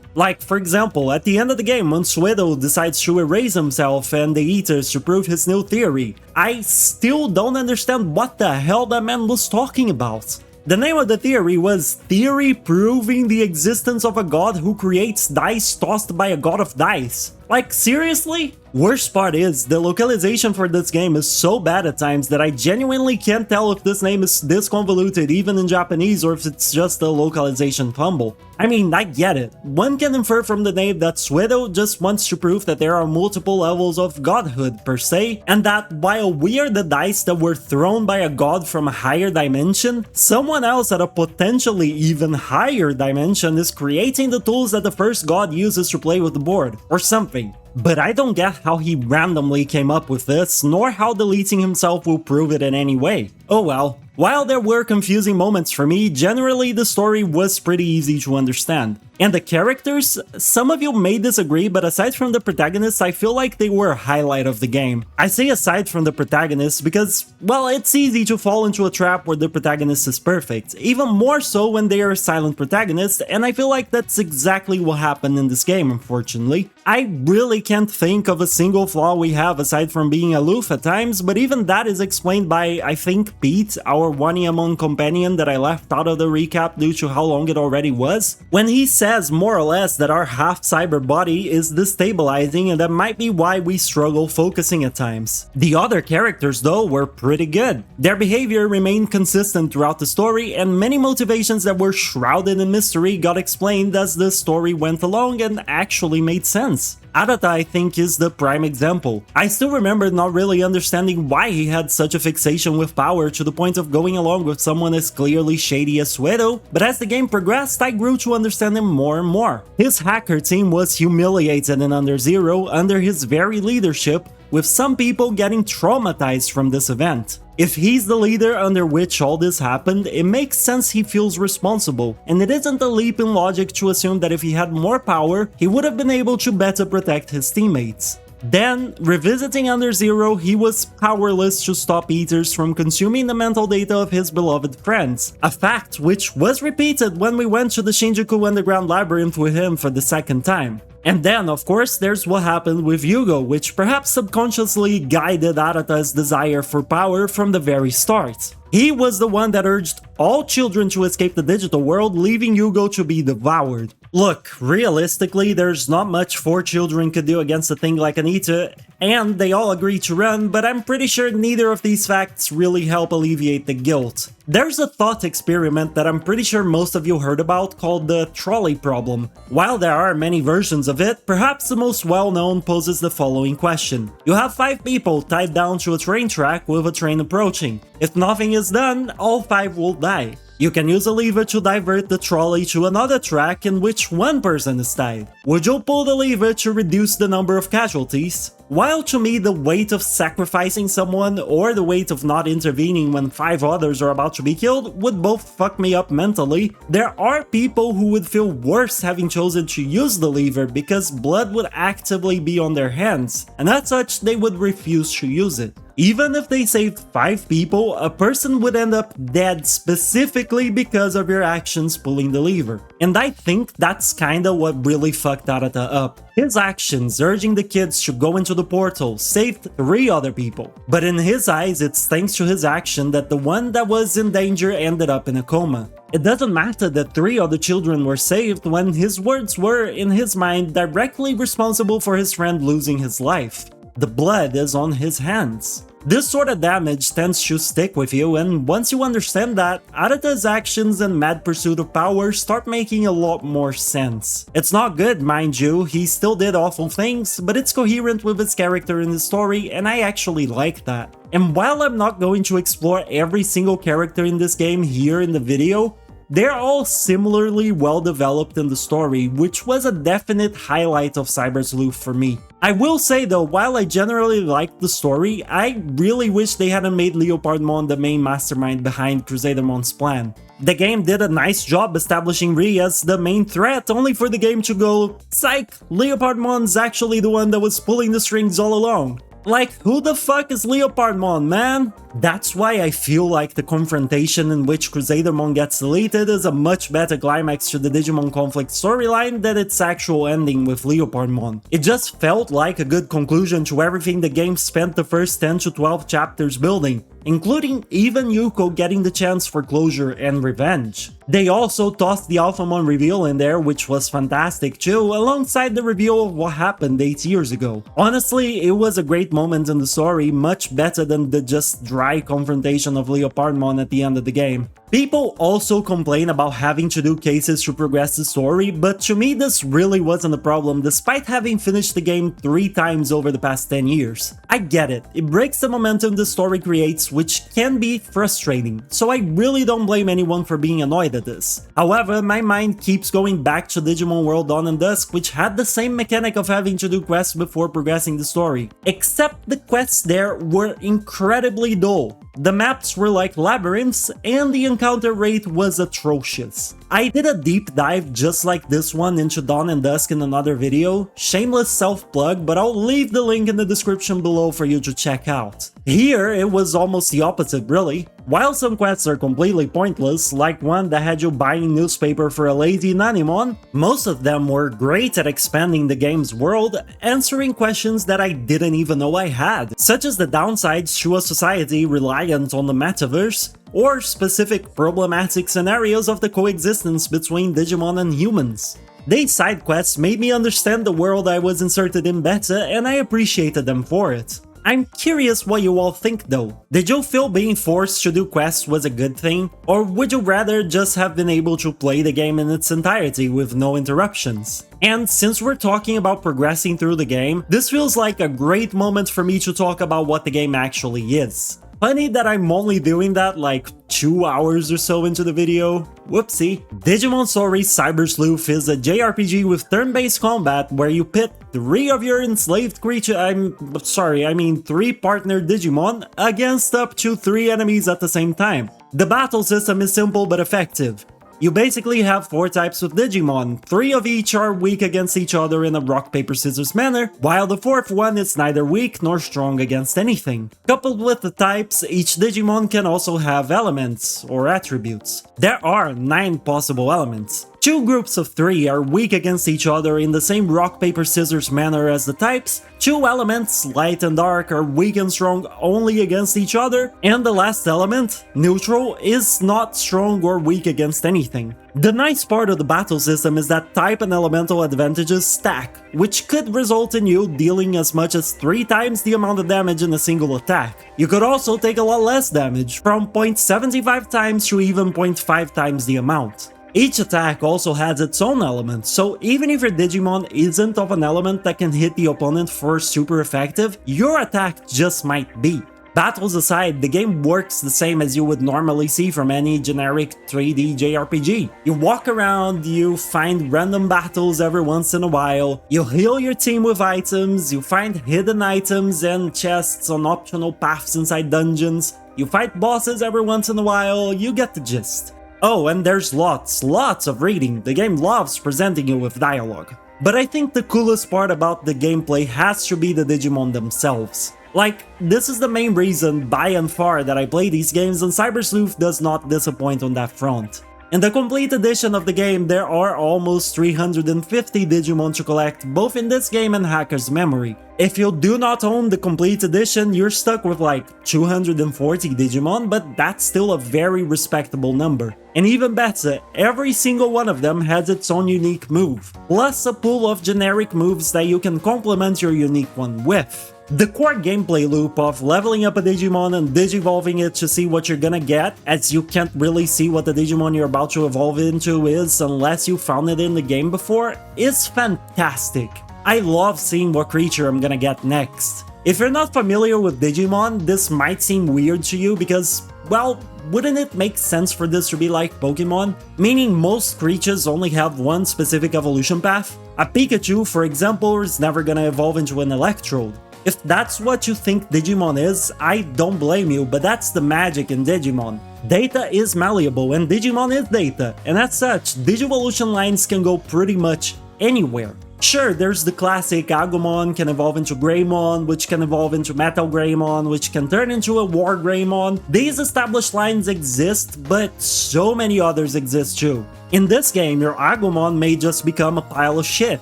Like, for example, at the end of the game when Suedo decides to erase himself and the Eaters to prove his new theory, I still don't understand what the hell that man was talking about. The name of the theory was Theory Proving the Existence of a God Who Creates Dice Tossed by a God of Dice. Like, seriously? Worst part is, the localization for this game is so bad at times that I genuinely can't tell if this name is this convoluted even in Japanese or if it's just a localization fumble. I mean, I get it. One can infer from the name that Suedo just wants to prove that there are multiple levels of godhood per se, and that while we are the dice that were thrown by a god from a higher dimension, someone else at a potentially even higher dimension is creating the tools that the first god uses to play with the board, or something. But I don't get how he randomly came up with this, nor how deleting himself will prove it in any way. Oh well. While there were confusing moments for me, generally the story was pretty easy to understand. And the characters? Some of you may disagree, but aside from the protagonists, I feel like they were a highlight of the game. I say aside from the protagonists because, well, it's easy to fall into a trap where the protagonist is perfect, even more so when they are a silent protagonist, and I feel like that's exactly what happened in this game, unfortunately. I really can't think of a single flaw we have aside from being aloof at times, but even that is explained by, I think, Pete, our Wanyamon companion that I left out of the recap due to how long it already was, when he says more or less that our half-cyber body is destabilizing and that might be why we struggle focusing at times. The other characters though were pretty good. Their behavior remained consistent throughout the story, and many motivations that were shrouded in mystery got explained as the story went along and actually made sense. Arata, I think, is the prime example. I still remember not really understanding why he had such a fixation with power to the point of going along with someone as clearly shady as Suedo, but as the game progressed, I grew to understand him more and more. His hacker team was humiliated in Under Zero under his very leadership, with some people getting traumatized from this event. If he's the leader under which all this happened, it makes sense he feels responsible, and it isn't a leap in logic to assume that if he had more power, he would have been able to better protect his teammates. Then, revisiting Under Zero, he was powerless to stop eaters from consuming the mental data of his beloved friends, a fact which was repeated when we went to the Shinjuku Underground Labyrinth with him for the second time. And then, of course, there's what happened with Yugo, which perhaps subconsciously guided Arata's desire for power from the very start. He was the one that urged all children to escape the digital world, leaving Yugo to be devoured. Look, realistically, there's not much 4 children could do against a thing like Anita, and they all agree to run, but I'm pretty sure neither of these facts really help alleviate the guilt. There's a thought experiment that I'm pretty sure most of you heard about called the trolley problem. While there are many versions of it, perhaps the most well-known poses the following question. You have 5 people tied down to a train track with a train approaching. If nothing is done, all 5 will die. You can use a lever to divert the trolley to another track in which one person is tied. Would you pull the lever to reduce the number of casualties? While to me the weight of sacrificing someone or the weight of not intervening when 5 others are about to be killed would both fuck me up mentally, there are people who would feel worse having chosen to use the lever because blood would actively be on their hands, and as such they would refuse to use it. Even if they saved 5 people, a person would end up dead specifically because of your actions pulling the lever. And I think that's kinda what really fucked Arata up. His actions, urging the kids to go into the portal, saved 3 other people. But in his eyes, it's thanks to his action that the one that was in danger ended up in a coma. It doesn't matter that 3 other children were saved when his words were, in his mind, directly responsible for his friend losing his life. The blood is on his hands. This sort of damage tends to stick with you, and once you understand that, Arata's actions and mad pursuit of power start making a lot more sense. It's not good, mind you, he still did awful things, but it's coherent with his character in the story, and I actually like that. And while I'm not going to explore every single character in this game here in the video, they're all similarly well developed in the story, which was a definite highlight of Cyber Sleuth for me. I will say though, while I generally liked the story, I really wish they hadn't made Leopardmon the main mastermind behind Crusadermon's plan. The game did a nice job establishing Ri as the main threat, only for the game to go, psych, Leopardmon's actually the one that was pulling the strings all along. Like, who the fuck is Leopardmon, man? That's why I feel like the confrontation in which Crusadermon gets deleted is a much better climax to the Digimon conflict storyline than its actual ending with Leopardmon. It just felt like a good conclusion to everything the game spent the first 10 to 12 chapters building, including even Yuko getting the chance for closure and revenge. They also tossed the Alphamon reveal in there, which was fantastic too, alongside the reveal of what happened 8 years ago. Honestly, it was a great moment in the story, much better than the just dry confrontation of Leopardmon at the end of the game. People also complain about having to do cases to progress the story, but to me this really wasn't a problem despite having finished the game 3 times over the past 10 years. I get it, it breaks the momentum the story creates, which can be frustrating, so I really don't blame anyone for being annoyed at this. However, my mind keeps going back to Digimon World Dawn and Dusk, which had the same mechanic of having to do quests before progressing the story, except the quests there were incredibly dull. The maps were like labyrinths, and the encounter rate was atrocious. I did a deep dive just like this one into Dawn and Dusk in another video, shameless self-plug, but I'll leave the link in the description below for you to check out. Here, it was almost the opposite really. While some quests are completely pointless, like one that had you buying newspaper for a lazy Nanimon, most of them were great at expanding the game's world, answering questions that I didn't even know I had, such as the downsides to a society reliant on the metaverse, or specific problematic scenarios of the coexistence between Digimon and humans. These side quests made me understand the world I was inserted in better, and I appreciated them for it. I'm curious what you all think though. Did you feel being forced to do quests was a good thing? Or would you rather just have been able to play the game in its entirety with no interruptions? And since we're talking about progressing through the game, this feels like a great moment for me to talk about what the game actually is. Funny that I'm only doing that like 2 hours or so into the video. Whoopsie. Digimon Story Cyber Sleuth is a JRPG with turn-based combat where you pit 3 of your enslaved creature- I mean 3 partner Digimon against up to 3 enemies at the same time. The battle system is simple but effective. You basically have 4 types of Digimon, 3 of each are weak against each other in a rock paper scissors manner, while the 4th one is neither weak nor strong against anything. Coupled with the types, each Digimon can also have elements, or attributes. There are 9 possible elements. 2 groups of 3 are weak against each other in the same rock paper scissors manner as the types, 2 elements, light and dark, are weak and strong only against each other, and the last element, neutral, is not strong or weak against anything. The nice part of the battle system is that type and elemental advantages stack, which could result in you dealing as much as 3 times the amount of damage in a single attack. You could also take a lot less damage, from 0.75 times to even 0.5 times the amount. Each attack also has its own element, so even if your Digimon isn't of an element that can hit the opponent for super effective, your attack just might be. Battles aside, the game works the same as you would normally see from any generic 3D JRPG. You walk around, you find random battles every once in a while, you heal your team with items, you find hidden items and chests on optional paths inside dungeons, you fight bosses every once in a while, you get the gist. Oh, and there's lots of reading. The game loves presenting you with dialogue. But I think the coolest part about the gameplay has to be the Digimon themselves. Like, this is the main reason by and far that I play these games, and Cyber Sleuth does not disappoint on that front. In the complete edition of the game, there are almost 350 Digimon to collect, both in this game and Hacker's Memory. If you do not own the complete edition, you're stuck with like 240 Digimon, but that's still a very respectable number. And even better, every single one of them has its own unique move, plus a pool of generic moves that you can complement your unique one with. The core gameplay loop of leveling up a Digimon and digivolving it to see what you're gonna get, as you can't really see what the Digimon you're about to evolve into is unless you found it in the game before, is fantastic. I love seeing what creature I'm gonna get next. If you're not familiar with Digimon, this might seem weird to you because, well, wouldn't it make sense for this to be like Pokemon? Meaning most creatures only have one specific evolution path? A Pikachu, for example, is never gonna evolve into an Electrode. If that's what you think Digimon is, I don't blame you, but that's the magic in Digimon. Data is malleable and Digimon is data, and as such, Digivolution lines can go pretty much anywhere. Sure, there's the classic Agumon can evolve into Greymon, which can evolve into Metal Greymon, which can turn into a War Greymon. These established lines exist, but so many others exist too. In this game, your Agumon may just become a pile of shit,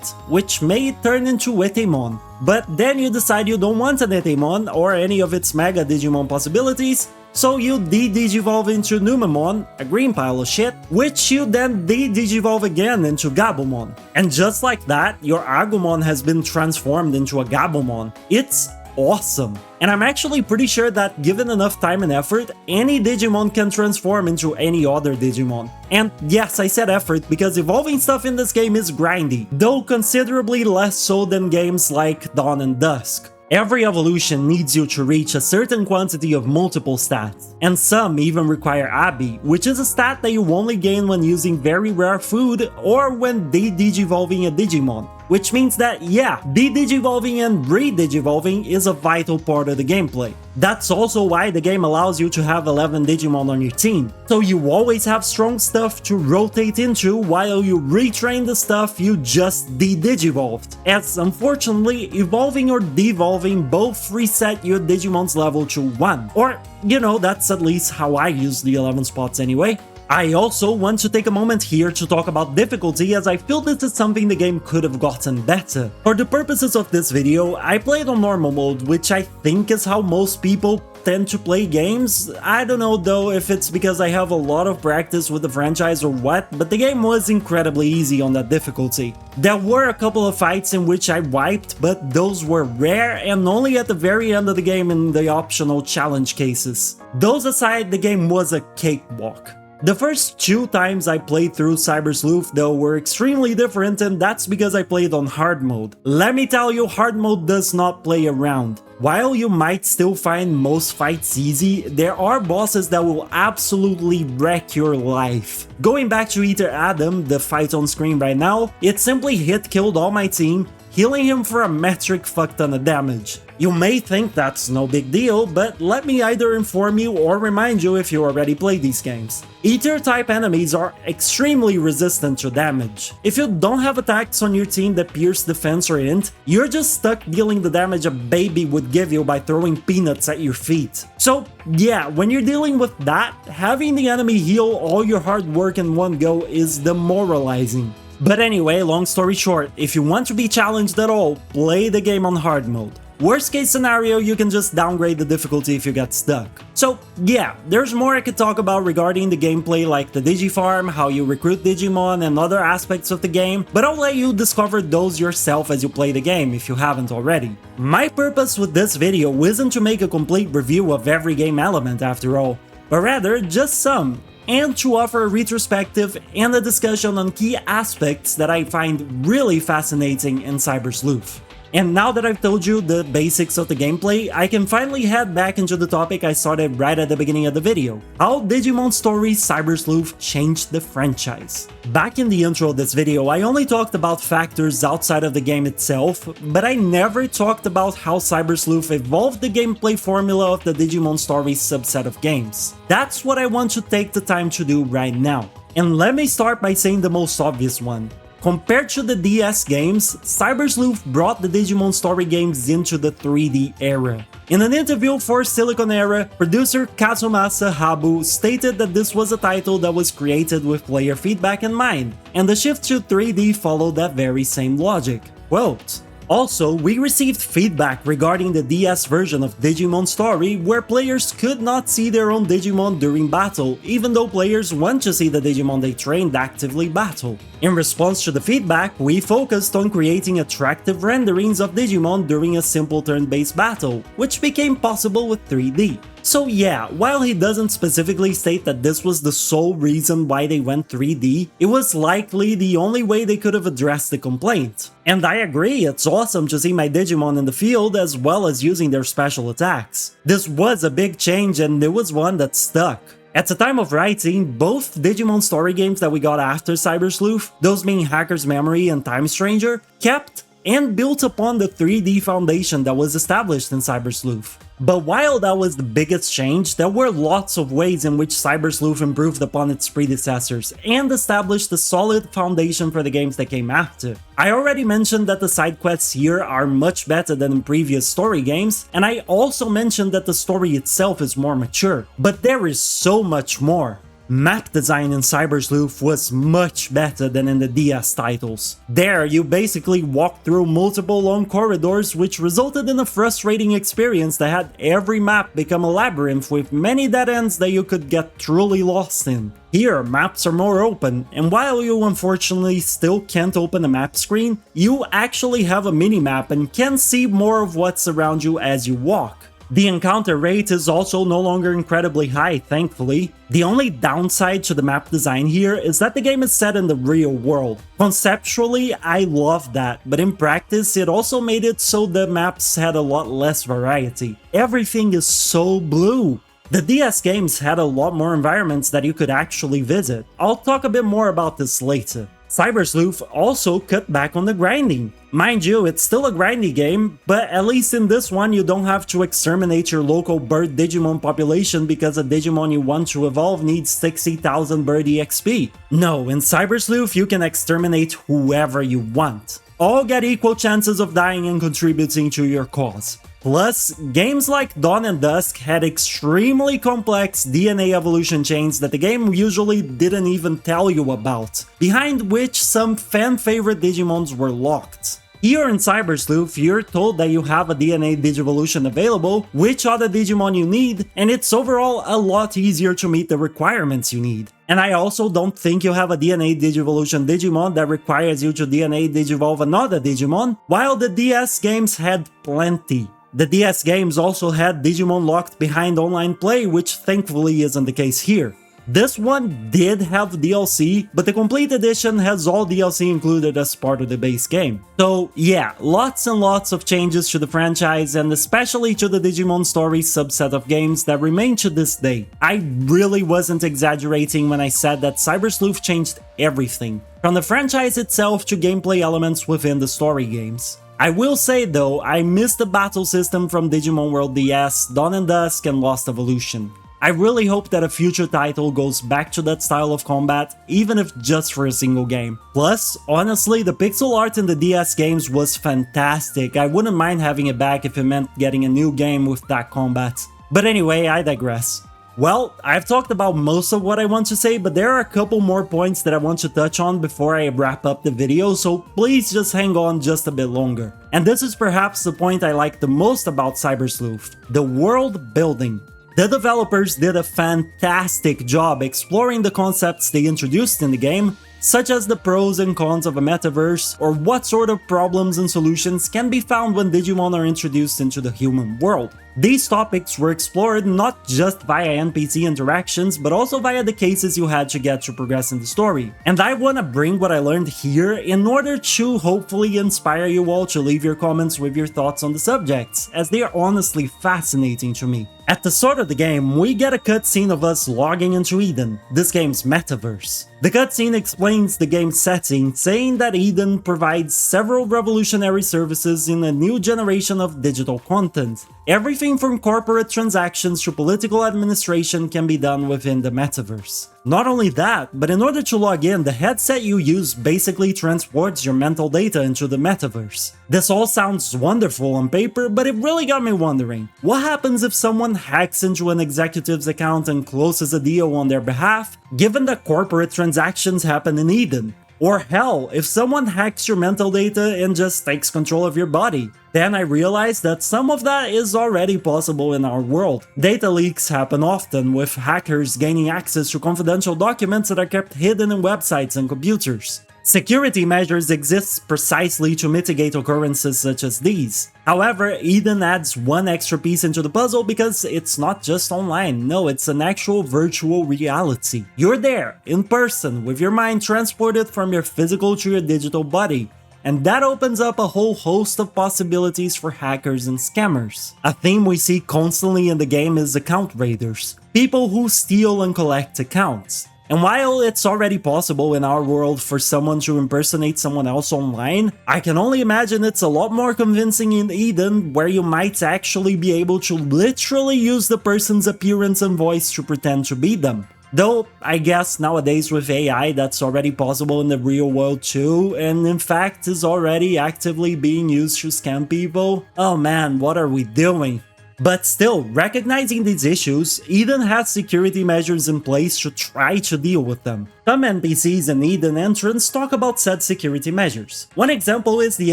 which may turn into Etemon. But then you decide you don't want an Etemon or any of its Mega Digimon possibilities, so you de-digivolve into Numemon, a green pile of shit, which you then de-digivolve again into Gabumon. And just like that, your Agumon has been transformed into a Gabumon. It's awesome. And I'm actually pretty sure that given enough time and effort, any Digimon can transform into any other Digimon. And yes, I said effort because evolving stuff in this game is grindy, though considerably less so than games like Dawn and Dusk. Every evolution needs you to reach a certain quantity of multiple stats, and some even require Abi, which is a stat that you only gain when using very rare food or when de-digivolving a Digimon. Which means that, yeah, de-digivolving and re-digivolving is a vital part of the gameplay. That's also why the game allows you to have 11 Digimon on your team, so you always have strong stuff to rotate into while you retrain the stuff you just de-digivolved, as unfortunately, evolving or devolving both reset your Digimon's level to 1. Or, you know, that's at least how I use the 11 spots anyway. I also want to take a moment here to talk about difficulty, as I feel this is something the game could have gotten better. For the purposes of this video, I played on normal mode, which I think is how most people tend to play games. I don't know though if it's because I have a lot of practice with the franchise or what, but the game was incredibly easy on that difficulty. There were a couple of fights in which I wiped, but those were rare and only at the very end of the game in the optional challenge cases. Those aside, the game was a cakewalk. The first 2 times I played through Cyber Sleuth though were extremely different, and that's because I played on hard mode. Let me tell you, hard mode does not play around. While you might still find most fights easy, there are bosses that will absolutely wreck your life. Going back to Ether Adam, the fight on screen right now, it simply hit-killed all my team, healing him for a metric fuck ton of damage. You may think that's no big deal, but let me either inform you or remind you if you already played these games. Ether-type enemies are extremely resistant to damage. If you don't have attacks on your team that pierce defense or int, you're just stuck dealing the damage a baby would give you by throwing peanuts at your feet. So yeah, when you're dealing with that, having the enemy heal all your hard work in one go is demoralizing. But anyway, long story short, if you want to be challenged at all, play the game on hard mode. Worst case scenario, you can just downgrade the difficulty if you get stuck. So yeah, there's more I could talk about regarding the gameplay, like the Digifarm, how you recruit Digimon, and other aspects of the game, but I'll let you discover those yourself as you play the game if you haven't already. My purpose with this video isn't to make a complete review of every game element after all, but rather just some, and to offer a retrospective and a discussion on key aspects that I find really fascinating in Cyber Sleuth. And now that I've told you the basics of the gameplay, I can finally head back into the topic I started right at the beginning of the video: how Digimon Story Cyber Sleuth changed the franchise. Back in the intro of this video, I only talked about factors outside of the game itself, but I never talked about how Cyber Sleuth evolved the gameplay formula of the Digimon Story subset of games. That's what I want to take the time to do right now. And let me start by saying the most obvious one. Compared to the DS games, Cyber Sleuth brought the Digimon Story games into the 3D era. In an interview for Silicon Era, producer Kazumasa Habu stated that this was a title that was created with player feedback in mind, and the shift to 3D followed that very same logic. Quote, "Also, we received feedback regarding the DS version of Digimon Story where players could not see their own Digimon during battle, even though players want to see the Digimon they trained actively battle. In response to the feedback, we focused on creating attractive renderings of Digimon during a simple turn-based battle, which became possible with 3D. So yeah, while he doesn't specifically state that this was the sole reason why they went 3D, it was likely the only way they could have addressed the complaint. And I agree, it's awesome to see my Digimon in the field as well as using their special attacks. This was a big change, and it was one that stuck. At the time of writing, both Digimon Story games that we got after Cyber Sleuth, those being Hacker's Memory and Time Stranger, kept and built upon the 3D foundation that was established in Cyber Sleuth. But while that was the biggest change, there were lots of ways in which Cyber Sleuth improved upon its predecessors and established a solid foundation for the games that came after. I already mentioned that the side quests here are much better than in previous story games, and I also mentioned that the story itself is more mature, but there is so much more. Map design in Cyber Sleuth was much better than in the DS titles. There, you basically walked through multiple long corridors, which resulted in a frustrating experience that had every map become a labyrinth with many dead ends that you could get truly lost in. Here, maps are more open, and while you unfortunately still can't open a map screen, you actually have a mini-map and can see more of what's around you as you walk. The encounter rate is also no longer incredibly high, thankfully. The only downside to the map design here is that the game is set in the real world. Conceptually, I love that, but in practice it also made it so the maps had a lot less variety. Everything is so blue. The DS games had a lot more environments that you could actually visit. I'll talk a bit more about this later. Cyber Sleuth also cut back on the grinding. Mind you, it's still a grindy game, but at least in this one you don't have to exterminate your local bird Digimon population because a Digimon you want to evolve needs 60,000 bird EXP. No, in Cyber Sleuth you can exterminate whoever you want. All get equal chances of dying and contributing to your cause. Plus, games like Dawn and Dusk had extremely complex DNA evolution chains that the game usually didn't even tell you about, behind which some fan-favorite Digimons were locked. Here in Cyber Sleuth, you're told that you have a DNA Digivolution available, which other Digimon you need, and it's overall a lot easier to meet the requirements you need. And I also don't think you have a DNA Digivolution Digimon that requires you to DNA Digivolve another Digimon, while the DS games had plenty. The DS games also had Digimon locked behind online play, which thankfully isn't the case here. This one did have DLC, but the complete edition has all DLC included as part of the base game. So yeah, lots and lots of changes to the franchise, and especially to the Digimon Story subset of games that remain to this day. I really wasn't exaggerating when I said that Cyber Sleuth changed everything, from the franchise itself to gameplay elements within the story games. I will say though, I missed the battle system from Digimon World DS, Dawn and Dusk, and Lost Evolution. I really hope that a future title goes back to that style of combat, even if just for a single game. Plus, honestly, the pixel art in the DS games was fantastic. I wouldn't mind having it back if it meant getting a new game with that combat. But anyway, I digress. Well, I've talked about most of what I want to say, but there are a couple more points that I want to touch on before I wrap up the video, so please just hang on just a bit longer. And this is perhaps the point I like the most about Cyber Sleuth: the world building. The developers did a fantastic job exploring the concepts they introduced in the game, such as the pros and cons of a metaverse, or what sort of problems and solutions can be found when Digimon are introduced into the human world. These topics were explored not just via NPC interactions, but also via the cases you had to get to progress in the story. And I wanna bring what I learned here in order to hopefully inspire you all to leave your comments with your thoughts on the subjects, as they are honestly fascinating to me. At the start of the game, we get a cutscene of us logging into Eden, this game's metaverse. The cutscene explains the game's setting, saying that Eden provides several revolutionary services in a new generation of digital content. Everything from corporate transactions to political administration can be done within the metaverse. Not only that, but in order to log in, the headset you use basically transports your mental data into the metaverse. This all sounds wonderful on paper, but it really got me wondering, what happens if someone hacks into an executive's account and closes a deal on their behalf, given that corporate transactions happen in Eden? Or hell, if someone hacks your mental data and just takes control of your body? Then I realized that some of that is already possible in our world. Data leaks happen often, with hackers gaining access to confidential documents that are kept hidden in websites and computers. Security measures exist precisely to mitigate occurrences such as these. However, Eden adds one extra piece into the puzzle because it's not just online, no, it's an actual virtual reality. You're there, in person, with your mind transported from your physical to your digital body. And that opens up a whole host of possibilities for hackers and scammers. A theme we see constantly in the game is account raiders, people who steal and collect accounts. And while it's already possible in our world for someone to impersonate someone else online, I can only imagine it's a lot more convincing in Eden, where you might actually be able to literally use the person's appearance and voice to pretend to be them. Though, I guess nowadays with AI that's already possible in the real world too, and in fact is already actively being used to scam people. Oh man, what are we doing? But still, recognizing these issues, Eden has security measures in place to try to deal with them. Some NPCs in Eden entrance talk about said security measures. One example is the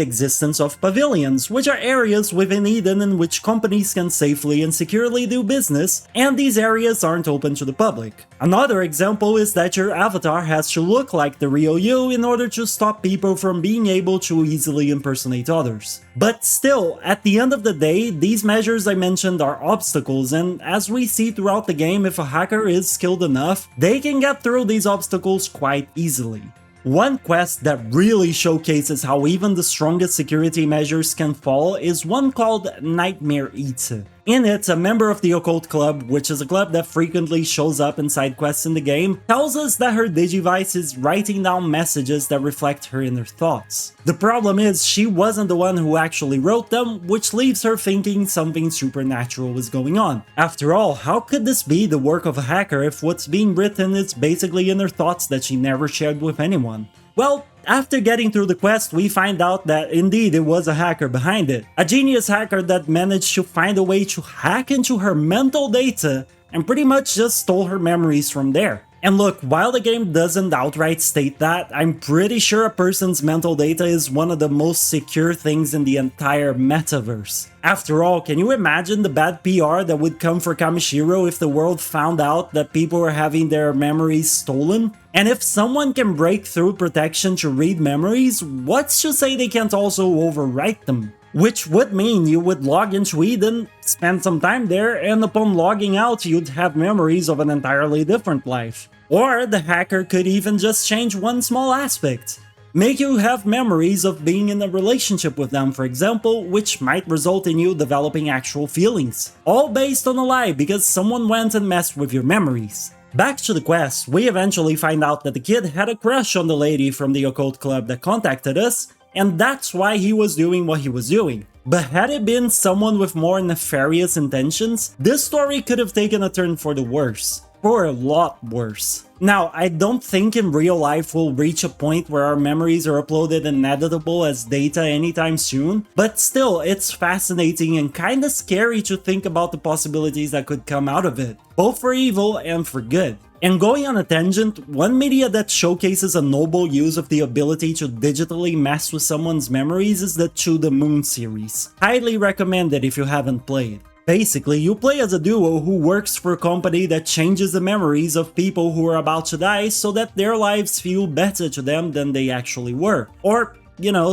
existence of pavilions, which are areas within Eden in which companies can safely and securely do business, and these areas aren't open to the public. Another example is that your avatar has to look like the real you in order to stop people from being able to easily impersonate others. But still, at the end of the day, these measures I mentioned are obstacles, and as we see throughout the game, if a hacker is skilled enough, they can get through these obstacles quite easily. One quest that really showcases how even the strongest security measures can fall is one called Nightmare Eater. In it, a member of the Occult Club, which is a club that frequently shows up in side quests in the game, tells us that her Digivice is writing down messages that reflect her inner thoughts. The problem is, she wasn't the one who actually wrote them, which leaves her thinking something supernatural is going on. After all, how could this be the work of a hacker if what's being written is basically inner thoughts that she never shared with anyone? Well, after getting through the quest, we find out that indeed it was a hacker behind it. A genius hacker that managed to find a way to hack into her mental data and pretty much just stole her memories from there. And look, while the game doesn't outright state that, I'm pretty sure a person's mental data is one of the most secure things in the entire metaverse. After all, can you imagine the bad PR that would come for Kamishiro if the world found out that people were having their memories stolen? And if someone can break through protection to read memories, what's to say they can't also overwrite them? which would mean you would log into Eden, spend some time there, and upon logging out you'd have memories of an entirely different life. Or the hacker could even just change one small aspect. Make you have memories of being in a relationship with them, for example, which might result in you developing actual feelings. All based on a lie because someone went and messed with your memories. Back to the quest, we eventually find out that the kid had a crush on the lady from the occult club that contacted us, and that's why he was doing what he was doing. But had it been someone with more nefarious intentions, this story could have taken a turn for the worse. For a lot worse. Now, I don't think in real life we'll reach a point where our memories are uploaded and editable as data anytime soon, but still, it's fascinating and kinda scary to think about the possibilities that could come out of it, both for evil and for good. And going on a tangent, one media that showcases a noble use of the ability to digitally mess with someone's memories is the To the Moon series. Highly recommend it if you haven't played. Basically, you play as a duo who works for a company that changes the memories of people who are about to die so that their lives feel better to them than they actually were. Or,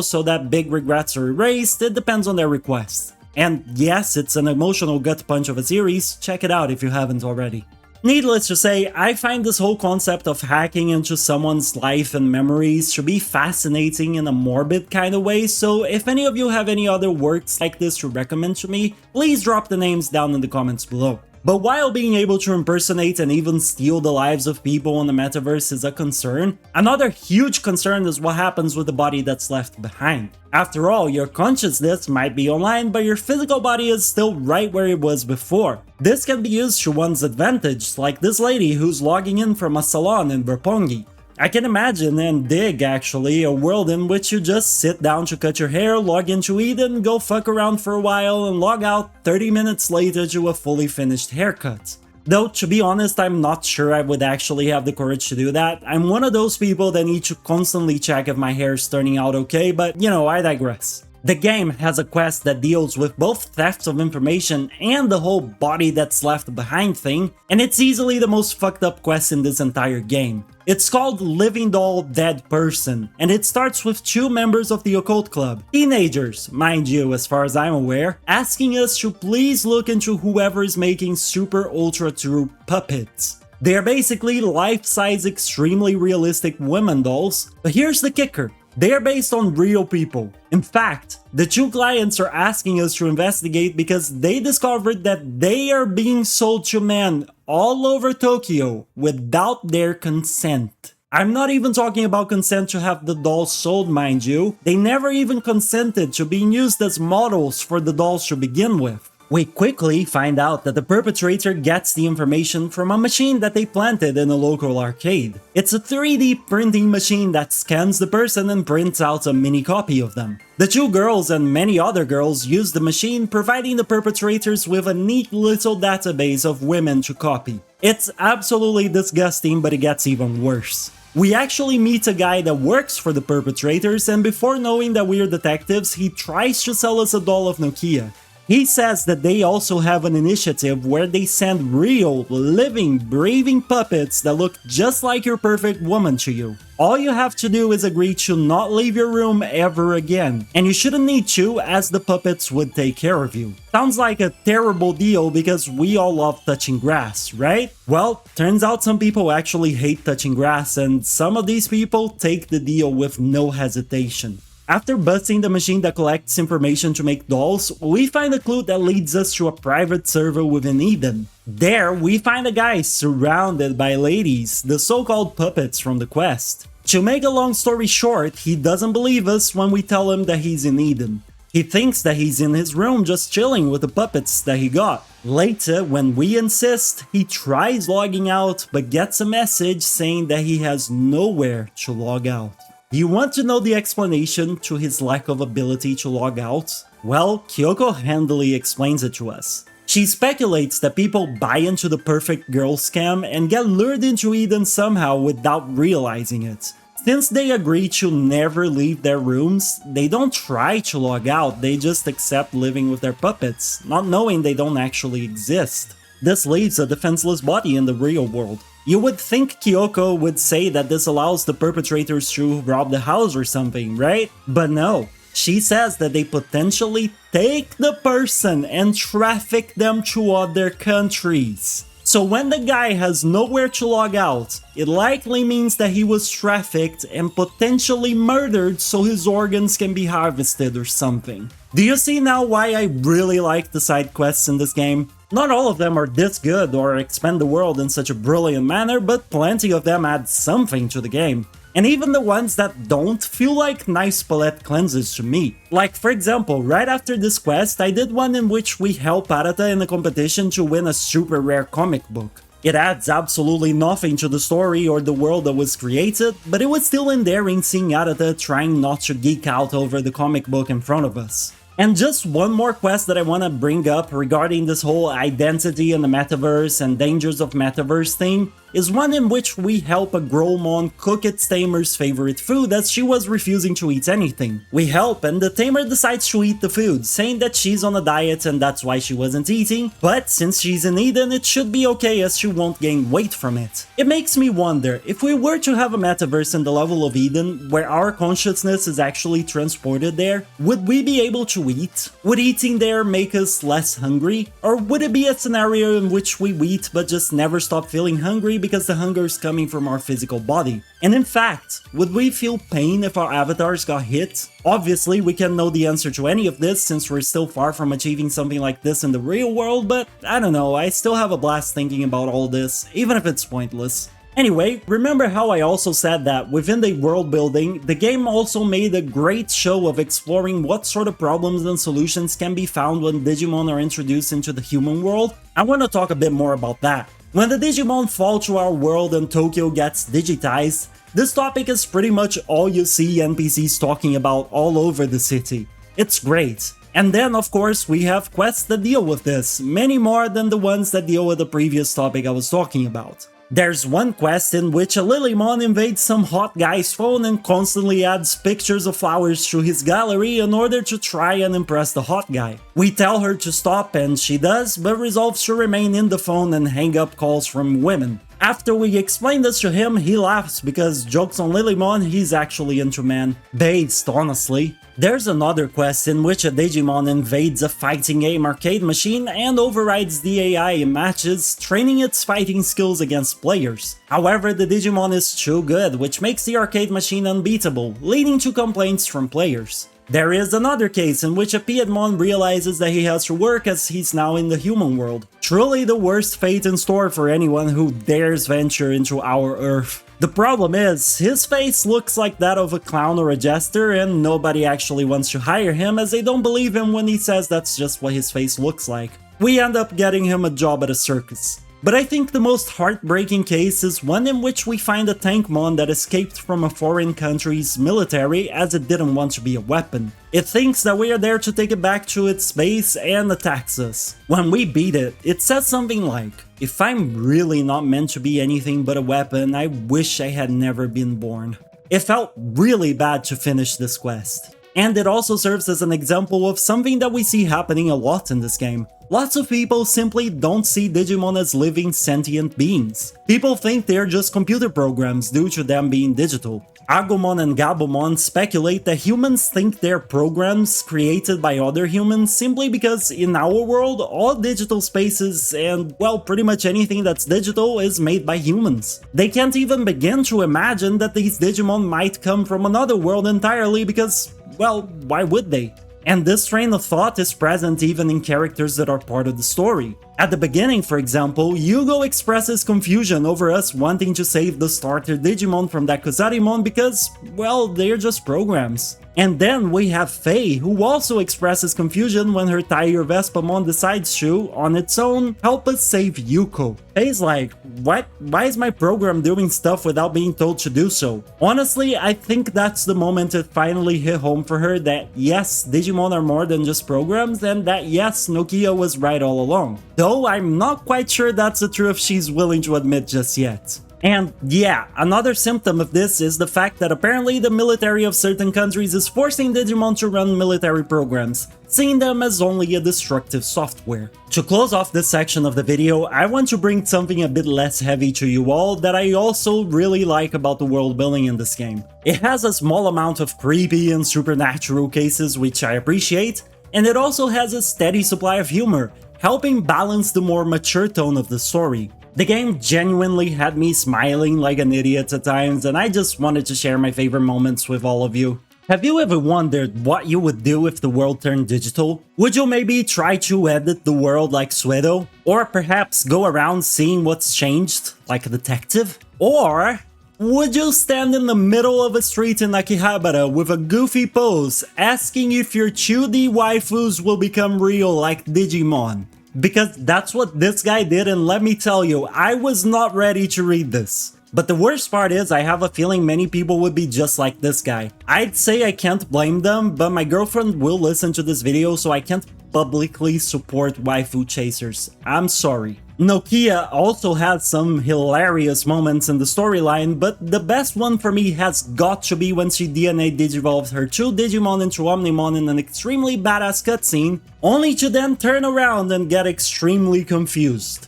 so that big regrets are erased, it depends on their request. And yes, it's an emotional gut punch of a series, check it out if you haven't already. Needless to say, I find this whole concept of hacking into someone's life and memories to be fascinating in a morbid kind of way, so if any of you have any other works like this to recommend to me, please drop the names down in the comments below. But while being able to impersonate and even steal the lives of people in the metaverse is a concern, another huge concern is what happens with the body that's left behind. After all, your consciousness might be online, but your physical body is still right where it was before. This can be used to one's advantage, like this lady who's logging in from a salon in Roppongi. I can imagine and dig actually a world in which you just sit down to cut your hair, log into Eden, go fuck around for a while and log out 30 minutes later to a fully finished haircut. Though to be honest, I'm not sure I would actually have the courage to do that. I'm one of those people that need to constantly check if my hair is turning out okay, but I digress. The game has a quest that deals with both theft of information and the whole body that's left behind thing, and it's easily the most fucked up quest in this entire game. It's called Living Doll Dead Person, and it starts with two members of the occult club, teenagers, mind you, as far as I'm aware, asking us to please look into whoever is making super ultra true puppets. They are basically life-size, extremely realistic women dolls, but here's the kicker. They are based on real people. In fact, the two clients are asking us to investigate because they discovered that they are being sold to men all over Tokyo without their consent. I'm not even talking about consent to have the dolls sold, mind you. They never even consented to being used as models for the dolls to begin with. We quickly find out that the perpetrator gets the information from a machine that they planted in a local arcade. It's a 3D printing machine that scans the person and prints out a mini copy of them. The two girls and many other girls use the machine, providing the perpetrators with a neat little database of women to copy. It's absolutely disgusting, but it gets even worse. We actually meet a guy that works for the perpetrators, and before knowing that we're detectives, he tries to sell us a doll of Nokia. He says that they also have an initiative where they send real, living, breathing puppets that look just like your perfect woman to you. All you have to do is agree to not leave your room ever again, and you shouldn't need to, as the puppets would take care of you. Sounds like a terrible deal because we all love touching grass, right? Well, turns out some people actually hate touching grass, and some of these people take the deal with no hesitation. After busting the machine that collects information to make dolls, we find a clue that leads us to a private server within Eden. There, we find a guy surrounded by ladies, the so-called puppets from the quest. To make a long story short, he doesn't believe us when we tell him that he's in Eden. He thinks that he's in his room just chilling with the puppets that he got. Later, when we insist, he tries logging out but gets a message saying that he has nowhere to log out. You want to know the explanation to his lack of ability to log out? Well, Kyoko handily explains it to us. She speculates that people buy into the perfect girl scam and get lured into Eden somehow without realizing it. Since they agree to never leave their rooms, they don't try to log out, they just accept living with their puppets, not knowing they don't actually exist. This leaves a defenseless body in the real world. You would think Kyoko would say that this allows the perpetrators to rob the house or something, right? But no. She says that they potentially take the person and traffic them to other countries. So when the guy has nowhere to log out, it likely means that he was trafficked and potentially murdered so his organs can be harvested or something. Do you see now why I really like the side quests in this game? Not all of them are this good or expand the world in such a brilliant manner, but plenty of them add something to the game. And even the ones that don't feel like nice palette cleanses to me. Like for example, right after this quest, I did one in which we help Arata in a competition to win a super rare comic book. It adds absolutely nothing to the story or the world that was created, but it was still endearing seeing Arata trying not to geek out over the comic book in front of us. And just one more quest that I want to bring up regarding this whole identity in the metaverse and dangers of metaverse thing is one in which we help a Growlmon cook its tamer's favorite food as she was refusing to eat anything. We help and the tamer decides to eat the food, saying that she's on a diet and that's why she wasn't eating, but since she's in Eden it should be okay as she won't gain weight from it. It makes me wonder, if we were to have a metaverse in the level of Eden where our consciousness is actually transported there, would we be able to eat? Would eating there make us less hungry? Or would it be a scenario in which we eat but just never stop feeling hungry because the hunger is coming from our physical body? And in fact, would we feel pain if our avatars got hit? Obviously, we can't know the answer to any of this since we're still far from achieving something like this in the real world, but I don't know, I still have a blast thinking about all this, even if it's pointless. Anyway, remember how I also said that within the world building, the game also made a great show of exploring what sort of problems and solutions can be found when Digimon are introduced into the human world? I want to talk a bit more about that. When the Digimon fall to our world and Tokyo gets digitized, this topic is pretty much all you see NPCs talking about all over the city. It's great. And then of course we have quests that deal with this, many more than the ones that deal with the previous topic I was talking about. There's one quest in which a Lilymon invades some hot guy's phone and constantly adds pictures of flowers to his gallery in order to try and impress the hot guy. We tell her to stop and she does, but resolves to remain in the phone and hang up calls from women. After we explain this to him, he laughs because jokes on Lilymon, he's actually into men. Based, honestly. There's another quest in which a Digimon invades a fighting game arcade machine and overrides the AI in matches, training its fighting skills against players. However, the Digimon is too good, which makes the arcade machine unbeatable, leading to complaints from players. There is another case in which a Piedmon realizes that he has to work as he's now in the human world. Truly the worst fate in store for anyone who dares venture into our Earth. The problem is, his face looks like that of a clown or a jester and nobody actually wants to hire him as they don't believe him when he says that's just what his face looks like. We end up getting him a job at a circus. But I think the most heartbreaking case is one in which we find a tankmon that escaped from a foreign country's military as it didn't want to be a weapon. It thinks that we are there to take it back to its base and attacks us. When we beat it, it says something like, "If I'm really not meant to be anything but a weapon, I wish I had never been born." It felt really bad to finish this quest. And it also serves as an example of something that we see happening a lot in this game. Lots of people simply don't see Digimon as living sentient beings. People think they're just computer programs due to them being digital. Agumon and Gabumon speculate that humans think they're programs created by other humans simply because in our world all digital spaces and, well, pretty much anything that's digital is made by humans. They can't even begin to imagine that these Digimon might come from another world entirely because, well, why would they? And this train of thought is present even in characters that are part of the story. At the beginning, for example, Yugo expresses confusion over us wanting to save the starter Digimon from Dakuzarimon because, well, they're just programs. And then we have Faye, who also expresses confusion when her Tiger Vespamon decides to, on its own, help us save Yuko. Faye's like, what? Why is my program doing stuff without being told to do so? Honestly, I think that's the moment it finally hit home for her that yes, Digimon are more than just programs, and that yes, Nokia was right all along. Though I'm not quite sure that's the truth she's willing to admit just yet. And yeah, another symptom of this is the fact that apparently the military of certain countries is forcing Digimon to run military programs, seeing them as only a destructive software. To close off this section of the video, I want to bring something a bit less heavy to you all that I also really like about the world building in this game. It has a small amount of creepy and supernatural cases, which I appreciate, and it also has a steady supply of humor, helping balance the more mature tone of the story. The game genuinely had me smiling like an idiot at times, and I just wanted to share my favorite moments with all of you. Have you ever wondered what you would do if the world turned digital? Would you maybe try to edit the world like Suedo? Or perhaps go around seeing what's changed, like a detective? Or would you stand in the middle of a street in Akihabara with a goofy pose, asking if your 2D waifus will become real like Digimon? Because that's what this guy did, and let me tell you, I was not ready to read this. But the worst part is, I have a feeling many people would be just like this guy. I'd say I can't blame them, but my girlfriend will listen to this video, so I can't publicly support waifu chasers. I'm sorry. Nokia also had some hilarious moments in the storyline, but the best one for me has got to be when she DNA digivolved her 2 Digimon into Omnimon in an extremely badass cutscene, only to then turn around and get extremely confused.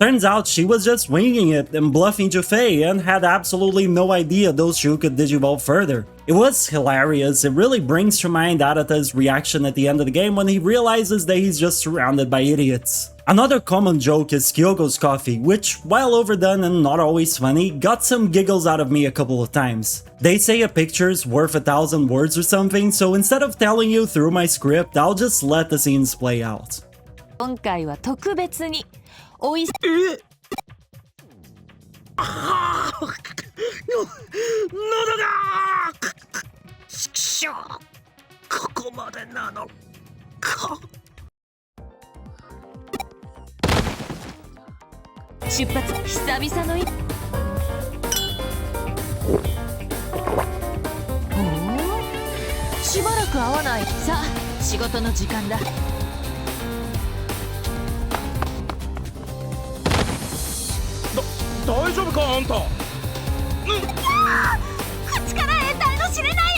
Turns out she was just winging it and bluffing to Faye and had absolutely no idea those two could digivolve further. It was hilarious. It really brings to mind Arata's reaction at the end of the game when he realizes that he's just surrounded by idiots. Another common joke is Kyogo's coffee, which, while overdone and not always funny, got some giggles out of me a couple of times. They say a picture's worth 1,000 words or something, so instead of telling you through my script, I'll just let the scenes play out. 今回は特別においし喉がちくしょうここまでなのか出発久々のしばらく会わないさあ仕事の時間だ大丈夫かあんた口から得体の知れない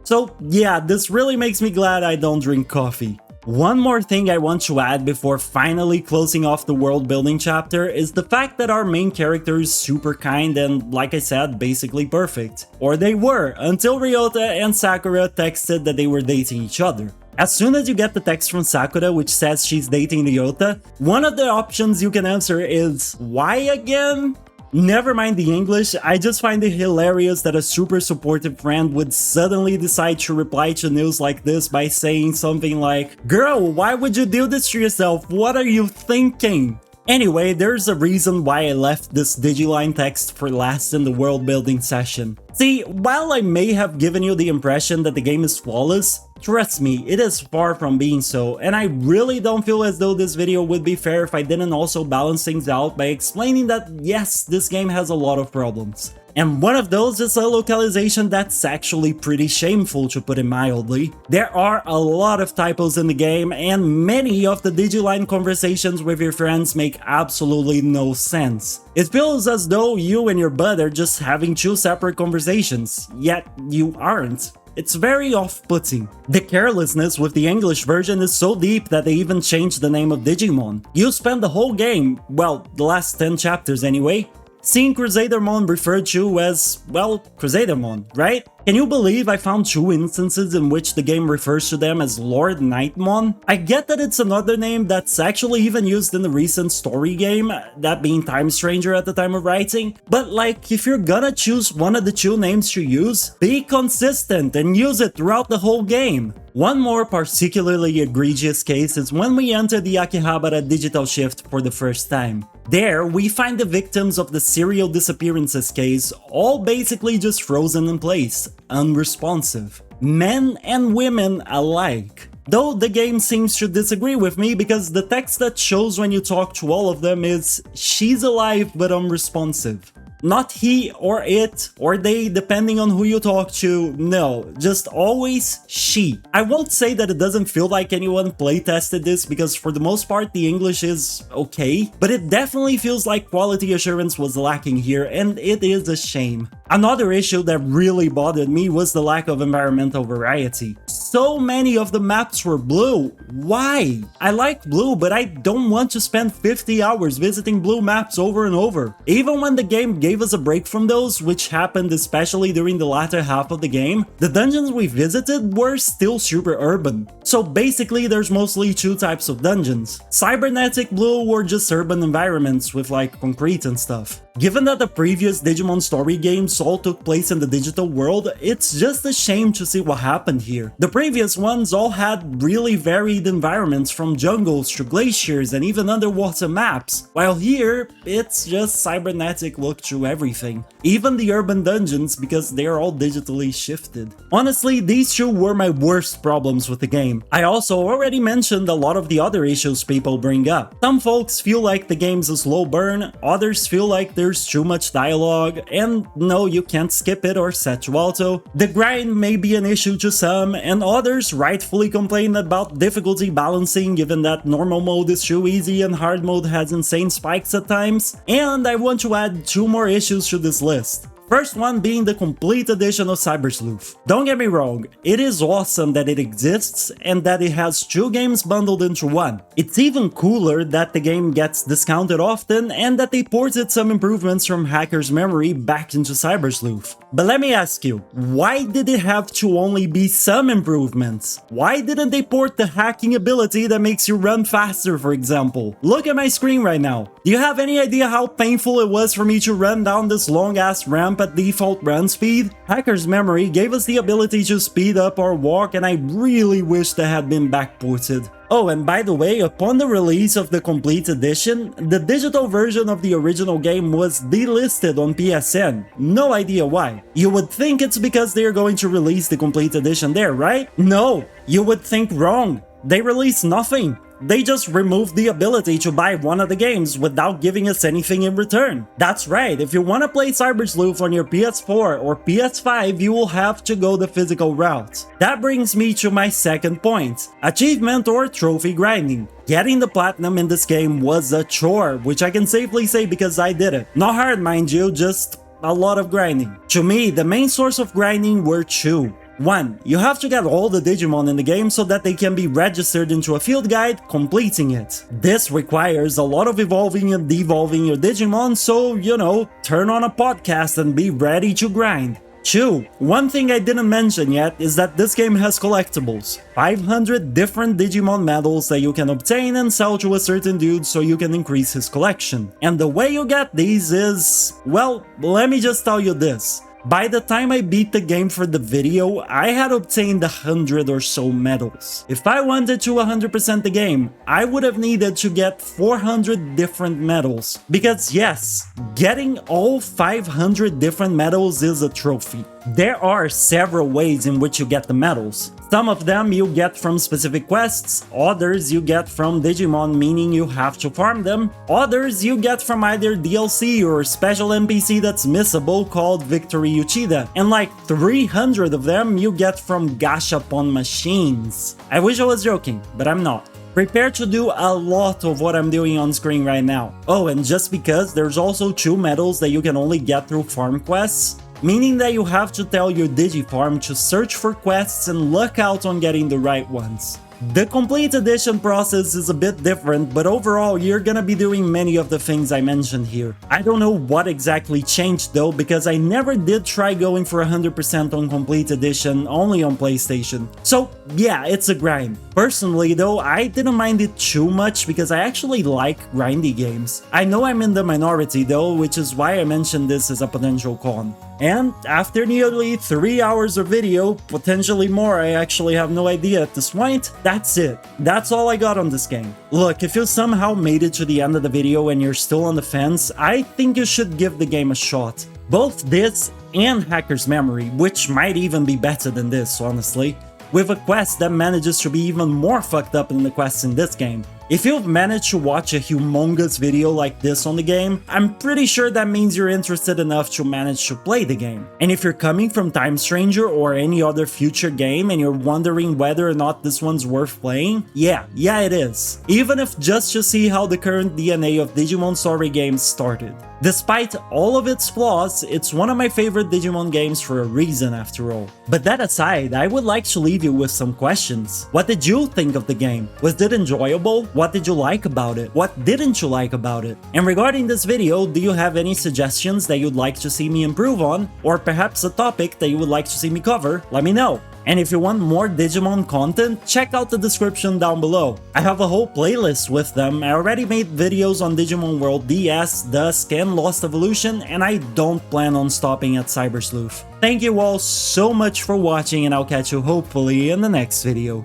So yeah, this really makes me glad I don't drink coffee. One more thing I want to add before finally closing off the world building chapter is the fact that our main character is super kind and, like I said, basically perfect. Or they were, until Ryota and Sakura texted that they were dating each other. As soon as you get the text from Sakura which says she's dating Ryota, one of the options you can answer is, why again? Never mind the English, I just find it hilarious that a super supportive friend would suddenly decide to reply to news like this by saying something like, "Girl, why would you do this to yourself? What are you thinking?" Anyway, there's a reason why I left this Digiline text for last in the world building session. See, while I may have given you the impression that the game is flawless, trust me, it is far from being so, and I really don't feel as though this video would be fair if I didn't also balance things out by explaining that yes, this game has a lot of problems. And one of those is a localization that's actually pretty shameful, to put it mildly. There are a lot of typos in the game, and many of the Digiline conversations with your friends make absolutely no sense. It feels as though you and your bud are just having two separate conversations, yet you aren't. It's very off-putting. The carelessness with the English version is so deep that they even changed the name of Digimon. You spend the whole game, well, the last 10 chapters anyway, seeing Crusadermon referred to as, well, Crusadermon, right? Can you believe I found 2 instances in which the game refers to them as Lord Nightmon? I get that it's another name that's actually even used in the recent story game, that being Time Stranger at the time of writing, but like, if you're gonna choose one of the 2 names to use, be consistent and use it throughout the whole game. One more particularly egregious case is when we enter the Akihabara digital shift for the first time. There, we find the victims of the serial disappearances case all basically just frozen in place, unresponsive. Men and women alike. Though the game seems to disagree with me because the text that shows when you talk to all of them is "she's alive but unresponsive." Not he or it or they, depending on who you talk to, no, just always she. I won't say that it doesn't feel like anyone playtested this because for the most part the English is okay, but it definitely feels like quality assurance was lacking here, and it is a shame. Another issue that really bothered me was the lack of environmental variety. So many of the maps were blue. Why? I like blue, but I don't want to spend 50 hours visiting blue maps over and over. Even when the game gave us a break from those, which happened especially during the latter half of the game, the dungeons we visited were still super urban. So basically there's mostly two types of dungeons. Cybernetic blue or just urban environments with like concrete and stuff. Given that the previous Digimon Story games all took place in the digital world, it's just a shame to see what happened here. The previous ones all had really varied environments from jungles to glaciers and even underwater maps, while here, it's just cybernetic look to everything. Even the urban dungeons because they're all digitally shifted. Honestly, these two were my worst problems with the game. I also already mentioned a lot of the other issues people bring up. Some folks feel like the game's a slow burn, others feel like there's too much dialogue, and no, you can't skip it or set to auto. The grind may be an issue to some, and others rightfully complain about difficulty balancing given that normal mode is too easy and hard mode has insane spikes at times. And I want to add two more issues to this list. First one being the complete edition of Cyber Sleuth. Don't get me wrong, it is awesome that it exists and that it has two games bundled into one. It's even cooler that the game gets discounted often and that they ported some improvements from Hacker's Memory back into Cyber Sleuth. But let me ask you, why did it have to only be some improvements? Why didn't they port the hacking ability that makes you run faster, for example? Look at my screen right now. Do you have any idea how painful it was for me to run down this long ass ramp at default run speed? Hacker's Memory gave us the ability to speed up our walk, and I really wish that had been backported. Oh, and by the way, upon the release of the complete edition, the digital version of the original game was delisted on PSN. No idea why. You would think it's because they're going to release the complete edition there, right? No, you would think wrong. They released nothing. They just removed the ability to buy one of the games without giving us anything in return. That's right, if you want to play Cyber Sleuth on your PS4 or PS5, you will have to go the physical route. That brings me to my second point, achievement or trophy grinding. Getting the platinum in this game was a chore, which I can safely say because I did it. Not hard, mind you, just a lot of grinding. To me, the main source of grinding were two. 1. You have to get all the Digimon in the game so that they can be registered into a field guide, completing it. This requires a lot of evolving and devolving your Digimon, so, you know, turn on a podcast and be ready to grind. 2. One thing I didn't mention yet is that this game has collectibles. 500 different Digimon medals that you can obtain and sell to a certain dude so you can increase his collection. And the way you get these is... well, let me just tell you this. By the time I beat the game for the video, I had obtained 100 or so medals. If I wanted to 100% the game, I would have needed to get 400 different medals. Because yes, getting all 500 different medals is a trophy. There are several ways in which you get the medals. Some of them you get from specific quests, others you get from Digimon, meaning you have to farm them, others you get from either DLC or special NPC that's missable called Victory Uchida, and like 300 of them you get from Gashapon machines. I wish I was joking, but I'm not. Prepare to do a lot of what I'm doing on screen right now. Oh, and just because there's also 2 medals that you can only get through farm quests, meaning that you have to tell your Digifarm to search for quests and luck out on getting the right ones. The complete edition process is a bit different, but overall you're gonna be doing many of the things I mentioned here. I don't know what exactly changed though, because I never did try going for 100% on complete edition only on PlayStation. So yeah, it's a grind. Personally though, I didn't mind it too much because I actually like grindy games. I know I'm in the minority though, which is why I mentioned this as a potential con. And after nearly 3 hours of video, potentially more, I actually have no idea at this point, that's it. That's all I got on this game. Look, if you somehow made it to the end of the video and you're still on the fence, I think you should give the game a shot. Both this and Hacker's Memory, which might even be better than this, honestly, with a quest that manages to be even more fucked up than the quests in this game. If you've managed to watch a humongous video like this on the game, I'm pretty sure that means you're interested enough to manage to play the game. And if you're coming from Time Stranger or any other future game and you're wondering whether or not this one's worth playing, yeah it is. Even if just to see how the current DNA of Digimon Story games started. Despite all of its flaws, it's one of my favorite Digimon games for a reason after all. But that aside, I would like to leave you with some questions. What did you think of the game? Was it enjoyable? What did you like about it? What didn't you like about it? And regarding this video, do you have any suggestions that you'd like to see me improve on? Or perhaps a topic that you would like to see me cover? Let me know. And if you want more Digimon content, check out the description down below. I have a whole playlist with them. I already made videos on Digimon World DS, Dusk, and Lost Evolution, and I don't plan on stopping at Cyber Sleuth. Thank you all so much for watching, and I'll catch you hopefully in the next video.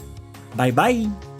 Bye bye!